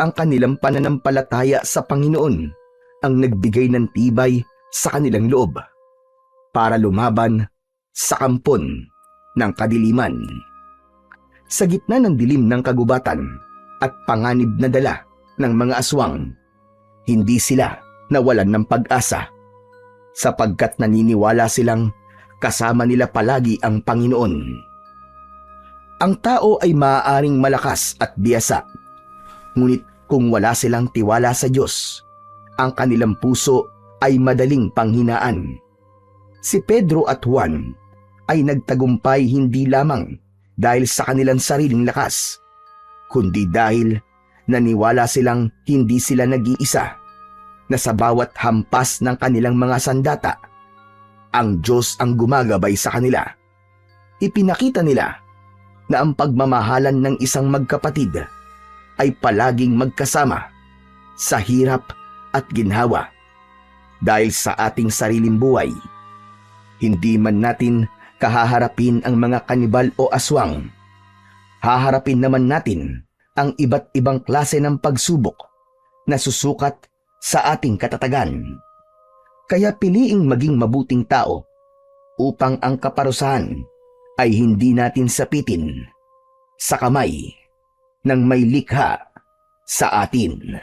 ang kanilang pananampalataya sa Panginoon ang nagbigay ng tibay sa kanilang loob para lumaban sa kampon ng kadiliman. Sa gitna ng dilim ng kagubatan at panganib na dala ng mga aswang, hindi sila nawalan ng pag-asa sapagkat naniniwala silang kasama nila palagi ang Panginoon. Ang tao ay maaaring malakas at biyasa, ngunit kung wala silang tiwala sa Diyos, ang kanilang puso ay madaling panghinaan. Si Pedro at Juan ay nagtagumpay hindi lamang dahil sa kanilang sariling lakas, kundi dahil naniwala silang hindi sila nag-iisa, na sa bawat hampas ng kanilang mga sandata, ang Diyos ang gumagabay sa kanila. Ipinakita nila na ang pagmamahalan ng isang magkapatid ay palaging magkasama sa hirap at ginhawa. Dahil sa ating sariling buhay, hindi man natin kahaharapin ang mga kanibal o aswang, haharapin naman natin ang iba't ibang klase ng pagsubok na susukat sa ating katatagan. Kaya piliing maging mabuting tao upang ang kaparusahan ay hindi natin sapitin sa kamay ng may likha sa atin.